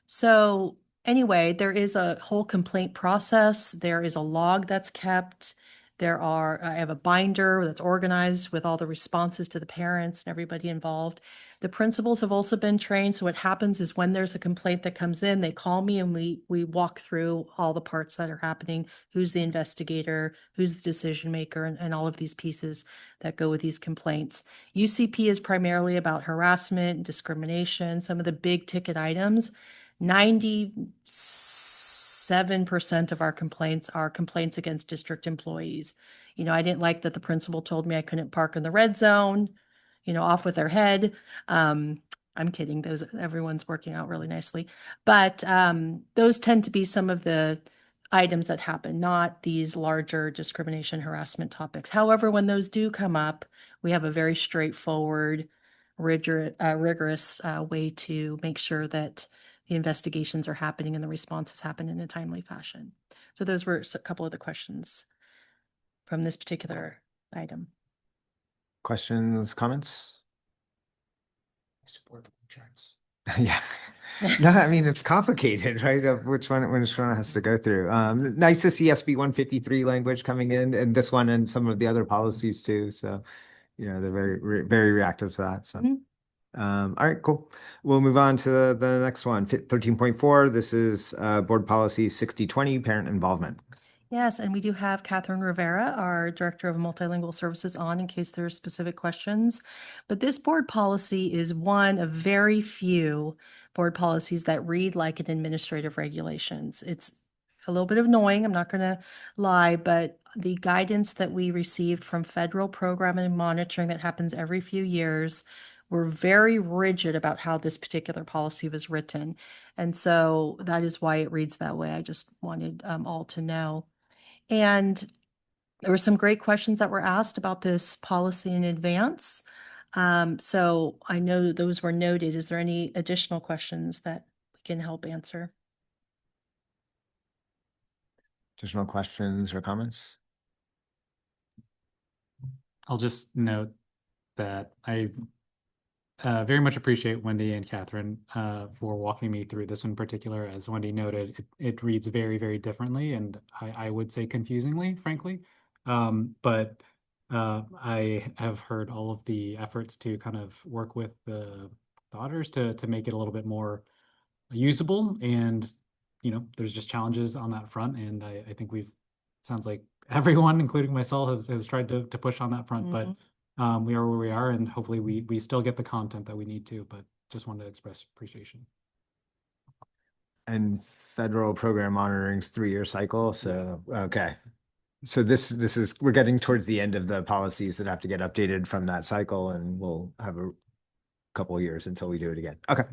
So anyway, there is a whole complaint process. There is a log that's kept. I have a binder that's organized with all the responses to the parents and everybody involved. The principals have also been trained. So what happens is when there's a complaint that comes in, they call me and we walk through all the parts that are happening. Who's the investigator, who's the decision maker, and all of these pieces that go with these complaints. UCP is primarily about harassment, discrimination, some of the big ticket items. 97% of our complaints are complaints against district employees. I didn't like that the principal told me I couldn't park in the red zone, off with their head. I'm kidding. Everyone's working out really nicely. But those tend to be some of the items that happen, not these larger discrimination harassment topics. However, when those do come up, we have a very straightforward, rigorous way to make sure that the investigations are happening and the responses happen in a timely fashion. So those were a couple of the questions from this particular item. Questions, comments? Support checks. Yeah. No, I mean, it's complicated, right? Of which one has to go through. Nice to see SB 153 language coming in, and this one and some of the other policies too. So, they're very, very reactive to that. So, all right, cool. We'll move on to the next one, 13.4. This is Board Policy 6020, Parent Involvement. Yes, and we do have Catherine Rivera, our Director of Multilingual Services, on in case there are specific questions. But this board policy is one of very few board policies that read like an administrative regulations. It's a little bit annoying, I'm not going to lie, but the guidance that we received from federal program and monitoring that happens every few years were very rigid about how this particular policy was written. And so that is why it reads that way. I just wanted all to know. And there were some great questions that were asked about this policy in advance. So I know those were noted. Is there any additional questions that we can help answer? Additional questions or comments? I'll just note that I very much appreciate Wendy and Catherine for walking me through this one in particular. As Wendy noted, it reads very, very differently, and I would say confusingly, frankly. But I have heard all of the efforts to kind of work with the daughters to make it a little bit more usable. And, there's just challenges on that front. And I think sounds like everyone, including myself, has tried to push on that front. But we are where we are, and hopefully we still get the content that we need to, but just wanted to express appreciation. And federal program monitoring's 3-year cycle. So, okay. So we're getting towards the end of the policies that have to get updated from that cycle, and we'll have a couple of years until we do it again. Okay.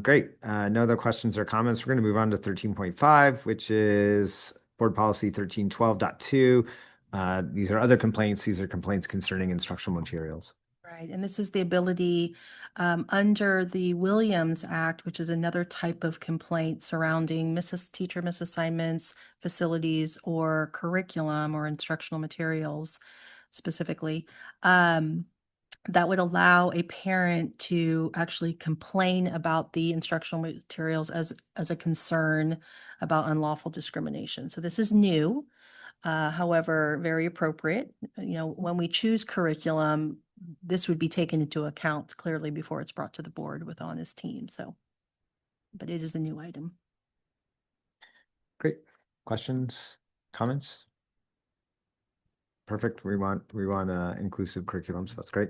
Great. No other questions or comments. We're going to move on to 13.5, which is Board Policy 1312.2. These are other complaints. These are complaints concerning instructional materials. Right, and this is the ability under the Williams Act, which is another type of complaint surrounding teacher misassignments, facilities, or curriculum or instructional materials specifically. That would allow a parent to actually complain about the instructional materials as a concern about unlawful discrimination. So this is new. However, very appropriate. When we choose curriculum, this would be taken into account clearly before it's brought to the board with Honest Team. So, but it is a new item. Great. Questions, comments? Perfect. We want inclusive curriculum, so that's great.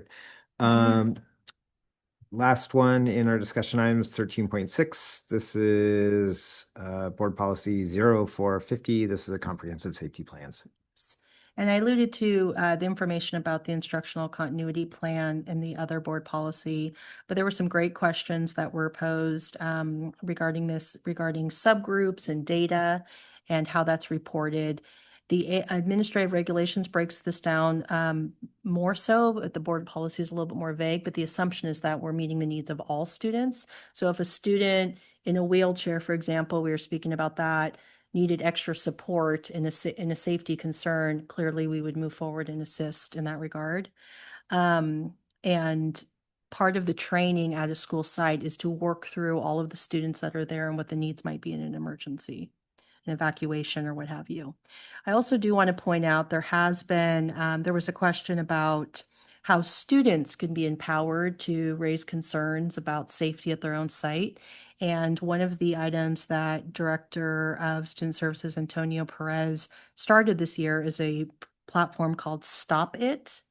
Last one in our discussion items, 13.6. This is Board Policy 0450. This is a comprehensive safety plans. And I alluded to the information about the instructional continuity plan and the other board policy, but there were some great questions that were posed regarding subgroups and data and how that's reported. The administrative regulations breaks this down more so, but the board policy is a little bit more vague, but the assumption is that we're meeting the needs of all students. So if a student in a wheelchair, for example, we were speaking about that, needed extra support in a safety concern, clearly we would move forward and assist in that regard. And part of the training at a school site is to work through all of the students that are there and what the needs might be in an emergency, an evacuation or what have you. I also do want to point out there was a question about how students can be empowered to raise concerns about safety at their own site. And one of the items that Director of Student Services, Antonio Perez, started this year is a platform called Stop It.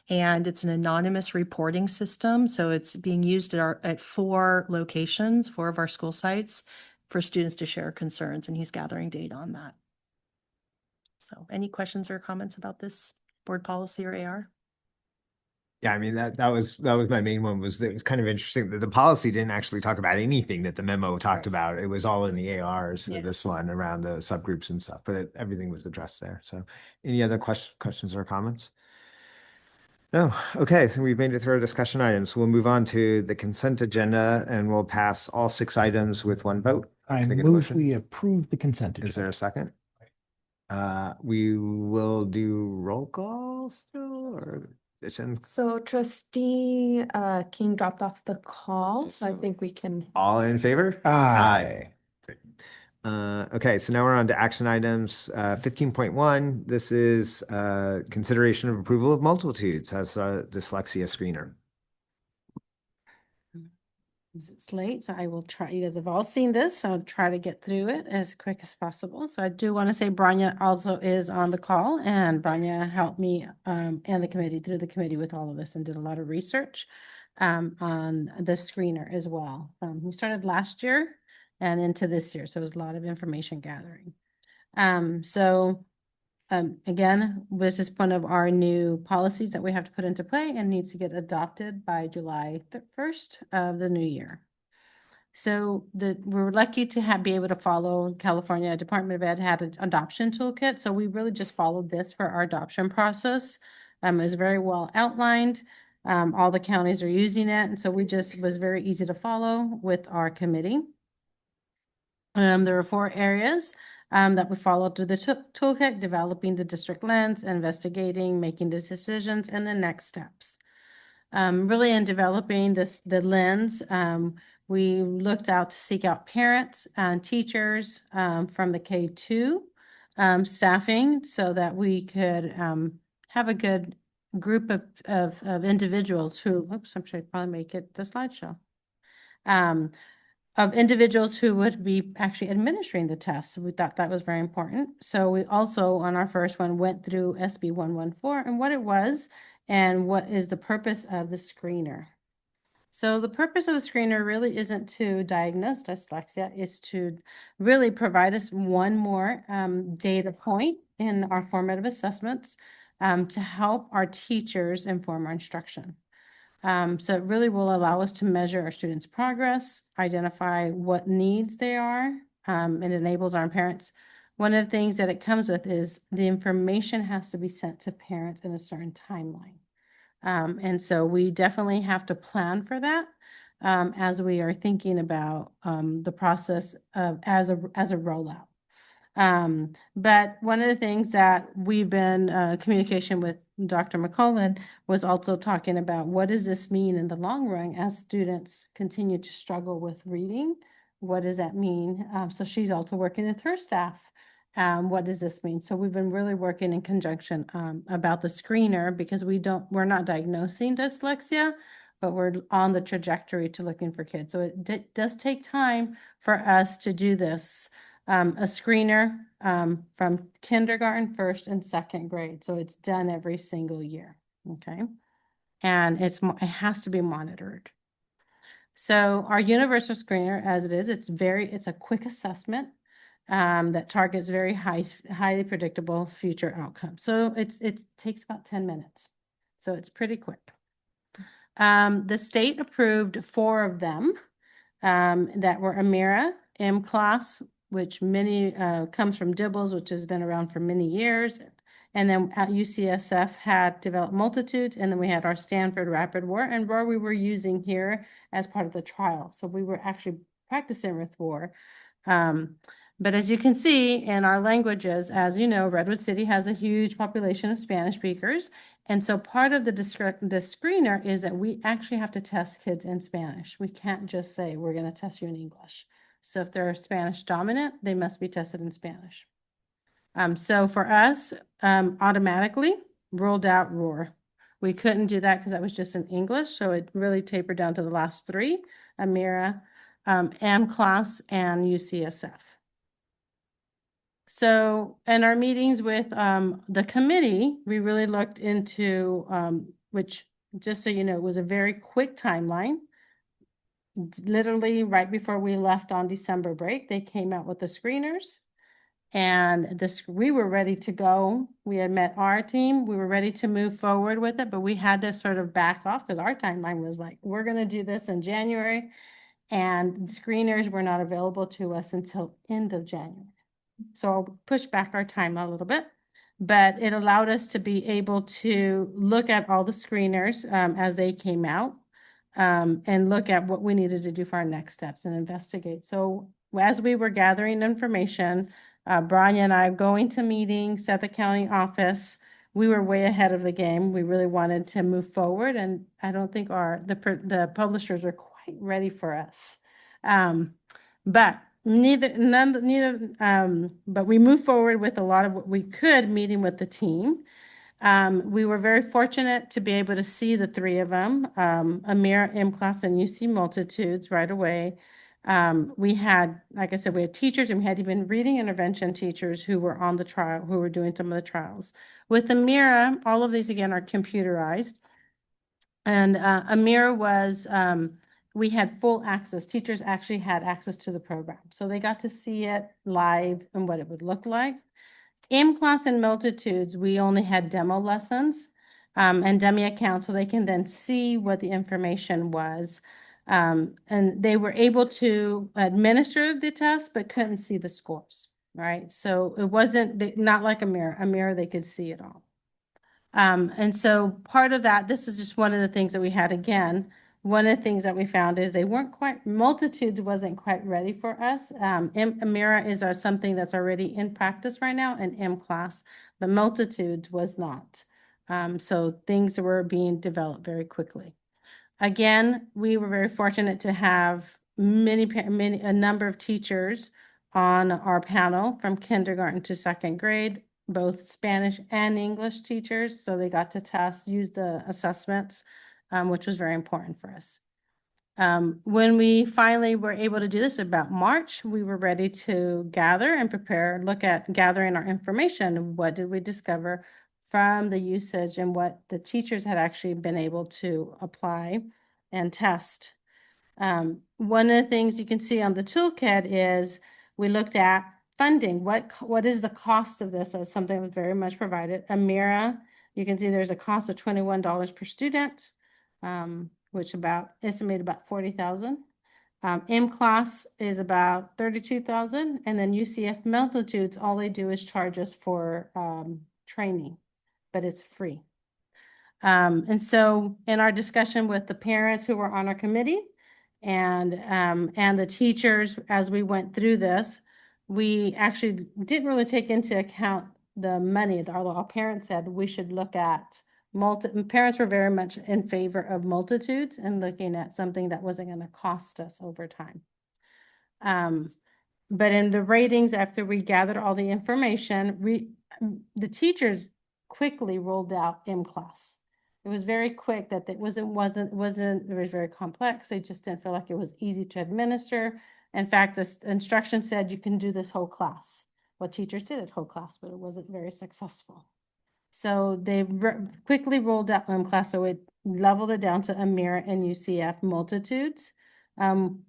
And it's an anonymous reporting system. So it's being used at 4 locations, 4 of our school sites, for students to share concerns, and he's gathering data on that. So any questions or comments about this board policy or AR? Yeah, I mean, that was my main one. It was kind of interesting that the policy didn't actually talk about anything that the memo talked about. It was all in the ARs for this one around the subgroups and stuff, but everything was addressed there. So any other questions or comments? No. Okay, so we've made it through our discussion items. We'll move on to the consent agenda, and we'll pass all 6 items with one vote. I Can get a move motion? we approve the consent Is agenda. there a second? We will do roll call still, or additions? So Trustee King dropped off the call, so I think we can. All in favor? Aye. Okay, so now we're on to action items. 15.1, this is consideration of approval of multitudes as a dyslexia screener. It's late, so I will try. You guys have all seen this, so I'll try to get through it as quick as possible. So I do want to say Branya also is on the call, and Branya helped me and the committee through the committee with all of this and did a lot of research on the screener as well. We started last year and into this year, so it was a lot of information gathering. Again, this is one of our new policies that we have to put into play and needs to get adopted by July 1st of the new year. So we're lucky to be able to follow California Department of Ed had an adoption toolkit. So we really just followed this for our adoption process. It was very well outlined. All the counties are using it. And so was very easy to follow with our committee. There were 4 areas that we followed through the toolkit: developing the district lens, investigating, making the decisions, and the next steps. Really in developing the lens, we looked out to seek out parents and teachers from the K-2 staffing so that we could have a good group of individuals who, oops, I'm sure I probably make it the slideshow. Of individuals who would be actually administering the tests. We thought that was very important. So we also, on our first one, went through SB 114 and what it was and what is the purpose of the screener. So the purpose of the screener really isn't to diagnose dyslexia, it's to really provide us one more data point in our formative assessments to help our teachers inform our instruction. So it really will allow us to measure our students' progress, identify what needs they are, and enables our parents. One of the things that it comes with is the information has to be sent to parents in a certain timeline. And so we definitely have to plan for that as we are thinking about the process of as a rollout. But one of the things that we've been communication with Dr. McCullen was also talking about what does this mean in the long run as students continue to struggle with reading? What does that mean? So she's also working with her staff. What does this mean? So we've been really working in conjunction about the screener because we're not diagnosing dyslexia, but we're on the trajectory to looking for kids. So it does take time for us to do this. A screener from kindergarten, 1st and 2nd grade. So it's done every single year, okay? And it has to be monitored. So our universal screener, as it is, it's a quick assessment that targets very highly predictable future outcomes. So it takes about 10 minutes. So it's pretty quick. The state approved 4 of them that were Amira, M-Class, which comes from Dibbles, which has been around for many years. And then at UCSF had developed Multitudes, and then we had our Stanford Rapid War, and ROAR we were using here as part of the trial. So we were actually practicing with ROAR. But as you can see in our languages, as you know, Redwood City has a huge population of Spanish speakers. And so part of the screener is that we actually have to test kids in Spanish. We can't just say, we're going to test you in English. So if they're Spanish dominant, they must be tested in Spanish. So for us, automatically rolled out ROAR. We couldn't do that because that was just in English. So it really tapered down to the last 3, Amira, M-Class, and UCSF. So in our meetings with the committee, we really looked into, which just so you know, it was a very quick timeline. Literally right before we left on December break, they came out with the screeners and we were ready to go. We had met our team. We were ready to move forward with it, but we had to sort of back off because our timeline was like, we're going to do this in January, and the screeners were not available to us until end of January. So I'll push back our time a little bit, but it allowed us to be able to look at all the screeners as they came out and look at what we needed to do for our next steps and investigate. So as we were gathering information, Branya and I going to meetings at the county office, we were way ahead of the game. We really wanted to move forward, and I don't think the publishers are quite ready for us. But but we moved forward with a lot of what we could, meeting with the team. We were very fortunate to be able to see the 3 of them, Amira, M-Class, and UC Multitudes right away. We had, like I said, we had teachers, and we had even reading intervention teachers who were on the trial, who were doing some of the trials. With Amira, all of these again are computerized. And Amira was, we had full access. Teachers actually had access to the program. So they got to see it live and what it would look like. M-Class and Multitudes, we only had demo lessons and dummy accounts so they can then see what the information was. And they were able to administer the test, but couldn't see the scores, right? So it wasn't not like a mirror, they could see it all. And so part of that, this is just one of the things that we had again. One of the things that we found is they weren't quite, multitudes wasn't quite ready for us. Amira is something that's already in practice right now in M class, but multitudes was not. So things were being developed very quickly. Again, we were very fortunate to have a number of teachers on our panel from kindergarten to second grade, both Spanish and English teachers. So they got to use the assessments, which was very important for us. When we finally were able to do this about March, we were ready to gather and prepare, look at gathering our information. What did we discover from the usage and what the teachers had actually been able to apply and test? One of the things you can see on the toolkit is we looked at funding. What is the cost of this? As something that was very much provided. Amira, you can see there's a cost of $21 per student, which estimated about 40,000. M class is about 32,000, and then UCF Multitudes, all they do is charge us for training, but it's free. And so in our discussion with the parents who were on our committee and the teachers as we went through this, we actually didn't really take into account the money. Although our parents said we should look at parents were very much in favor of multitudes and looking at something that wasn't going to cost us over time. But in the ratings, after we gathered all the information, the teachers quickly rolled out M class. It was very quick that it was very complex. They just didn't feel like it was easy to administer. In fact, the instruction said you can do this whole class. Well, teachers did it whole class, but it wasn't very successful. So they quickly rolled out M class, so it leveled it down to Amira and UCF Multitudes,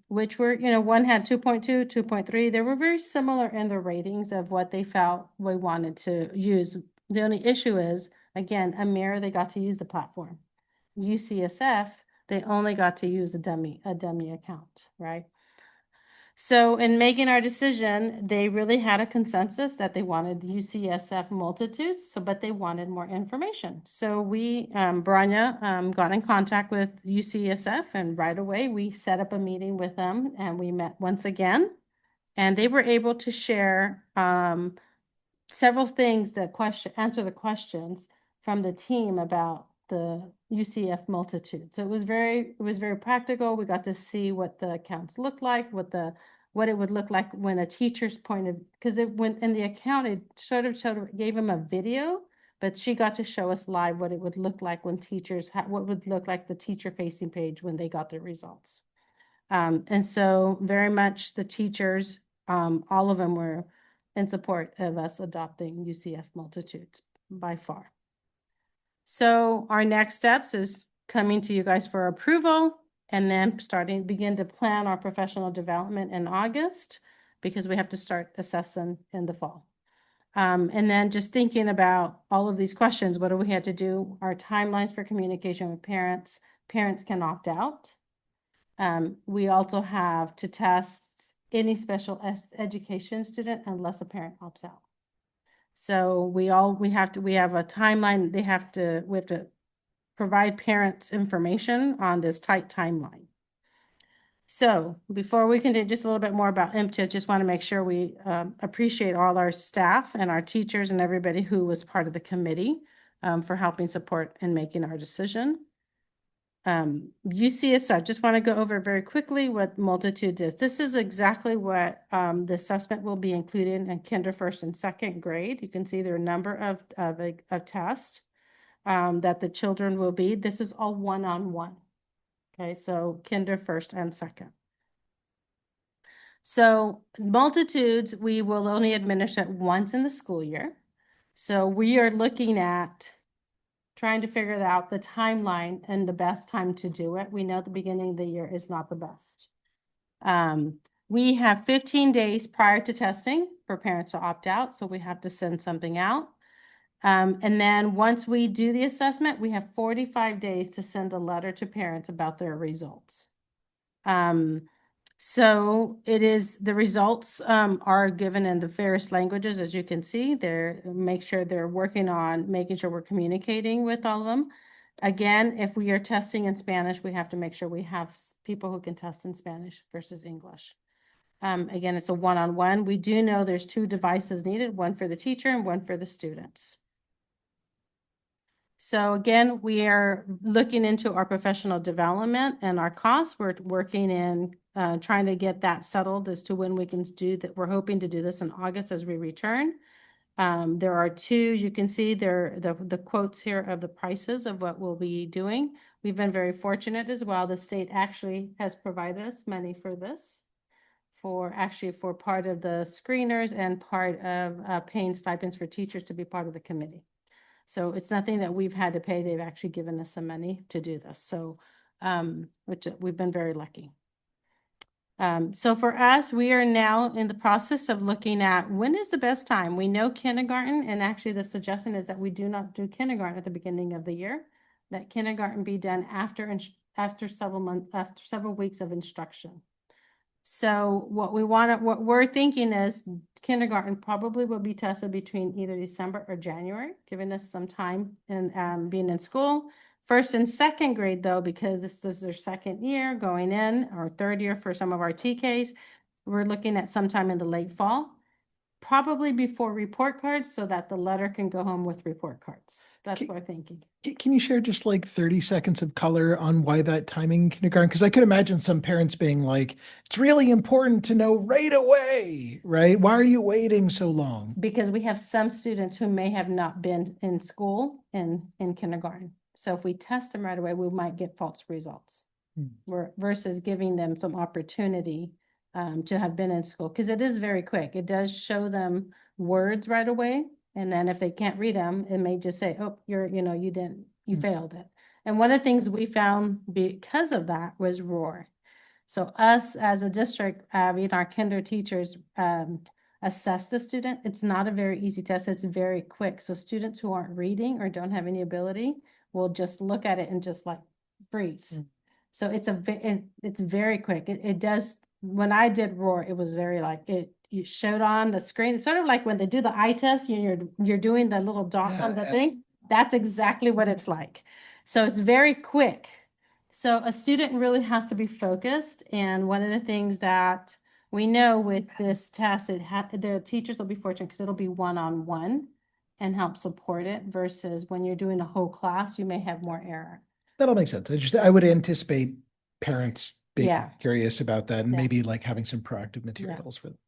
which were, one had 2.2, 2.3. They were very similar in the ratings of what they felt we wanted to use. The only issue is, again, Amira, they got to use the platform. UCSF, they only got to use a dummy account, right? So in making our decision, they really had a consensus that they wanted UCSF Multitudes, but they wanted more information. So we, Branya, got in contact with UCSF, and right away we set up a meeting with them, and we met once again, and they were able to share several things that answer the questions from the team about the UCF Multitude. So it was very practical. We got to see what the accounts looked like, what it would look like when a teacher's point of, because it went in the account, it gave them a video, but she got to show us live what it would look like when what would look like the teacher facing page when they got their results. And so very much the teachers, all of them were in support of us adopting UCF Multitudes by far. So our next steps is coming to you guys for approval, and then begin to plan our professional development in August, because we have to start assessing in the fall. And then just thinking about all of these questions, what do we have to do? Our timelines for communication with parents. Parents can opt out. We also have to test any special education student unless a parent opts out. So we have a timeline. We have to provide parents information on this tight timeline. So before we continue, just a little bit more about MTIS, just want to make sure we appreciate all our staff and our teachers and everybody who was part of the committee for helping support and making our decision. UCSF, just want to go over very quickly what Multitudes is. This is exactly what the assessment will be included in kinder first and second grade. You can see there are a number of tests that the children will be. This is all one-on-one. Okay, so kinder first and second. So Multitudes, we will only administer it once in the school year. So we are looking at trying to figure out the timeline and the best time to do it. We know the beginning of the year is not the best. We have 15 days prior to testing for parents to opt out, so we have to send something out. And then once we do the assessment, we have 45 days to send a letter to parents about their results. So it is, the results are given in the various languages, as you can see. Make sure they're working on making sure we're communicating with all of them. Again, if we are testing in Spanish, we have to make sure we have people who can test in Spanish versus English. Again, it's a one-on-one. We do know there's 2 devices needed, one for the teacher and one for the students. So again, we are looking into our professional development and our costs. We're working in trying to get that settled as to when we can do that. We're hoping to do this in August as we return. There are 2, you can see there the quotes here of the prices of what we'll be doing. We've been very fortunate as well. The state actually has provided us money for this, for part of the screeners and part of paying stipends for teachers to be part of the committee. So it's nothing that we've had to pay. They've actually given us some money to do this. So, which we've been very lucky. So for us, we are now in the process of looking at when is the best time. We know kindergarten, and actually the suggestion is that we do not do kindergarten at the beginning of the year, that kindergarten be done after several weeks of instruction. So what we're thinking is kindergarten probably will be tested between either December or January, giving us some time in being in school. First and second grade, though, because this is their second year going in, or third year for some of our TKs, we're looking at sometime in the late fall, probably before report cards, so that the letter can go home with report cards. That's what I'm thinking. Can you share just like 30 seconds of color on why that timing in kindergarten? Because I could imagine some parents being like, it's really important to know right away, right? Why are you waiting so long? Because we have some students who may have not been in school in kindergarten. So if we test them right away, we might get false results. Versus giving them some opportunity to have been in school, because it is very quick. It does show them words right away. And then if they can't read them, it may just say, oh, you failed it. And one of the things we found because of that was roar. So us as a district, our kinder teachers assess the student. It's not a very easy test. It's very quick. So students who aren't reading or don't have any ability will just look at it and just like freeze. So it's very quick. It does. When I did roar, it was very like you showed on the screen. It's sort of like when they do the eye test, you're doing the little dot on the thing. That's exactly what it's like. So it's very quick. So a student really has to be focused. And one of the things that we know with this test, the teachers will be fortunate because it'll be one-on-one and help support it, versus when you're doing a whole class, you may have more error. That'll make sense. I would anticipate parents being Yeah. curious about that and Yeah. maybe like having some proactive materials for them.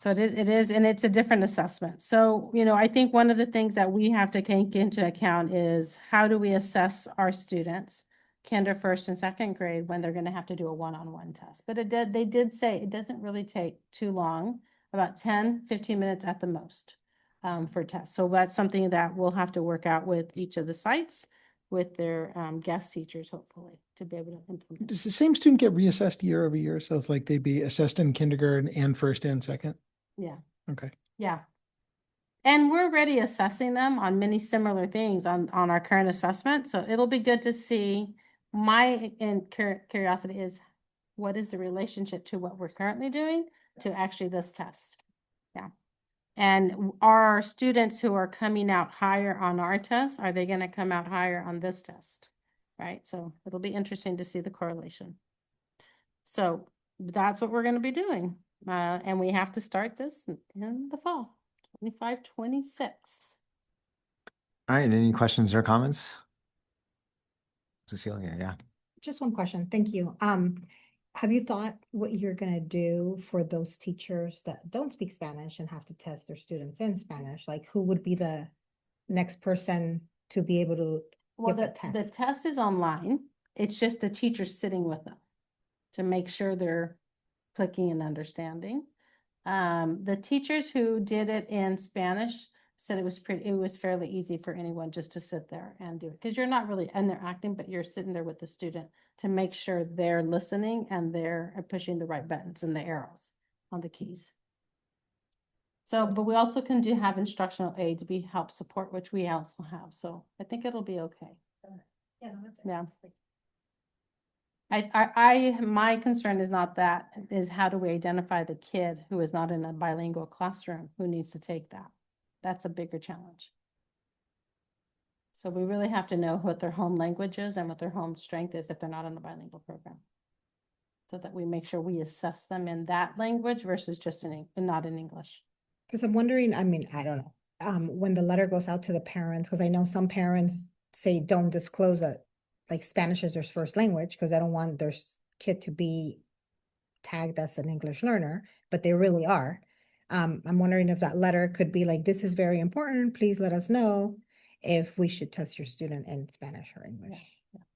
So it is, and it's a different assessment. So, I think one of the things that we have to take into account is how do we assess our students, kinder, first and second grade, when they're going to have to do a one-on-one test. But they did say it doesn't really take too long, about 10, 15 minutes at the most for tests. So that's something that we'll have to work out with each of the sites, with their guest teachers, hopefully, to be able to implement. Does the same student get reassessed year over year? So it's like they'd be assessed in kindergarten and first and second? Yeah. Okay. Yeah. And we're already assessing them on many similar things on our current assessment. So it'll be good to see. My curiosity is, what is the relationship to what we're currently doing to actually this test? Yeah. And are our students who are coming out higher on our test, are they going to come out higher on this test? Right. So it'll be interesting to see the correlation. So that's what we're going to be doing. And we have to start this in the fall, 25, 26. All right, any questions or comments? Cecilia, yeah. Just one question. Thank you. Have you thought what you're gonna do for those teachers that don't speak Spanish and have to test their students in Spanish? Like, who would be the next person to be able to Well, give the the test? test is online. It's just the teacher sitting with them to make sure they're clicking and understanding. The teachers who did it in Spanish said it was fairly easy for anyone just to sit there and do it, because you're not really interacting, but you're sitting there with the student to make sure they're listening and they're pushing the right buttons and the arrows on the keys. So, but we also can have instructional aids help support, which we also have. So I think it'll be okay. Yeah, no, that's it. Yeah. My concern is not that, is how do we identify the kid who is not in a bilingual classroom who needs to take that? That's a bigger challenge. So we really have to know what their home language is and what their home strength is if they're not in the bilingual program. So that we make sure we assess them in that language versus just not in English. Because I'm wondering, I mean, I don't know, when the letter goes out to the parents, because I know some parents say don't disclose it, like Spanish is their first language, because I don't want their kid to be tagged as an English learner, but they really are. I'm wondering if that letter could be like, this is very important, please let us know if we should test your student in Spanish or English.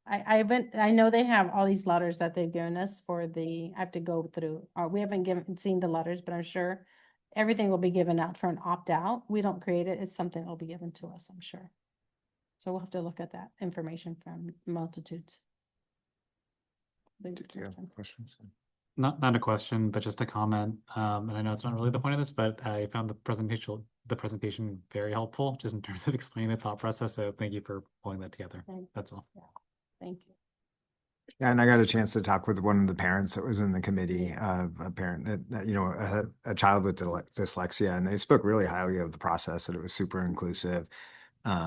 I know they have all these letters that they've given us for I have to go through, we haven't seen the letters, but I'm sure everything will be given out for an opt-out. We don't create it. It's something that will be given to us, I'm sure. So we'll have to look at that information from multitudes. Did you have questions? Not a question, but just a comment. And I know it's not really the point of this, but I found the presentation very helpful, just in terms of explaining the thought process. So thank you for pulling that together. That's all. Yeah. Thank you. Yeah, and I got a chance to talk with one of the parents that was in the committee, a parent that, you know, a child with dyslexia, and they spoke really highly of the process, that it was super inclusive.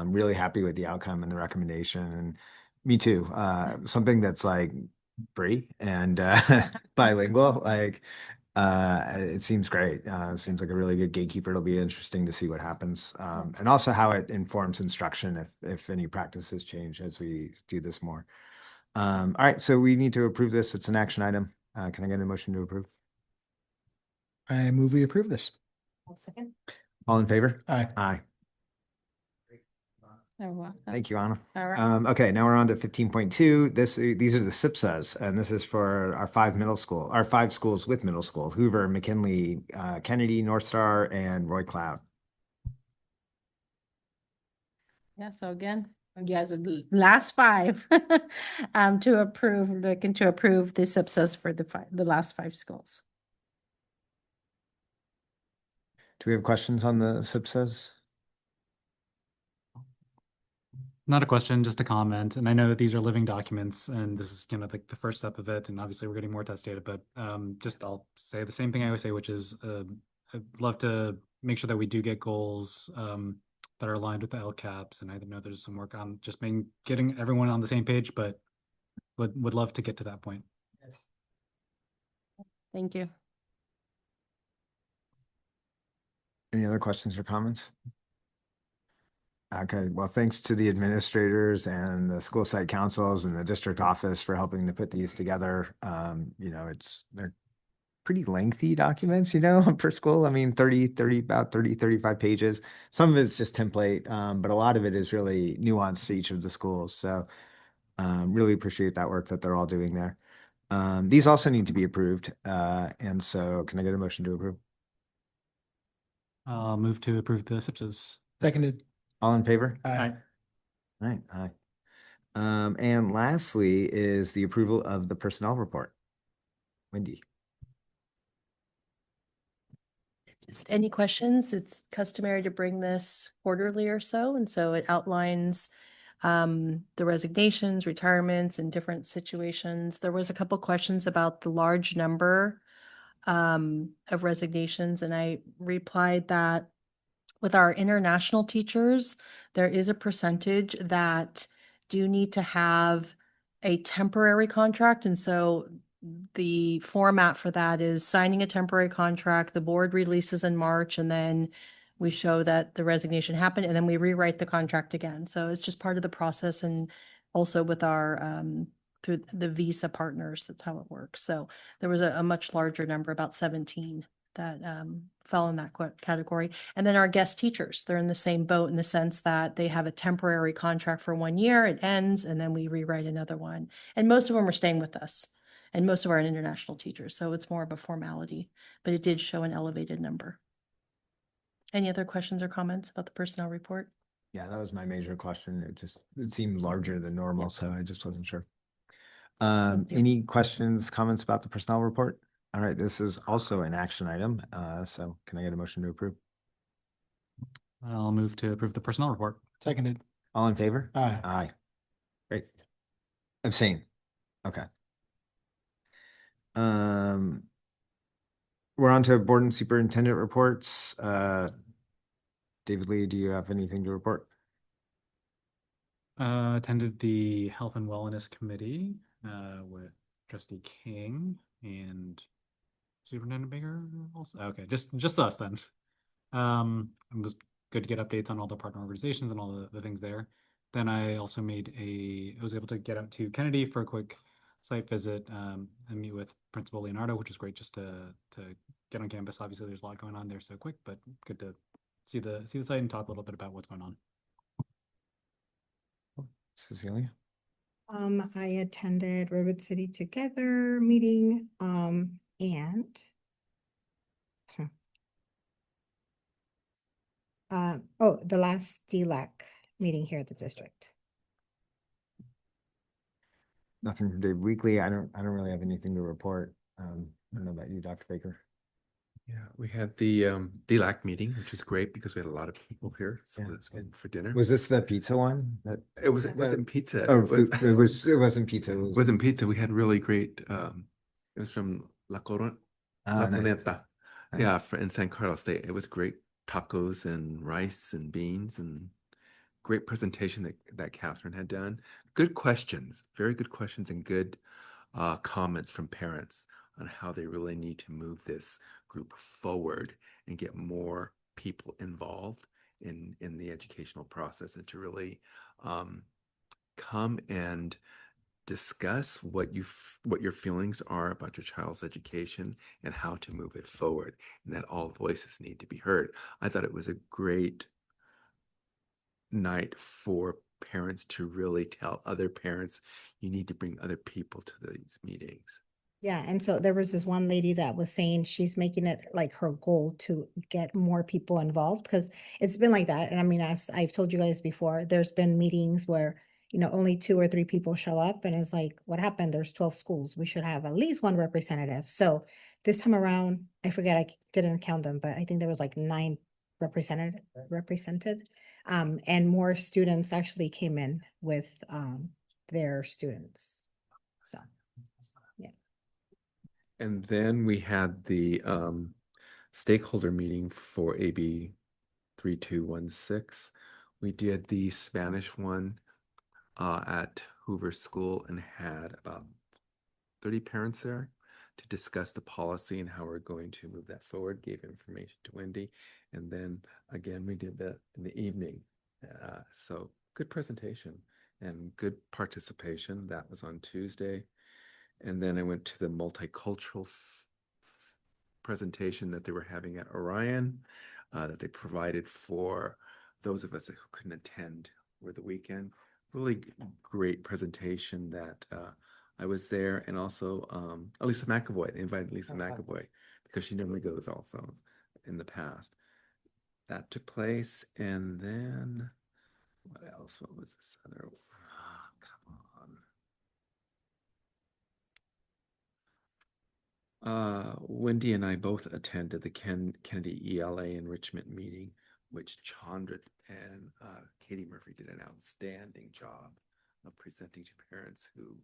Really happy with the outcome and the recommendation. And me too. Something that's like free and bilingual, like it seems great. It seems like a really good gatekeeper. It'll be interesting to see what happens. And also how it informs instruction if any practices change as we do this more. All right, so we need to approve this. It's an action item. Can I get a motion to approve? I move we approve this. One second. All in favor? Aye. Aye. Oh, wow. Thank you, Anna. All right. Okay, now we're on to 15.2. These are the SIPSAs, and this is for our five schools with middle school: Hoover, McKinley, Kennedy, North Star, and Roy Cloud. Yeah, so again, you guys are the last five looking to approve the SIPSAs for the last five schools. Do we have questions on the SIPSAs? Not a question, just a comment. And I know that these are living documents, and this is kind of like the first step of it. And obviously, we're getting more test data, but just I'll say the same thing I always say, which is I'd love to make sure that we do get goals that are aligned with the LCAPs. And I know there's some work on just getting everyone on the same page, but would love to get to that point. Yes. Thank you. Any other questions or comments? Okay, well, thanks to the administrators and the school site councils and the district office for helping to put these together. You know, they're pretty lengthy documents, you know, per school. I mean, about 30, 35 pages. Some of it's just template, but a lot of it is really nuanced to each of the schools. So really appreciate that work that they're all doing there. These also need to be approved. And so can I get a motion to approve? I'll move to approve the SIPSAs. Seconded. All in favor? Aye. All right, aye. And lastly is the approval of the personnel report. Wendy. Just any questions? It's customary to bring this quarterly or so, and so it outlines the resignations, retirements, and different situations. There was a couple questions about the large number of resignations, and I replied that with our international teachers, there is a percentage that do need to have a temporary contract. And so the format for that is signing a temporary contract, the board releases in March, and then we show that the resignation happened, and then we rewrite the contract again. So it's just part of the process, and also with our through the visa partners, that's how it works. So there was a much larger number, about 17 that fell in that category. And then our guest teachers, they're in the same boat in the sense that they have a temporary contract for 1 year, it ends, and then we rewrite another one. And most of them are staying with us, and most of our international teachers. So it's more of a formality, but it did show an elevated number. Any other questions or comments about the personnel report? Yeah, that was my major question. It seemed larger than normal, so I just wasn't sure. Thank you. Any questions, comments about the personnel report? All right, this is also an action item. So can I get a motion to approve? I'll move to approve the personnel report. Seconded. All in favor? Aye. Aye. Great. Abstain. Okay. We're on to board and superintendent reports. David Lee, do you have anything to report? Attended the Health and Wellness Committee with Trustee King and Superintendent Baker also. Okay, just us then. It was good to get updates on all the partner organizations and all the things there. Then I also I was able to get out to Kennedy for a quick site visit and meet with Principal Leonardo, which was great just to get on campus. Obviously, there's a lot going on there so quick, but good to see the site and talk a little bit about what's going on. Cecilia? I attended Redwood City Together meeting, and the last DLAC meeting here at the district. Nothing from Dave Weekly. I don't really have anything to report. I don't know about you, Dr. Baker. Yeah, we had the DLAC meeting, which was great because we had a lot of people here for dinner. Was this the pizza one? It wasn't pizza. Oh, it wasn't pizza. It wasn't pizza. We had really great. It was from La nice. Coneta. Yeah, in San Carlos State. It was great tacos and rice and beans and great presentation that Catherine had done. Good questions, very good questions, and good comments from parents on how they really need to move this group forward and get more people involved in the educational process, and to really come and discuss what your feelings are about your child's education and how to move it forward, and that all voices need to be heard. I thought it was a great night for parents to really tell other parents, you need to bring other people to these meetings. Yeah, and so there was this one lady that was saying she's making it like her goal to get more people involved, because it's been like that. And I mean, as I've told you guys before, there's been meetings where, only 2 or 3 people show up, and it's like, what happened? There's 12 schools. We should have at least one representative. So this time around, I forget, I didn't count them, but I think there was like 9 represented. And more students actually came in with their students. So. And then we had the stakeholder meeting for AB 3216. We did the Spanish one at Hoover School and had about 30 parents there to discuss the policy and how we're going to move that forward, gave information to Wendy. And then again, we did that in the evening. So good presentation and good participation. That was on Tuesday. And then I went to the multicultural presentation that they were having at Orion, that they provided for those of us who couldn't attend over the weekend. Really great presentation that I was there, and also Lisa McAvoy. They invited Lisa McAvoy because she normally goes also in the past. That took place, and then what else? What was this other? Oh, come on. Wendy and I both attended the Kennedy ELA enrichment meeting, which Chandra and Katie Murphy did an outstanding job of presenting to parents who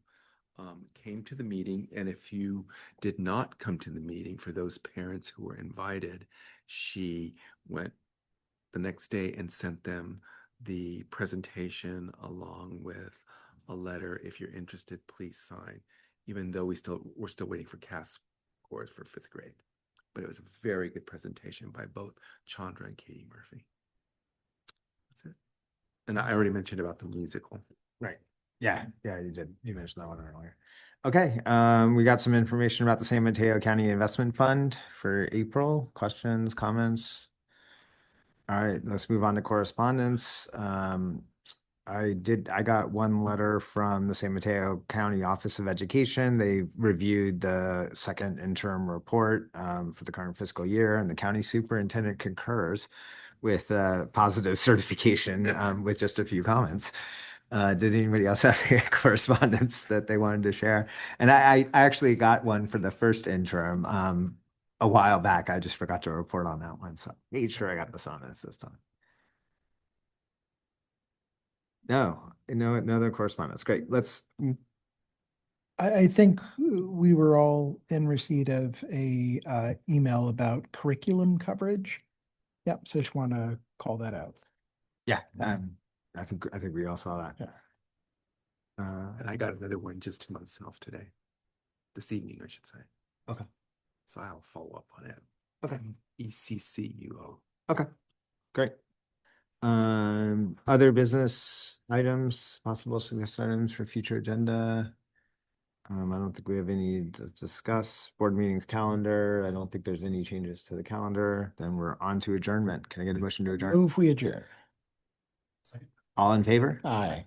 came to the meeting. And if you did not come to the meeting, for those parents who were invited, she went the next day and sent them the presentation along with a letter. If you're interested, please sign, even though we're still waiting for CAS scores for 5th grade. But it was a very good presentation by both Chandra and Katie Murphy. That's it. And I already mentioned about the musical. Right. Yeah, you did. You mentioned that one earlier. Okay, we got some information about the San Mateo County Investment Fund for April. Questions, comments? All right, let's move on to correspondence. I got one letter from the San Mateo County Office of Education. They reviewed the second interim report for the current fiscal year, and the county superintendent concurs with positive certification with just a few comments. Did anybody else have any correspondence that they wanted to share? And I actually got one for the first interim a while back. I just forgot to report on that one, so made sure I got this on this time. No other correspondence. Great. Let's I think we were all in receipt of a email about curriculum coverage. Yep, so just want to call that out. Yeah, I think we all saw that. Yeah. And I got another one just to myself today, this evening, I should say. Okay. So I'll follow up on it. Okay. ECCUO. Okay, great. Other business items, possible suggested items for future agenda? I don't think we have any to discuss. Board meetings calendar. I don't think there's any changes to the calendar. Then we're on to adjournment. Can I get a motion to adjourn? Move we adjourn. All in favor? Aye.